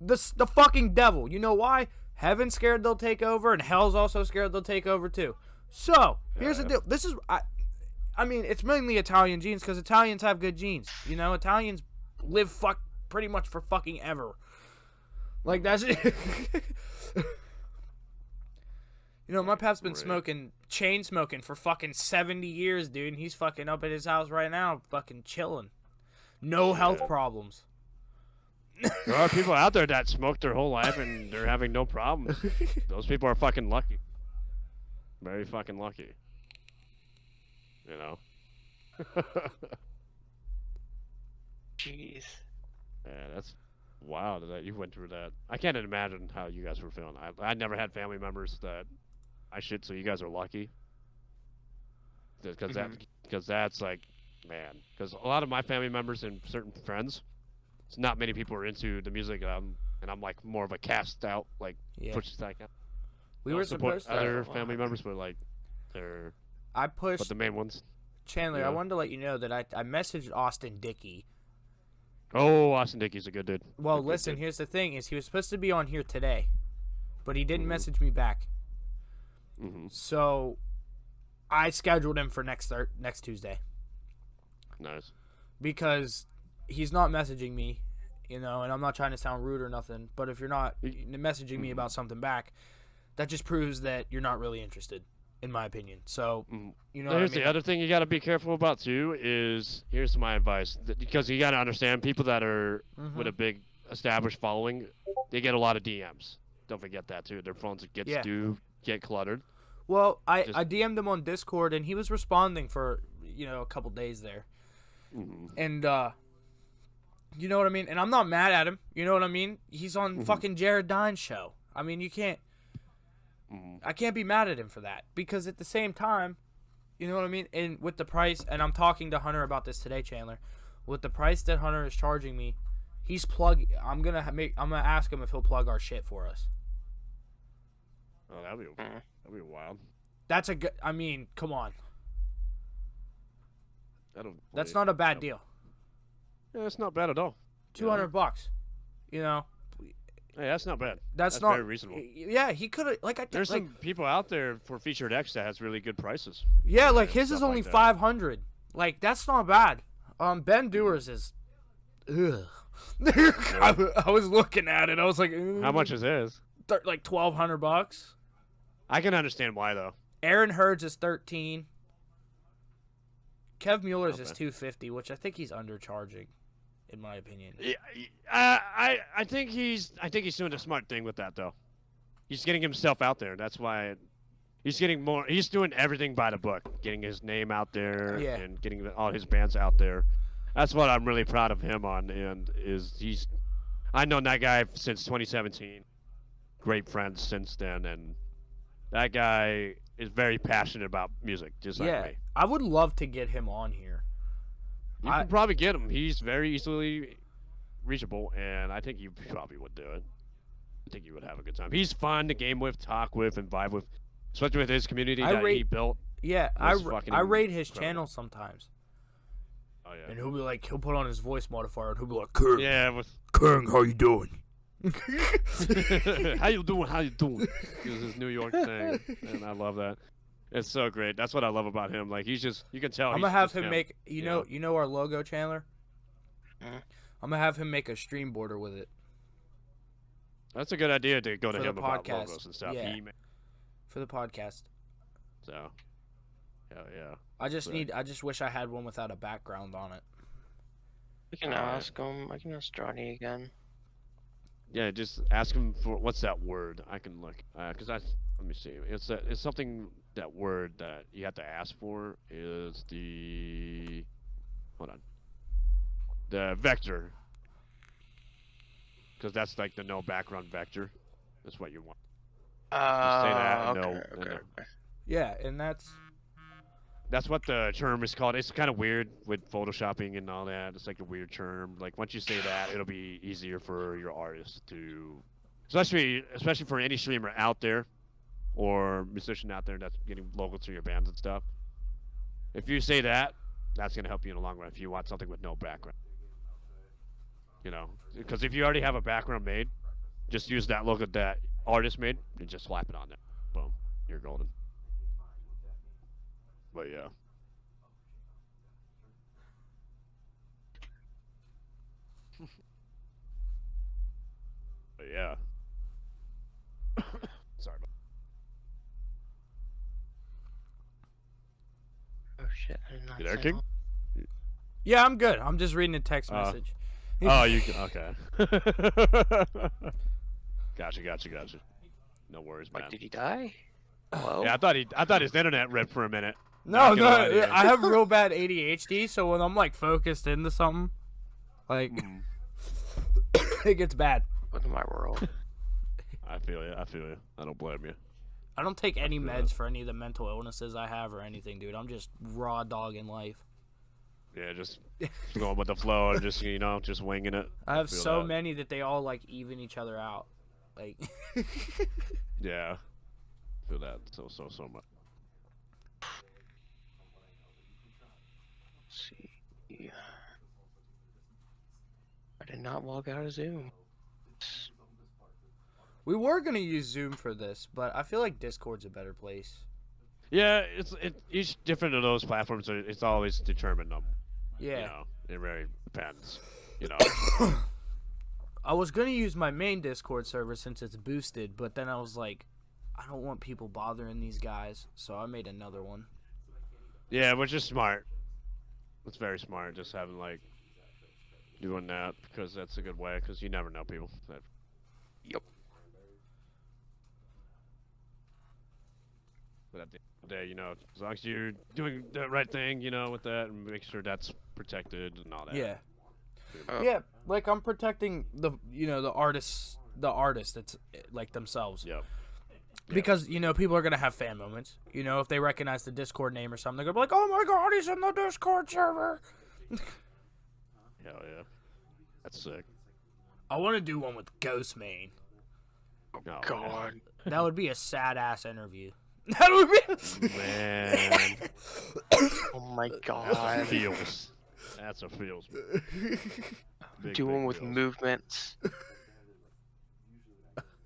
The fucking devil. You know why? Heaven's scared they'll take over, and hell's also scared they'll take over too. So here's the deal. This is I mean, it's mainly Italian genes because Italians have good genes. You know, Italians live pretty much for fucking ever. Like, that's it. You know, my pap's been chain smoking for fucking 70 years, dude. And he's fucking up at his house right now, fucking chilling. No health problems. There are people out there that smoke their whole life and they're having no problems. Those people are fucking lucky. Very fucking lucky. You know? Jeez. Yeah, that's wild that you went through that. I can't imagine how you guys were feeling. I never had family members that I should, so you guys are lucky. Because that's like, man. Because a lot of my family members and certain friends, it's not many people are into the music, and I'm like more of a cast out, like push that out. We were support supposed to other family members, but like they're. I pushed. But the main ones. Chandler, I wanted to let you know that I messaged Austin Dickey. Oh, Austin Dickey's a good dude. Well, listen, here's the thing: is he was supposed to be on here today, but he didn't message me back. So, I scheduled him for next Tuesday. Nice. Because he's not messaging me, you know, and I'm not trying to sound rude or nothing. But if you're not messaging me about something back, that just proves that you're not really interested, in my opinion. So, you know, here's the other thing you got to be careful about too. Here's my advice, because you got to understand people that are with a big established following, they get a lot of DMs. Don't forget that too. Their phones do get cluttered. Well, I DM'd him on Discord and he was responding for a couple days there, and you know what I mean. And I'm not mad at him. You know what I mean. He's on fucking Jared Dine's show. I mean, you can't. I can't be mad at him for that, because at the same time, you know what I mean? And with the price, and I'm talking to Hunter about this today, Chandler, with the price that Hunter is charging me, I'm gonna ask him if he'll plug our shit for us. Oh, that'd be wild. That's a good, I mean, come on. That's not a bad deal. Yeah, that's not bad at all. $200, you know. Hey, that's not bad. That's not very reasonable. Yeah, he could have There's some people out there for Featured X that has really good prices. Yeah, like his is only $500. Like, that's not bad. Ben Dewar's is. Ugh. I was looking at it. I was like, ugh. How much is his? Like $1,200. I can understand why though. Aaron Hurd's is $13. Kev Mueller's is $250, which I think he's undercharging, in my opinion. Yeah, I think he's doing a smart thing with that though. He's getting himself out there. That's why he's getting more. He's doing everything by the book, getting his name out there and getting all his bands out there. That's what I'm really proud of him on. And I known that guy since 2017. Great friends since then, and that guy is very passionate about music, just like me. I would love to get him on here. You can probably get him. He's very easily reachable, and I think you probably would do it. I think you would have a good time. He's fun to game with, talk with, and vibe with, especially with his community he built. Yeah, I rate his channel sometimes. Oh yeah. And he'll put on his voice modifier, and he'll be like, "Kung, Kung, how you doing?" How you doing? How you doing? It was his New York thing, and I love that. It's so great. That's what I love about him. Like, you can tell. I'm gonna have him make. You know our logo, Chandler. I'm gonna have him make a stream border with it. That's a good idea to go to for him the about podcast. logos and stuff. Yeah. For the podcast. So, hell yeah. I just wish I had one without a background on it. We can ask him. I can ask Johnny again. Yeah, just ask him for what's that word. I can look because let me see. It's something, that word that you have to ask for is the vector. because that's like the no background vector. That's what you want. Just say that and Okay, no. okay. Yeah, and That's what the term is called. It's kind of weird with photoshopping and all that. It's like a weird term. Like once you say that, it'll be easier for your artist to, especially for any streamer out there or musician out there that's getting local to your bands and stuff. If you say that, that's gonna help you in the long run. If you want something with no background, because if you already have a background made, just use that logo that artist made and just slap it on there. Boom, you're golden. But yeah. But yeah. Sorry about Oh shit! I did not You there, sign King? on. yeah, I'm good. I'm just reading a text message. Oh, you can. Okay. Gotcha. No worries, man. Like, did he die? Hello? Yeah, I thought his internet ripped for a minute. No, Not gonna lie to you. I have real bad ADHD, so when I'm like focused into something, like it gets bad. What in my world? I feel you. I don't blame you. I don't take any feel meds that. for any of the mental illnesses I have or anything, dude. I'm just raw dog in life. Yeah, just going with the flow and just just winging it. I have feel so that. many that they all like even each other out. Like Yeah. Feel that so much. Let's see. I did not log out of Zoom. we were gonna use Zoom for this, but I feel like Discord's a better place. Yeah, each different of those platforms. It's always determined. Yeah. It really depends. I was gonna use my main Discord server since it's boosted, but then I was like, I don't want people bothering these guys, so I made another one. Yeah, which is smart. It's very smart, just having doing that because that's a good way. Because you never know people. Yep. But at the end of the day, as long as you're doing the right thing, with that, and make sure that's protected and all that. Yeah. Oh. Yeah, like I'm protecting the artists that's like themselves. Yep. Because people are gonna have fan moments. If they recognize the Discord name or something, they're gonna be like, "Oh my god, he's in the Discord server." Hell yeah. That's sick. I want to do one with Ghost Main. Oh, man. God. That would be a sad ass interview. That would be. Man. Oh my That's a god. feels. That's a feels. Big, Doing big with feels. movements.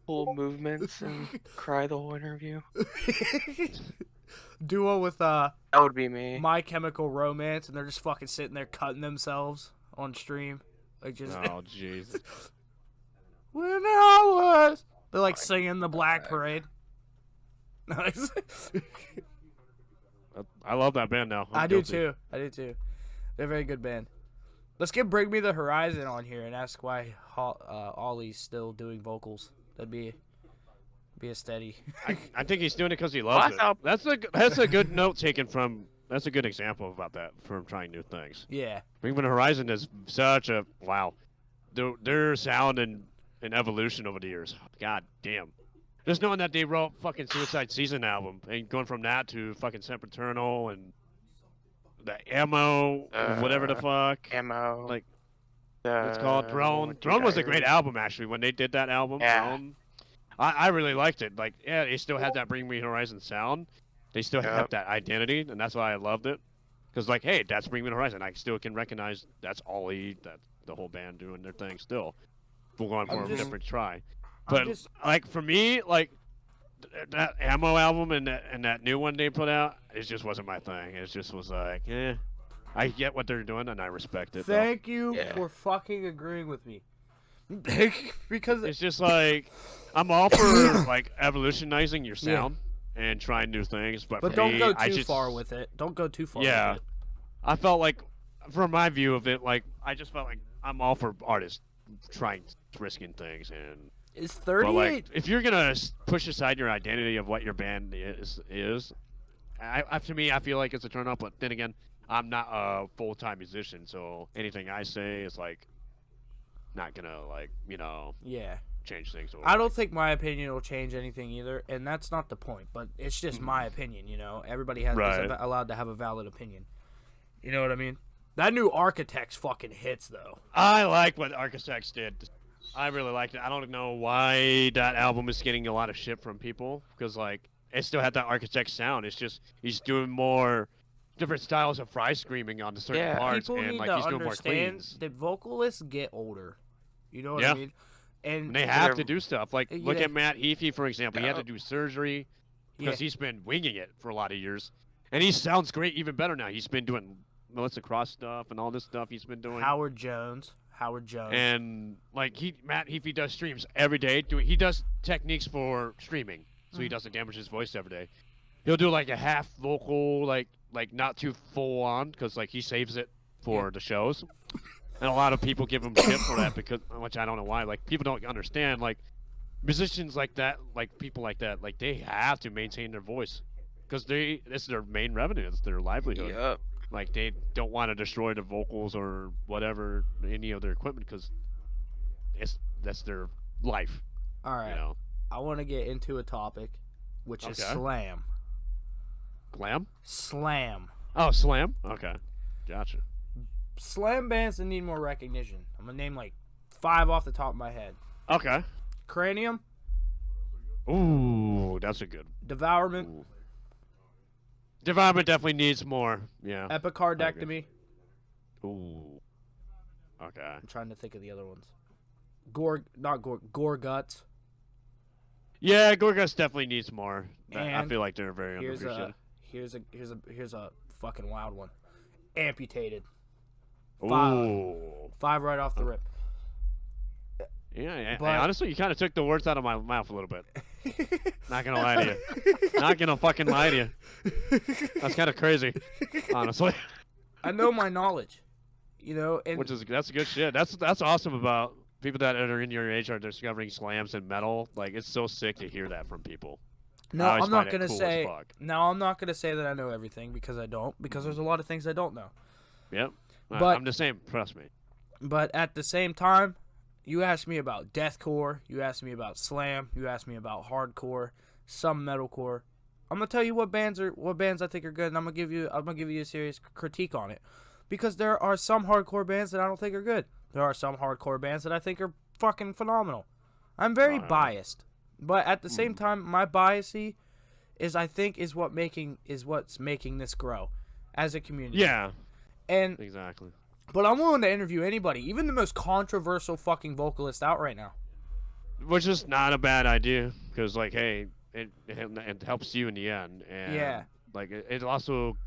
Full movements and cry the whole interview. Duo with That would be me. My Chemical Romance, and they're just fucking sitting there cutting themselves on stream, like just. Oh jeez. When I was. They're like singing the Black Parade. Nice. I love that band now. I do too. They're a very good band. Let's get Bring Me the Horizon on here and ask why Ollie's still doing vocals. That'd be a steady. I think he's doing it because he loves Well, it. That's a good note taken from. That's a good example about that from trying new things. Yeah. Bring Me the Horizon is such a wow. Their sound and evolution over the years. God damn. Just knowing that they wrote fucking Suicide Season album and going from that to fucking Sempiternal and the Ammo, whatever the fuck. Ammo. Like, it's called Throne. Throne was a great album actually when they did that album. Yeah. Throne, I really liked it. Like, yeah, they still had that Bring Me Horizon sound. They still Yep. had that identity, and that's why I loved it. Because like, hey, that's Bring Me Horizon. I still can recognize that's Ollie, that's the whole band doing their thing still. We're going for a different try. But like for me, like that Ammo album and that new one they put out, it just wasn't my thing. It just was like, I get what they're doing and I respect it. Thank you Yeah. for fucking agreeing with me. Because It's just like I'm all for like evolutionizing your sound and trying new things, but for don't me, go I too just, far with it. Don't go too far Yeah. with it. I felt like, from my view of it, like I just felt like I'm all for artists trying risking things and. It's But 38. like, if you're gonna push aside your identity of what your band is, to me, I feel like it's a turn off. But then again, I'm not a full-time musician, so anything I say is like, not gonna like Yeah. change things. Or, I don't think my opinion will change anything either, and that's not the point. But it's just my opinion, Everybody is Right. allowed to have a valid opinion. You know what I mean? That new Architects fucking hits though. I like what Architects did. I really liked it. I don't know why that album is getting a lot of shit from people because like it still had that Architect sound. It's just he's doing more different styles of fry screaming on the certain Yeah. parts, People and need like to he's doing more understand cleans. that vocalists get older. You know what I Yeah. mean? And And they have They're- to do stuff. Like look Yeah. at Matt Heafy, for example. He had to Yeah. do surgery because yeah, he's been winging it for a lot of years, and he sounds great even better now. He's been doing Melissa Cross stuff and all this stuff he's been doing. Howard Jones. And like Matt Heafy does streams every day. He does techniques for streaming, so he doesn't damage his voice every day. He'll do like a half vocal, like not too full on, because like he saves it for the shows. And a lot of people give him shit for that because, which I don't know why. Like people don't understand. Like musicians like that, like people like that, like they have to maintain their voice because it's their main revenue, it's their livelihood. Yep. Like they don't want to destroy their vocals or whatever, any of their equipment, because that's their life. All right. You know, I want to get into a topic, which is Okay. slam. glam. Slam. Oh, slam. Okay, gotcha. Slam bands that need more recognition. I'm gonna name like 5 off the top of my head. Okay. Cranium, Ooh, that's a good. Devourment, Ooh. Development definitely needs more. Yeah. Epicardectomy. Ooh. Okay. I'm trying to think of the other ones. Gore Guts. Yeah, Gorgas definitely needs more. I And feel like they're very Here's underappreciated. here's a fucking wild one. Amputated. Ooh. 5 right off the rip. Yeah, But- honestly, you kind of took the words out of my mouth a little bit. Not gonna lie to you. Not gonna fucking lie to you. That's kind of crazy, honestly. I know my knowledge. And That's good shit. That's awesome about people that are in your age are discovering slams and metal. Like it's so sick to hear that from people. no, I always I'm not find it gonna cool as say. fuck. No, I'm not gonna say that I know everything because I don't. Because there's a lot of things I don't know. Yep. But- I'm the same. Trust me. But at the same time, you asked me about deathcore, you asked me about slam, you asked me about hardcore, some metalcore. I'm gonna tell you what bands I think are good, and I'm gonna give you a serious critique on it, because there are some hardcore bands that I don't think are good. There are some hardcore bands that I think are fucking phenomenal. I'm very biased, but at the same time, my biasy is what's making this grow as a community. Yeah. And Exactly. but I'm willing to interview anybody, even the most controversial fucking vocalist out right now. Which is not a bad idea, because like, hey, it helps you in the end, and Yeah. like it also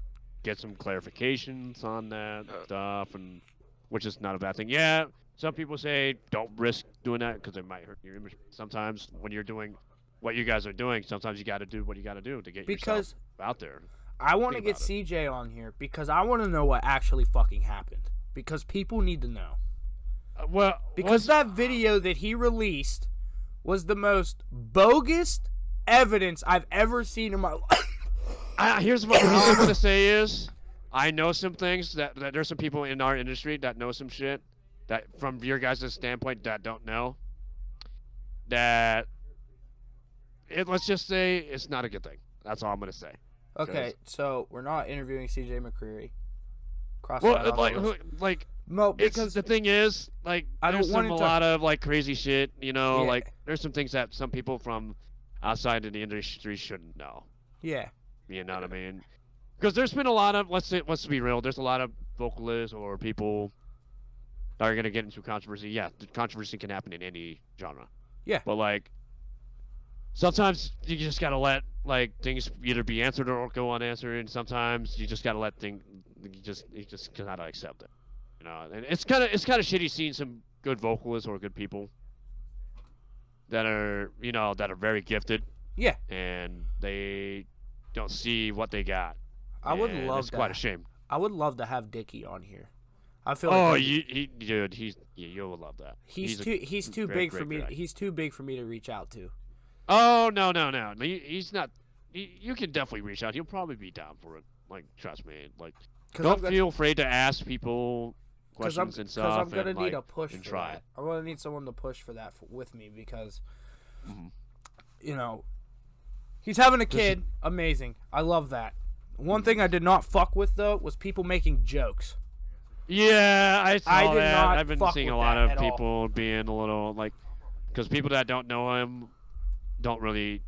gets some clarifications on that stuff, and which is not a bad thing. Yeah, some people say don't risk doing that because it might hurt your image. Sometimes when you're doing what you guys are doing, sometimes you got to do what you got to do to get Because yourself out there. I want to Think get about it. CJ on here because I want to know what actually fucking happened. Because people need to know. Well, Because that video that he released was the most bogus evidence I've ever seen in my life. Here's what all I'm gonna say is, I know some things that there's some people in our industry that know some shit that from your guys' standpoint that don't know. Let's just say it's not a good thing. That's all I'm gonna say. Okay, so we're not interviewing CJ McCreary. Cross Well, that off the list. like No, it's because the thing is, like, I don't there's want some it a to- lot of like crazy shit. You know, Yeah. like there's some things that some people from outside of the industry shouldn't know. yeah, You know what I mean? Because there's been a lot of let's be real. There's a lot of vocalists or people that are gonna get into controversy. Yeah, the controversy can happen in any genre. Yeah. But like, sometimes you just gotta let like things either be answered or go unanswered, and sometimes you just gotta let things. You just gotta accept it. You know, and it's kind of shitty seeing some good vocalists or good people that are very gifted. Yeah. And they don't see what they got. I would And love it's that. quite a shame. I would love to have Dickie on here. I feel Oh, like you'll love that. he's a too great, big for great me. guy. He's too big for me to reach out to. Oh no. He's not. You can definitely reach out. He'll probably be down for it. Like, trust me. Like, 'Cause don't I've got- feel afraid to ask people questions and because stuff. I'm gonna and, need like, a push and for try. that. I'm gonna need someone to push for that with me because, Mhm. you know, he's having a This is- kid. Amazing. I love that. One Mm-hmm. thing I did not fuck with though was people making jokes. Yeah, I saw did that. not I've been fuck seeing with a lot that of at all. people being a little like, because people that don't know him don't really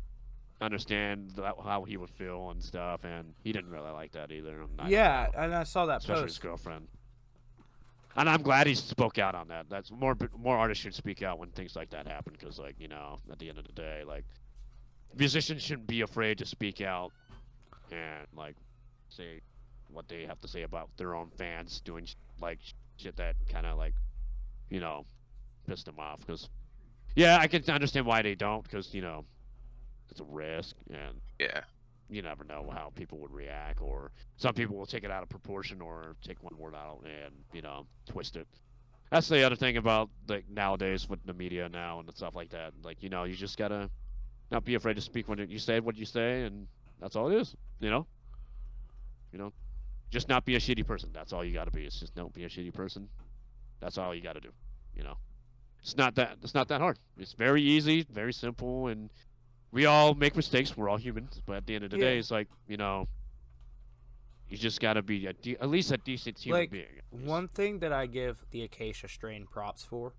understand how he would feel and stuff, and he didn't really like that either. Yeah, and I saw that especially his post. girlfriend. And I'm glad he spoke out on that. That's more artists should speak out when things like that happen, because like at the end of the day, like musicians shouldn't be afraid to speak out and like say what they have to say about their own fans doing like shit that kind of like pissed them off. Because yeah, I can understand why they don't, because it's a risk and Yeah. you never know how people would react, or some people will take it out of proportion or take one word out and twist it. That's the other thing about like nowadays with the media now and stuff like that. Like you just gotta not be afraid to speak when you say what you say, and that's all it is. Just not be a shitty person. That's all you gotta be. It's just don't be a shitty person. That's all you gotta do. You know, it's not that hard. It's very easy, very simple, and we all make mistakes. We're all humans, but at the end of the day, it's like you just gotta be at least a decent human Like, being. one thing that I give the Acacia strain props for,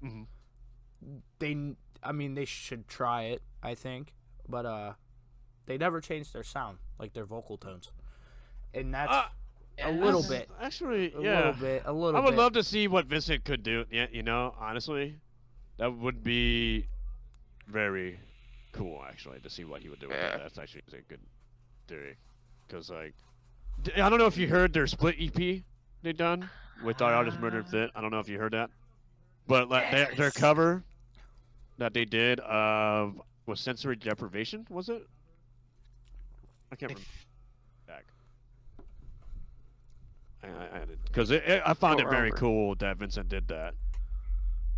Mhm. they should try it, I think, but they never changed their sound, like their vocal tones, and that's a little bit, Actually, a yeah. little bit. I would love to see what Vincent could do. Yeah, honestly, that would be very cool. Actually, to see what he would do with Yeah. that. That's actually a good theory, because like I don't know if you heard their split EP they done with our artist Murder and Fit. I don't know if you heard that, but like their cover that they did of was Sensory Deprivation, was it? I can't remember. Back. Because I found it very cool that Vincent did that.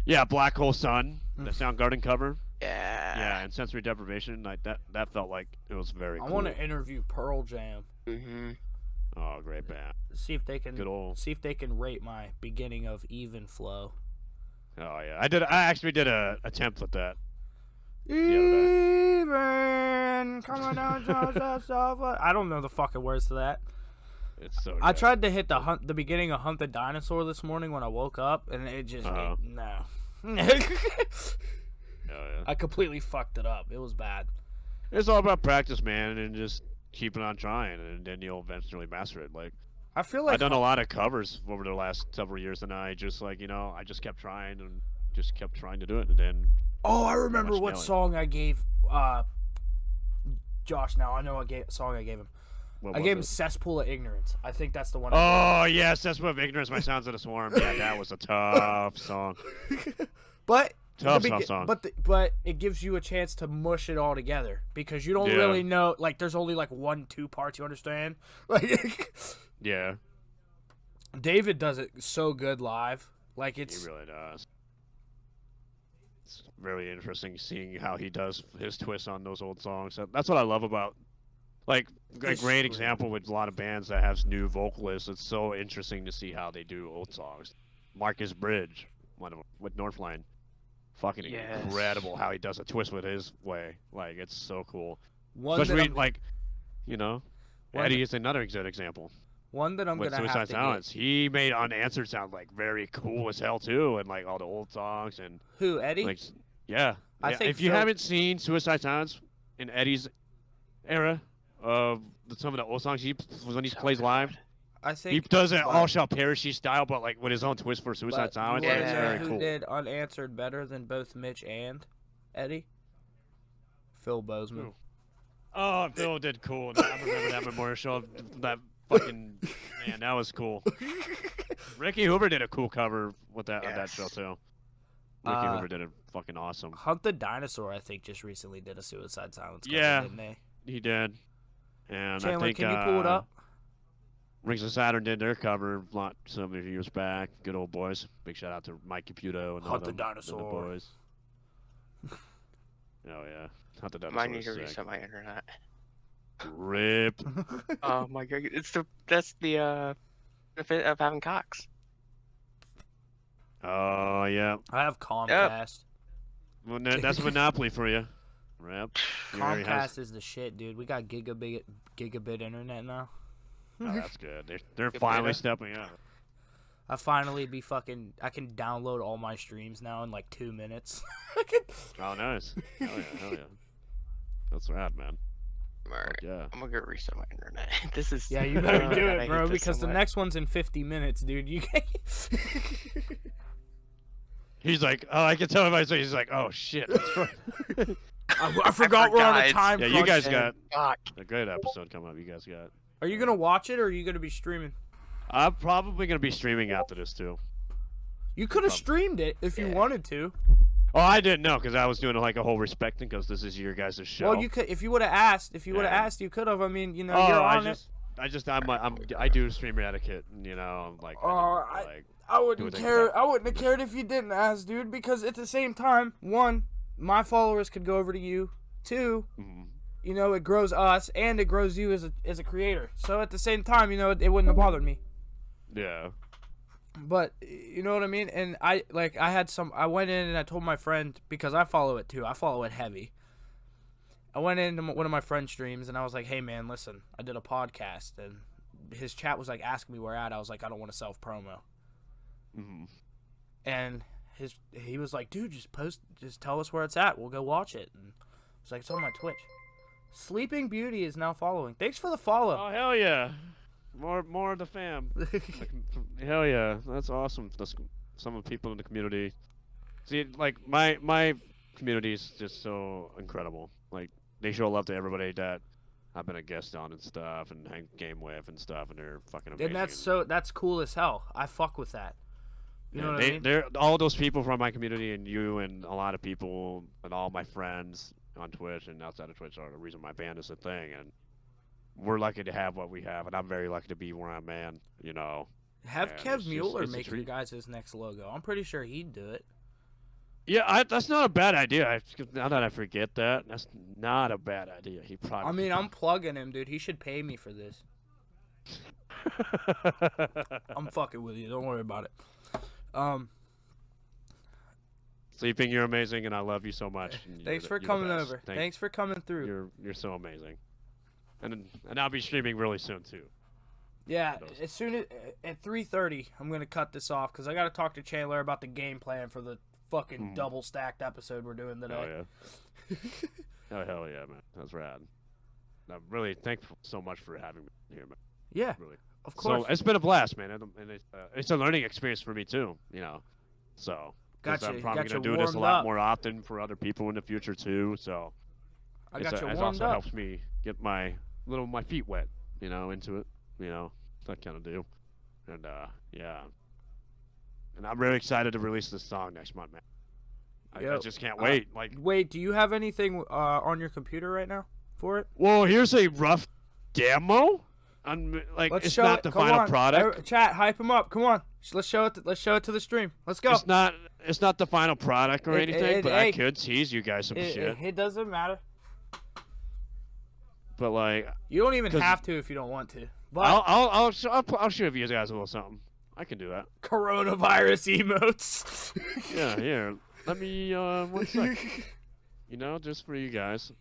Yeah, Black Hole Sun, the Soundgarden cover. Yeah, and Sensory Deprivation, like that felt like it was very cool. I want to interview Pearl Jam. Mm-hmm. Oh, great band. See if they can see if they can rate my beginning of Even Flow. Oh yeah, I actually did a attempt with that. Even coming down I don't know the fucking words to that. It's so good. I tried to hit the beginning of Hunt the Dinosaur this morning when I woke up, and it just no. Yeah. I completely fucked it up. It was bad. It's all about practice, man, and just keeping on trying, and then you'll eventually master it. Like I feel like I've done a lot of covers over the last several years, and I just I just kept trying and just kept trying to do it, and then. Oh, I remember what song I gave Josh. Now I know what song I gave him. I gave him Cesspool of Ignorance. I think that's the one. Oh yeah, Cesspool of Ignorance. My Sounds of the Swarm. Yeah, that was a tough song. But tough song. But it gives you a chance to mush it all together because you don't really know. Like, there's only like 1-2 parts. You understand? Like, yeah. David does it so good live. Like He really does. It's very interesting seeing how he does his twists on those old songs. That's what I love about. Like a great example with a lot of bands that have new vocalists. It's so interesting to see how they do old songs. Marcus Bridge, one of them, with Northline, fucking incredible how he does a twist with his way. Like it's so cool. Especially like, Eddie is another good example. One that I'm with gonna Suicide have to Silence. get. He made Unanswered sound like very cool as hell too, and like all the old songs and. Who, Eddie? Like, yeah. I think if you haven't seen Suicide Silence in Eddie's era of some of the old songs when he plays live, I think he does it All Shall Perish style, but like with his own twist for Suicide Silence. Yeah. It's very cool. Who did Unanswered better than both Mitch and Eddie? Phil Bozeman. Oh, Phil did cool. I remember that memorial show. That fucking man, that was cool. Ricky Hoover did a cool cover with that on that show too. Ricky Hoover did it fucking awesome. Hunt the Dinosaur, I think, just recently did a Suicide Silence cover, didn't they? He did. And Chandler, I think, can you pull it up? Rings of Saturn did their cover some years back. Good old boys. Big shout out to Mike Caputo and Hunt the and Dinosaur. the boys. Oh yeah, Hunt the Dinosaur. Might need to reset my internet. Rip. Oh my god, that's the benefit of having Cox. Oh yeah. I have Comcast. Well, that's Monopoly for you. Yep. You already has- Comcast is the shit, dude. We got gigabit internet now. Oh, that's good. They're Good finally beta. stepping up. I can download all my streams now in like 2 minutes. Oh, nice. Hell yeah. That's rad, man. Alright, Fuck yeah. I'm gonna go reset my internet. This is. Yeah, you better oh, do God, I it, hate bro, this because so the much. next one's in 50 minutes, dude. You can't. He's like, oh, I can tell by his face. He's like, oh shit. That's right. I forgot we're on a forgot. time Yeah, crunch. you guys Man, got Fuck. a great episode coming up. You guys got. Are you gonna watch it or are you gonna be streaming? I'm probably gonna be streaming after this too. You could have streamed it if you Yeah. wanted to. Oh, I didn't know because I was doing like a whole respecting because this is your guys' show. Well, you could if you would have asked. If you would have Yeah. asked, you could have. I mean, you know, Oh, you're on it. I do streamer etiquette, and you know, I'm like, I wouldn't Do things care. up. I wouldn't have cared if you didn't ask, dude. Because at the same time, one, my followers could go over to you. Two, Mhm. you know, it grows us and it grows you as a creator. So at the same time, you know, it wouldn't have bothered me. Yeah. But you know what I mean? And I went in and I told my friend, because I follow it too. I follow it heavy. I went into one of my friend's streams and I was like, "Hey man, listen, I did a podcast." And his chat was like asking me where at. I was like, "I don't want to self promo." hmm And he was like, "Dude, just tell us where it's at. We'll go watch it." And I was like, "It's on my Twitch." Sleeping Beauty is now following. Thanks for the follow. Oh hell yeah! More of the fam. Hell yeah, that's awesome. That's some of the people in the community. See, like my community is just so incredible. Like they show love to everybody that I've been a guest on and stuff, and hang game with and stuff, and they're fucking amazing. And that's cool as hell. I fuck with that. You know what I mean? They're all those people from my community and you and a lot of people and all my friends on Twitch and outside of Twitch are the reason my band is a thing, and we're lucky to have what we have, and I'm very lucky to be where I'm at. You know. Have And Kev it's just- Mueller it's a make your treat. guys' next logo. I'm pretty sure he'd do it. Yeah, that's not a bad idea. Now that I forget that, that's not a bad idea. He probably. I mean, I'm plugging him, dude. He should pay me for this. I'm fucking with you. Don't worry about it. Sleeping, you're amazing, and I love you so much. and Thanks you're for the- you're the coming best. over. Thanks for coming through. You're so amazing, and I'll be streaming really soon too. Yeah, those. as soon as at 3:30, I'm gonna cut this off because I gotta talk to Chandler about the game plan for the fucking double stacked episode we're doing Oh today. yeah. Oh hell yeah, man. That's rad. I'm really thankful so much for having me here, man. Yeah, Really. of course. So it's been a blast, man, and it's a learning experience for me too. You know, so 'cause Gotcha, I'm probably gotcha gonna do this a warmed lot up. more often for other people in the future too. So I it's got you it warmed also up. helps me get my feet wet, you know, into it, you know, that kind of deal. And yeah, and I'm really excited to release this song next month, man. I Yo, just can't wait. Like, Wait, do you have anything on your computer right now for it? well, here's a rough demo. Like, Let's it's show not it. the Come final on. product. Chat, hype him up. Come on. Let's show it. Let's show it to the stream. Let's go. It's not the final product or anything, but hey, I could tease you guys some shit. It doesn't matter. But like, You don't even 'Cause- have to if you don't want to. But I'll show you guys a little something. I can do that. coronavirus emotes. Yeah, here. Let me 1 sec. You know, just for you guys.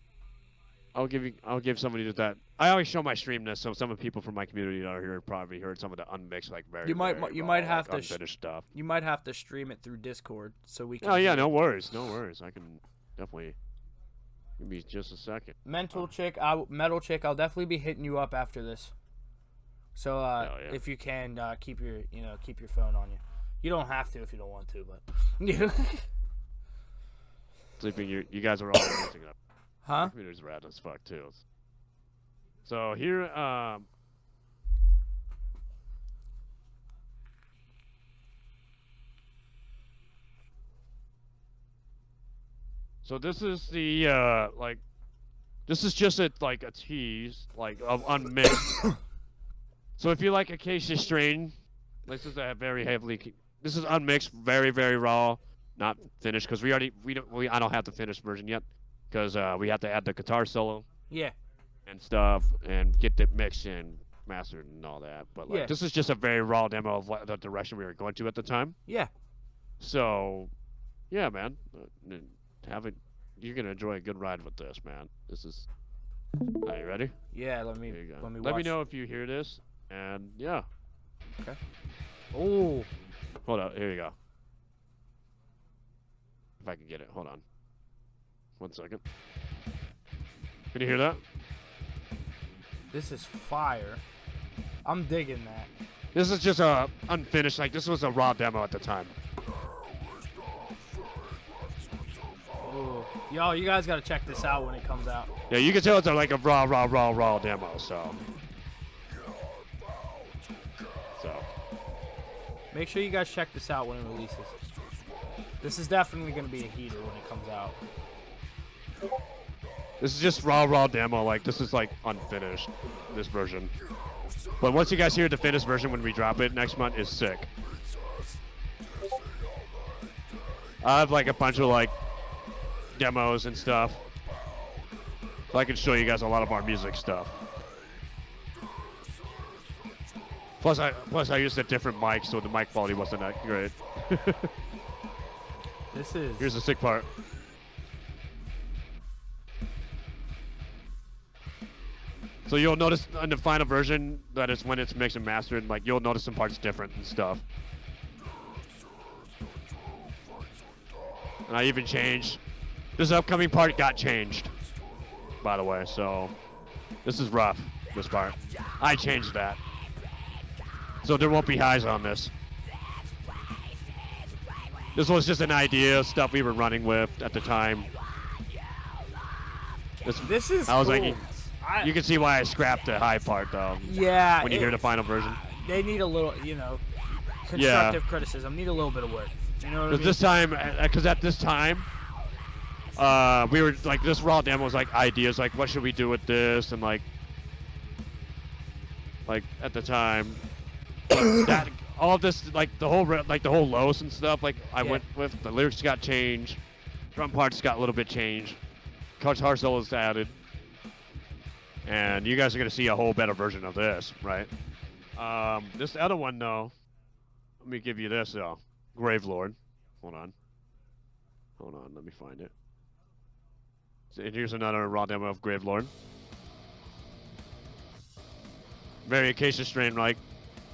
I'll give somebody that. I always show my stream this, so some of the people from my community that are here probably heard some of the unmixed, like very. You might- very you raw, might have like, to unfinished stuff. You might have to stream it through Discord so we can. Oh yeah, hear no it. worries, no worries. I can definitely. Give me just a second. Metal chick, metal chick. I'll definitely be hitting you up after this. So Hell yeah. if you can keep your phone on you. You don't have to if you don't want to, but. Sleeping, you guys are all amazing. Huh? The community's rad as fuck too. So here, so this is the like, this is just a tease like of unmixed. So if you like Acacia Strain, this is a very heavily. This is unmixed, very very raw, not finished because I don't have the finished version yet because we have to add the guitar solo Yeah. and stuff and get the mix and mastered and all that. But like, Yeah. this is just a very raw demo of what the direction we were going to at the time. Yeah. So, yeah, man. Having you're gonna enjoy a good ride with this, man. This is. Are you ready? Yeah, let Here you go. me Let me watch. know if you hear this, and yeah. Okay. Oh. Hold on. Here you go. If I can get it. Hold on. 1 second. Can you hear that? This is fire. I'm digging that. This is just a unfinished. Like this was a raw demo at the time. Ooh. Yo, you guys gotta check this out when it comes out. Yeah, you can tell it's like a raw demo. So. Make sure you guys check this out when it releases. This is definitely gonna be a heater when it comes out. This is just raw demo. Like this is like unfinished. This version. But once you guys hear the finished version when we drop it next month is sick. I have like a bunch of like demos and stuff. So I can show you guys a lot of our music stuff. Plus I used a different mic, so the mic quality wasn't that great. This is. Here's the sick part. So you'll notice in the final version that is when it's mixed and mastered, like you'll notice some parts different and stuff. And I even changed. This upcoming part got changed, by the way. So this is rough. This part, I changed that. So there won't be highs on this. This was just an idea, stuff we were running with at the time. This is I was cool. like, you can see why I scrapped the high part though. Yeah. When you hear the final version. They need a little, constructive criticism. Need a little bit of work. You know what I mean? This time, because at this time, we were like, this raw demo was like ideas, like what should we do with this, and like at the time. That all this like the whole lows and stuff like I went with the lyrics got changed, drum parts got a little bit changed, guitar solos added, and you guys are gonna see a whole better version of this, right? This other one though, let me give you this though, Grave Lord. Hold on, let me find it. And here's another raw demo of Grave Lord. Very Acacia Strain like.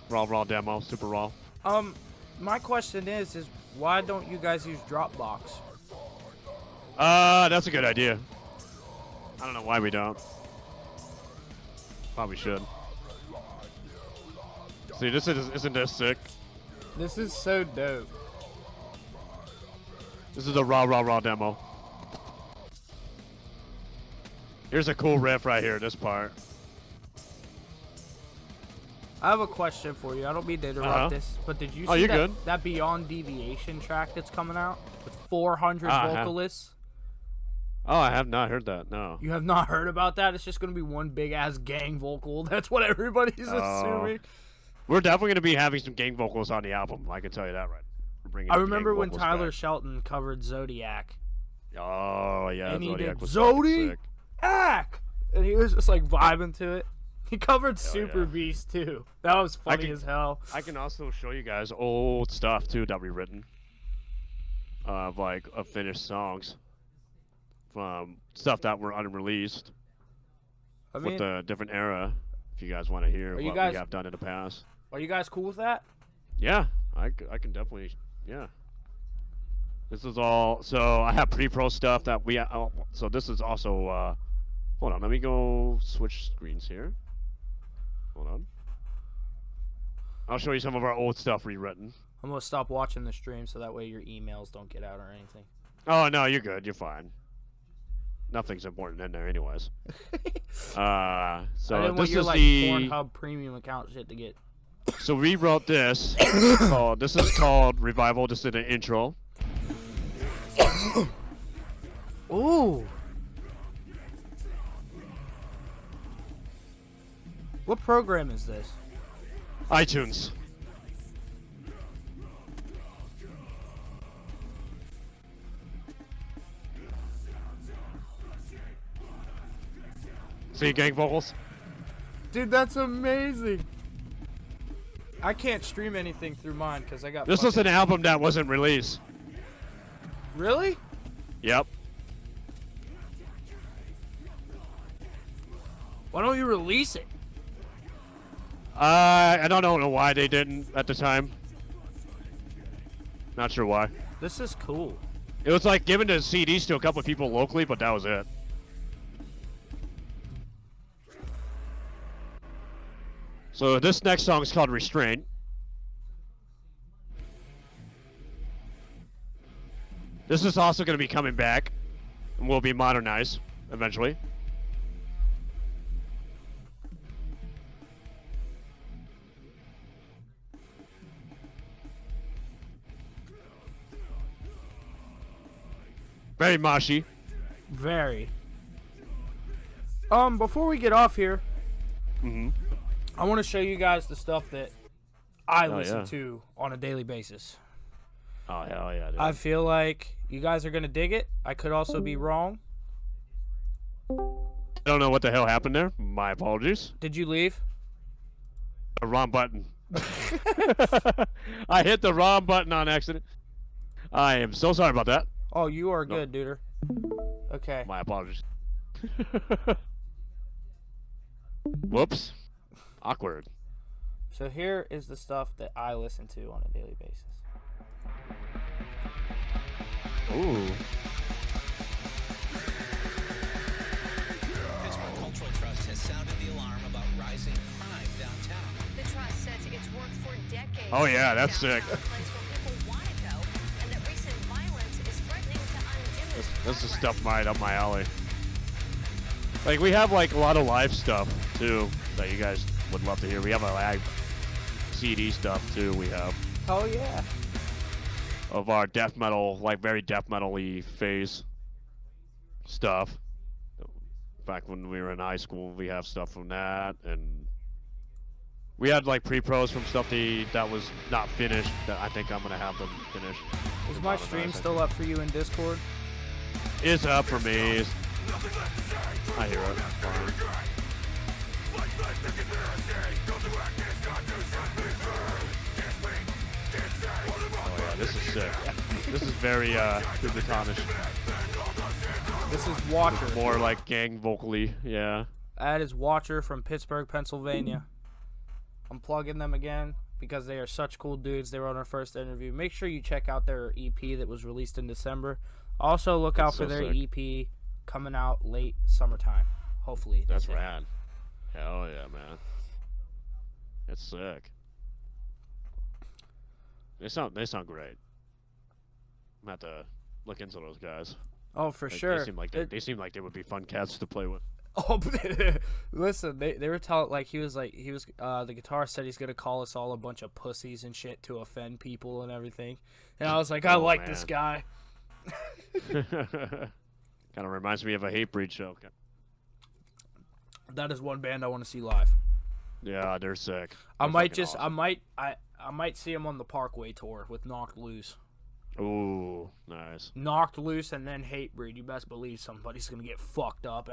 Raw demo, super raw. My question is why don't you guys use Dropbox? That's a good idea. I don't know why we don't. Probably should. See, isn't this sick? This is so dope. This is a raw demo. Here's a cool riff right here, this part. I have a question for you. I don't mean to interrupt this, but did you see that Beyond Deviation track that's coming out with 400 vocalists? Oh, I have not heard that. No. You have not heard about that? It's just going to be one big ass gang vocal. That's what everybody's assuming. We're definitely going to be having some gang vocals on the album. I can tell you that right. I remember when Tyler Shelton covered Zodiac. Oh yeah, and Zodiac he did was Zodiac, and he was just like vibing to it. He covered Super Beast too. That was funny as hell. I can also show you guys old stuff too that we've written, of finished songs, from stuff that were unreleased, with a different era. If you guys want to hear what we have done in the past. Are you guys cool with that? Yeah, I can definitely. Yeah. This is all. So I have pre-pro stuff that we. So this is also. Hold on, let me go switch screens here. Hold on. I'll show you some of our old stuff rewritten. I'm gonna stop watching the stream so that way your emails don't get out or anything. Oh no, you're good. You're fine. Nothing's important in there, anyways. So I didn't want this your, is like, the Pornhub premium account shit to get. So we wrote this. This is called Revival. This is an intro. Ooh. What program is this? iTunes. See gang vocals? Dude, that's amazing. I can't stream anything through mine because I got. This was an album that wasn't released. Really? Yep. Why don't you release it? I don't know why they didn't at the time. Not sure why. This is cool. It was like given the CDs to a couple of people locally, but that was it. So this next song is called Restraint. This is also going to be coming back and will be modernized eventually. Very moshy. Very. Before we get off here, I want to show you guys the stuff that I listen to on a daily basis. Oh, hell yeah, dude. I feel like you guys are going to dig it. I could also be wrong. I don't know what the hell happened there. My apologies. Did you leave? The wrong button. I hit the wrong button on accident. I am so sorry about that. Oh, you are good, duder. Okay. My apologies. Whoops. Awkward. So here is the stuff that I listen to on a daily basis. Ooh. Pittsburgh Cultural Trust has sounded the alarm about rising crime downtown. The trust says it's worked for decades. Oh, yeah, that's sick. A place where people want to go, and that recent violence is threatening to undo This is stuff right up my alley. Like, we have, like, a lot of live stuff, too, that you guys would love to hear. We have a live CD stuff, too, we have. Oh, yeah. Of our death metal, like, very death metal-y phase stuff. Back when we were in high school, we have stuff from that, and we had, like, pre-pros from stuff that was not finished, that I think I'm going to have them finished. Is my stream still up for you in Discord? It's up for me. I hear it. Fine. Oh yeah, this is sick. This is very Kubitanish. This is Watcher. More like gang vocally, yeah. That is Watcher from Pittsburgh, Pennsylvania. I'm plugging them again because they are such cool dudes. They were on our first interview. Make sure you check out their EP that was released in December. Also, look out for their EP coming out late summertime. Hopefully. That's rad. Hell yeah, man. That's sick. They sound great. I'm gonna have to look into those guys. Oh, for sure. They seem like they would be fun cats to play with. Oh, listen, they were telling the guitarist said he's gonna call us all a bunch of pussies and shit to offend people and everything, and I was like, I like this guy. Kind of reminds me of a Hatebreed show. That is one band I want to see live. Yeah, they're sick. I might see them on the Parkway tour with Knocked Loose. Ooh, nice. Knocked Loose and then Hatebreed. You best believe somebody's gonna get fucked up.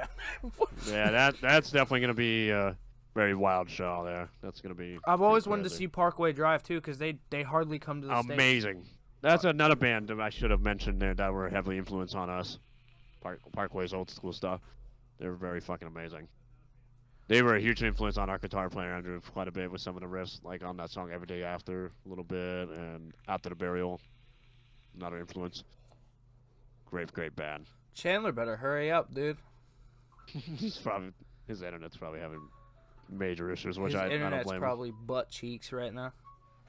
Yeah, that's definitely gonna be a very wild show there. That's gonna be. I've always wanted to see Parkway Drive too, because they hardly come to the States. Amazing. That's another band that I should have mentioned there that were heavily influenced on us. Parkway's old school stuff. They were very fucking amazing. They were a huge influence on our guitar player Andrew quite a bit with some of the riffs, like on that song "Every Day After" a little bit, and "After the Burial." Another influence. Great band. Chandler better hurry up, dude. His internet's probably having major issues, which His I don't internet's blame probably butt cheeks right now.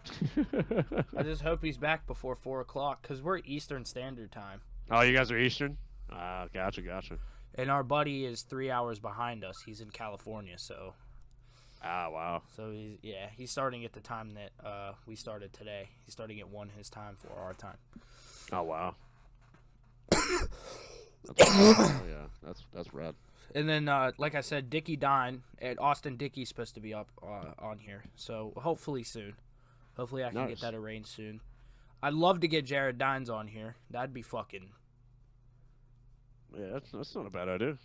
him. I just hope he's back before 4 o'clock, because we're Eastern Standard Time. Oh, you guys are Eastern? Gotcha. And our buddy is 3 hours behind us. He's in California, so. Ah, wow. So he's starting at the time that we started today. He's starting at 1 his time for our time. Oh, wow. That's rad. And then, like I said, Dickie Dine at Austin Dickie's supposed to be up on here. So hopefully soon. Hopefully I can get that arranged soon. I'd love to get Jared Dines on here. That'd be fucking. Yeah, that's not a bad idea,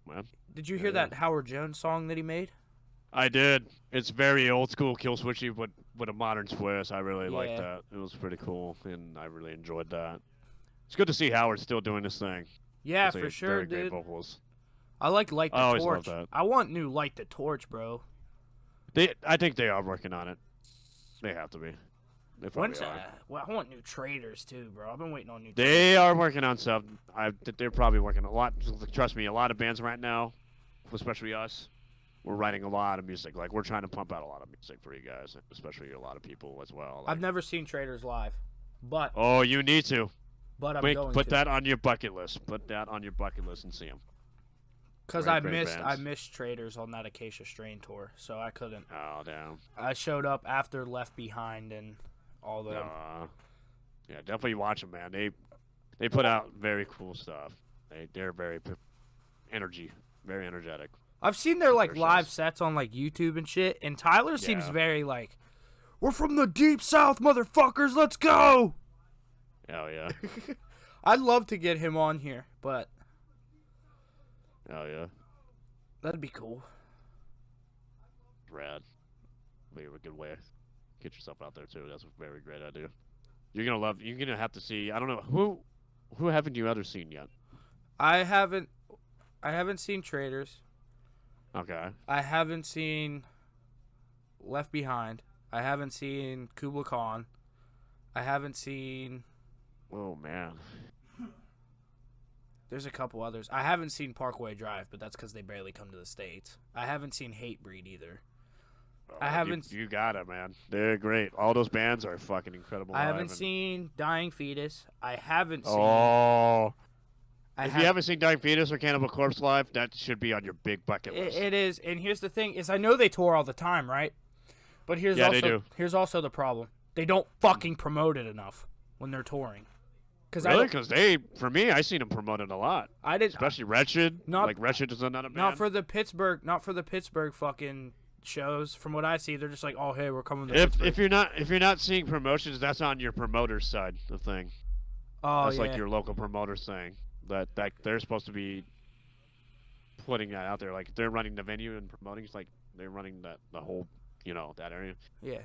man. Did you hear that Howard Jones song that he made? I did. It's very old school kill switchy, but with a modern twist. I really liked Yeah. that. It was pretty cool, and I really enjoyed that. It's good to see Howard still doing this thing. Yeah, It's like for a sure, very great dude. vocals. I like Light I the always Torch. loved that. I want new Light the Torch, bro. I think they are working on it. They have to be. They probably When's are. well, I want new traders too, bro. I've been waiting on new. They are working on stuff. They're probably working a lot. Trust me, a lot of bands right now, especially us, we're writing a lot of music. Like we're trying to pump out a lot of music for you guys, especially a lot of people as well. Like, I've never seen traders live, but oh, you need to. I'm going Put to. that on your bucket list. Put that on your bucket list and see them. Because Great, I great missed bands. traders on that Acacia Strain tour, so I couldn't. Oh damn. I showed up after Left Behind and all the. Yeah, definitely watch them, man. They put out very cool stuff. They're very very energetic. I've seen their like Their live shows. sets on like YouTube and shit, and Tyler seems Yeah. very like, "We're from the deep south, motherfuckers. Let's go." Oh yeah. I'd love to get him on here, but Oh yeah. that'd be cool. Rad. Be a good way. Get yourself out there too. That's a very great idea. You're gonna have to see. I don't know who haven't you ever seen yet? I haven't seen Traders. Okay. I haven't seen Left Behind. I haven't seen Kubla Khan. I haven't seen. Oh man. There's a couple others. I haven't seen Parkway Drive, but that's because they barely come to the States. I haven't seen Hatebreed either. I haven't. You got it, man. They're great. All those bands are fucking incredible. I live haven't and- seen Dying Fetus. I haven't seen. Oh. I If have- you haven't seen Dying Fetus or Cannibal Corpse live, that should be on your big bucket list. It is, and here's the thing: is I know they tour all the time, right? But here's Yeah, also they do. here's also the problem: they don't fucking promote it enough when they're touring. Because Really? Because for me, I seen them promoted a lot. I didn't, Especially Wretched. Not- Like Wretched is another band. not for the Pittsburgh fucking shows. From what I see, they're just like, oh hey, we're coming to if Pittsburgh. if you're not seeing promotions, that's on your promoter's side of thing. Oh That's yeah, like your local promoter's thing. That they're supposed to be putting that out there. Like they're running the venue and promoting. It's like they're running the whole that area. yeah,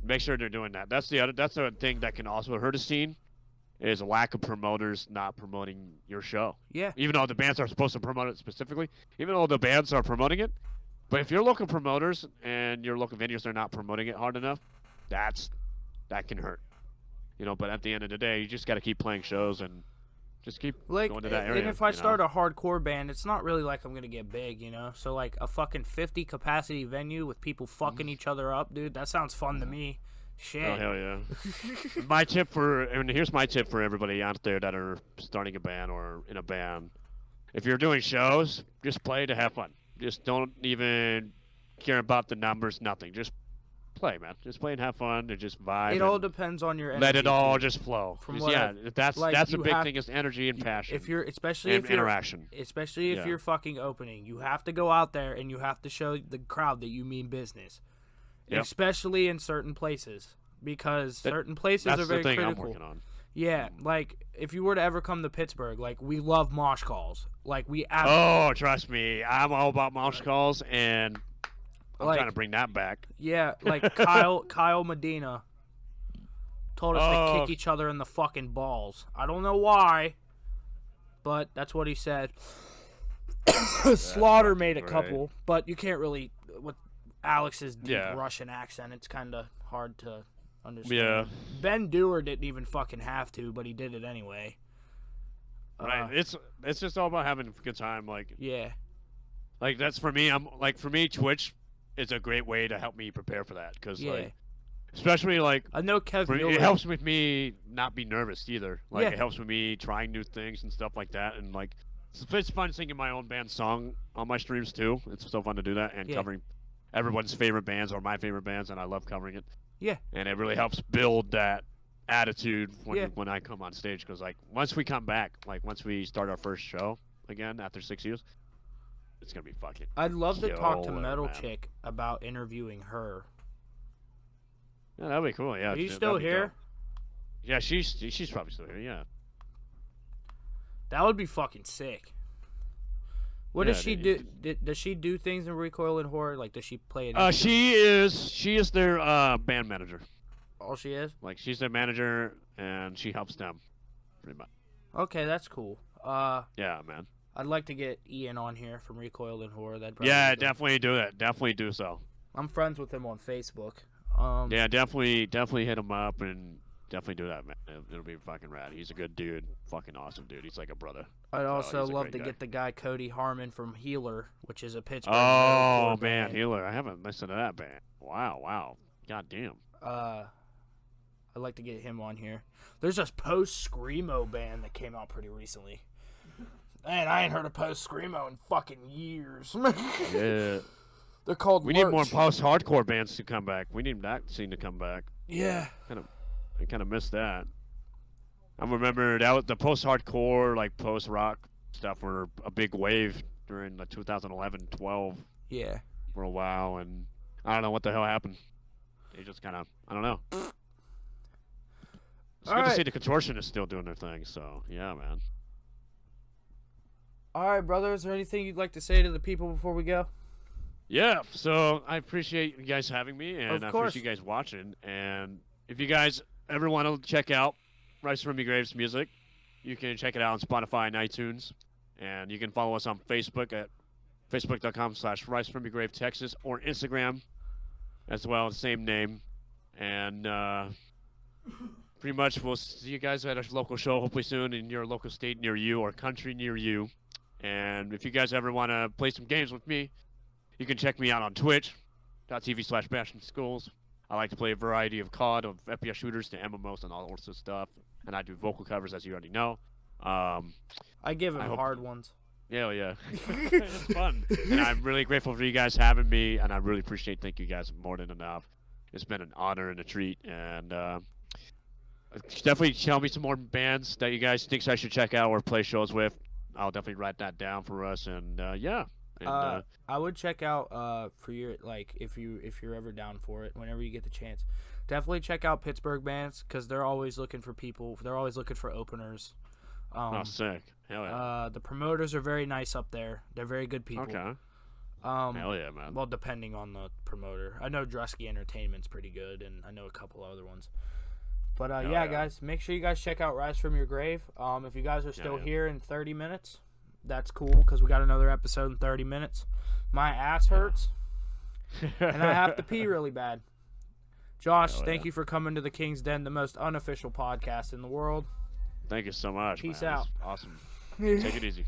Make sure they're doing that. That's the thing that can also hurt a scene, is a lack of promoters not promoting your show. yeah. Even though the bands are supposed to promote it specifically, even though the bands are promoting it, but if your local promoters and your local venues are not promoting it hard enough, that can hurt. But at the end of the day, you just got to keep playing shows and just keep Like, going to that area. and if I start a hardcore band, it's not really like I'm gonna get big, So like a fucking 50 capacity venue with people fucking each other up, dude. That sounds fun to me. Shit. Oh hell yeah! Here's my tip for everybody out there that are starting a band or in a band. If you're doing shows, just play to have fun. Just don't even care about the numbers. Nothing. Just play, man. Just play and have fun and just vibe. It all and depends on your energy. let it all too. just flow. From Just- what yeah, that's like, the you big have- thing is energy and passion. If you're especially and if you're interaction. especially if Yeah. you're fucking opening, you have to go out there and you have to show the crowd that you mean business. Yep. Especially in certain places, because certain places That's are very the thing critical. I'm working on. Yeah, like if you were to ever come to Pittsburgh, like we love mosh calls. Like we Oh, trust me, I'm all about mouse calls, and I'm Like- trying to bring that back. Yeah, like Kyle Medina told us to Oh. kick each other in the fucking balls. I don't know why, but that's what he said. Slaughter fucking made a great. couple, but you can't really with Alex's deep Yeah. Russian accent. It's kind of hard to understand. Yeah. Ben Dewar didn't even fucking have to, but he did it anyway. Right. It's just all about having a good time. Yeah. Like that's for me. For me, Twitch is a great way to help me prepare for that. Because Yeah. especially I know Kev for me, Miller. it helps with me not be nervous either. Like Yeah. it helps with me trying new things and stuff like that. And it's fun singing my own band song on my streams too. It's so fun to do that and Yeah. covering everyone's favorite bands or my favorite bands, and I love covering it. Yeah. And it really helps build that attitude Yeah. when I come on stage. Because once we come back, once we start our first show again after 6 years, it's gonna be fucking. I'd love to talk to killer, Metal man. Chick about interviewing her. Yeah, that'd be cool. Yeah. Are you that'd still be here? dope. Yeah, she's probably still here. Yeah. That would be fucking sick. What Yeah, does she dude, do? Does she do things in Recoil and Horror? Like, does she play it? She is their band manager. All she is? Like she's their manager and she helps them, pretty much. Okay, that's cool. Yeah, man. I'd like to get Ian on here from Recoil and Horror. That'd probably Yeah, be good. definitely do that. Definitely do so. I'm friends with him on Facebook. Yeah, definitely hit him up and definitely do that, man. It'll be fucking rad. He's a good dude. Fucking awesome dude. He's like a brother. I'd also he's a love great to guy. get the guy Cody Harmon from Healer, which is a Pittsburgh. Oh metalcore man, band. Healer. I haven't listened to that band. Wow. God damn. I'd like to get him on here. There's this post screamo band that came out pretty recently. Man, I ain't heard of post screamo in fucking years. Yeah. They're called. We need more Lurch. post-hardcore bands to come back. We need that scene to come back. Yeah. I kind of missed that. I remember that was the post-hardcore, like post-rock stuff were a big wave during the 2011-12 Yeah. for a while, and I don't know what the hell happened. They just kind of, I don't know. It's good to see the Contortion is still doing their thing, so yeah, man. All right, brother. Is there anything you'd like to say to the people before we go? Yeah, so I appreciate you guys having me, and Of I course. appreciate you guys watching. And if you guys ever want to check out Rise from Your Graves music, you can check it out on Spotify and iTunes. And you can follow us on Facebook at facebook.com/Rise from Your Grave Texas, or Instagram as well, same name. And pretty much we'll see you guys at a local show hopefully soon in your local state near you or country near you. And if you guys ever want to play some games with me, you can check me out on twitch.tv/BashingSkulls. I like to play a variety of COD, of FPS shooters to MMOs and all sorts of stuff. And I do vocal covers, as you already know. I give him I hope- hard ones. Yeah. It's fun. And I'm really grateful for you guys having me, and I really appreciate thank you guys more than enough. It's been an honor and a treat. And definitely tell me some more bands that you guys think I should check out or play shows with. I'll definitely write that down for us. And yeah. And, I would check out for your if you're ever down for it, whenever you get the chance, definitely check out Pittsburgh bands because they're always looking for people. They're always looking for openers. oh, sick. Hell yeah. The promoters are very nice up there. They're very good people. Okay. Hell yeah, man. Well, depending on the promoter, I know Drusky Entertainment's pretty good, and I know a couple other ones. But yeah, guys, make sure you guys check out Rise from Your Grave. If you guys are still here in 30 minutes. That's cool because we got another episode in 30 minutes. My ass hurts, and I have to pee really bad. Josh, thank you for coming to the King's Den, the most unofficial podcast in the world. Thank you so much. Peace man. out. That's awesome. Take it easy.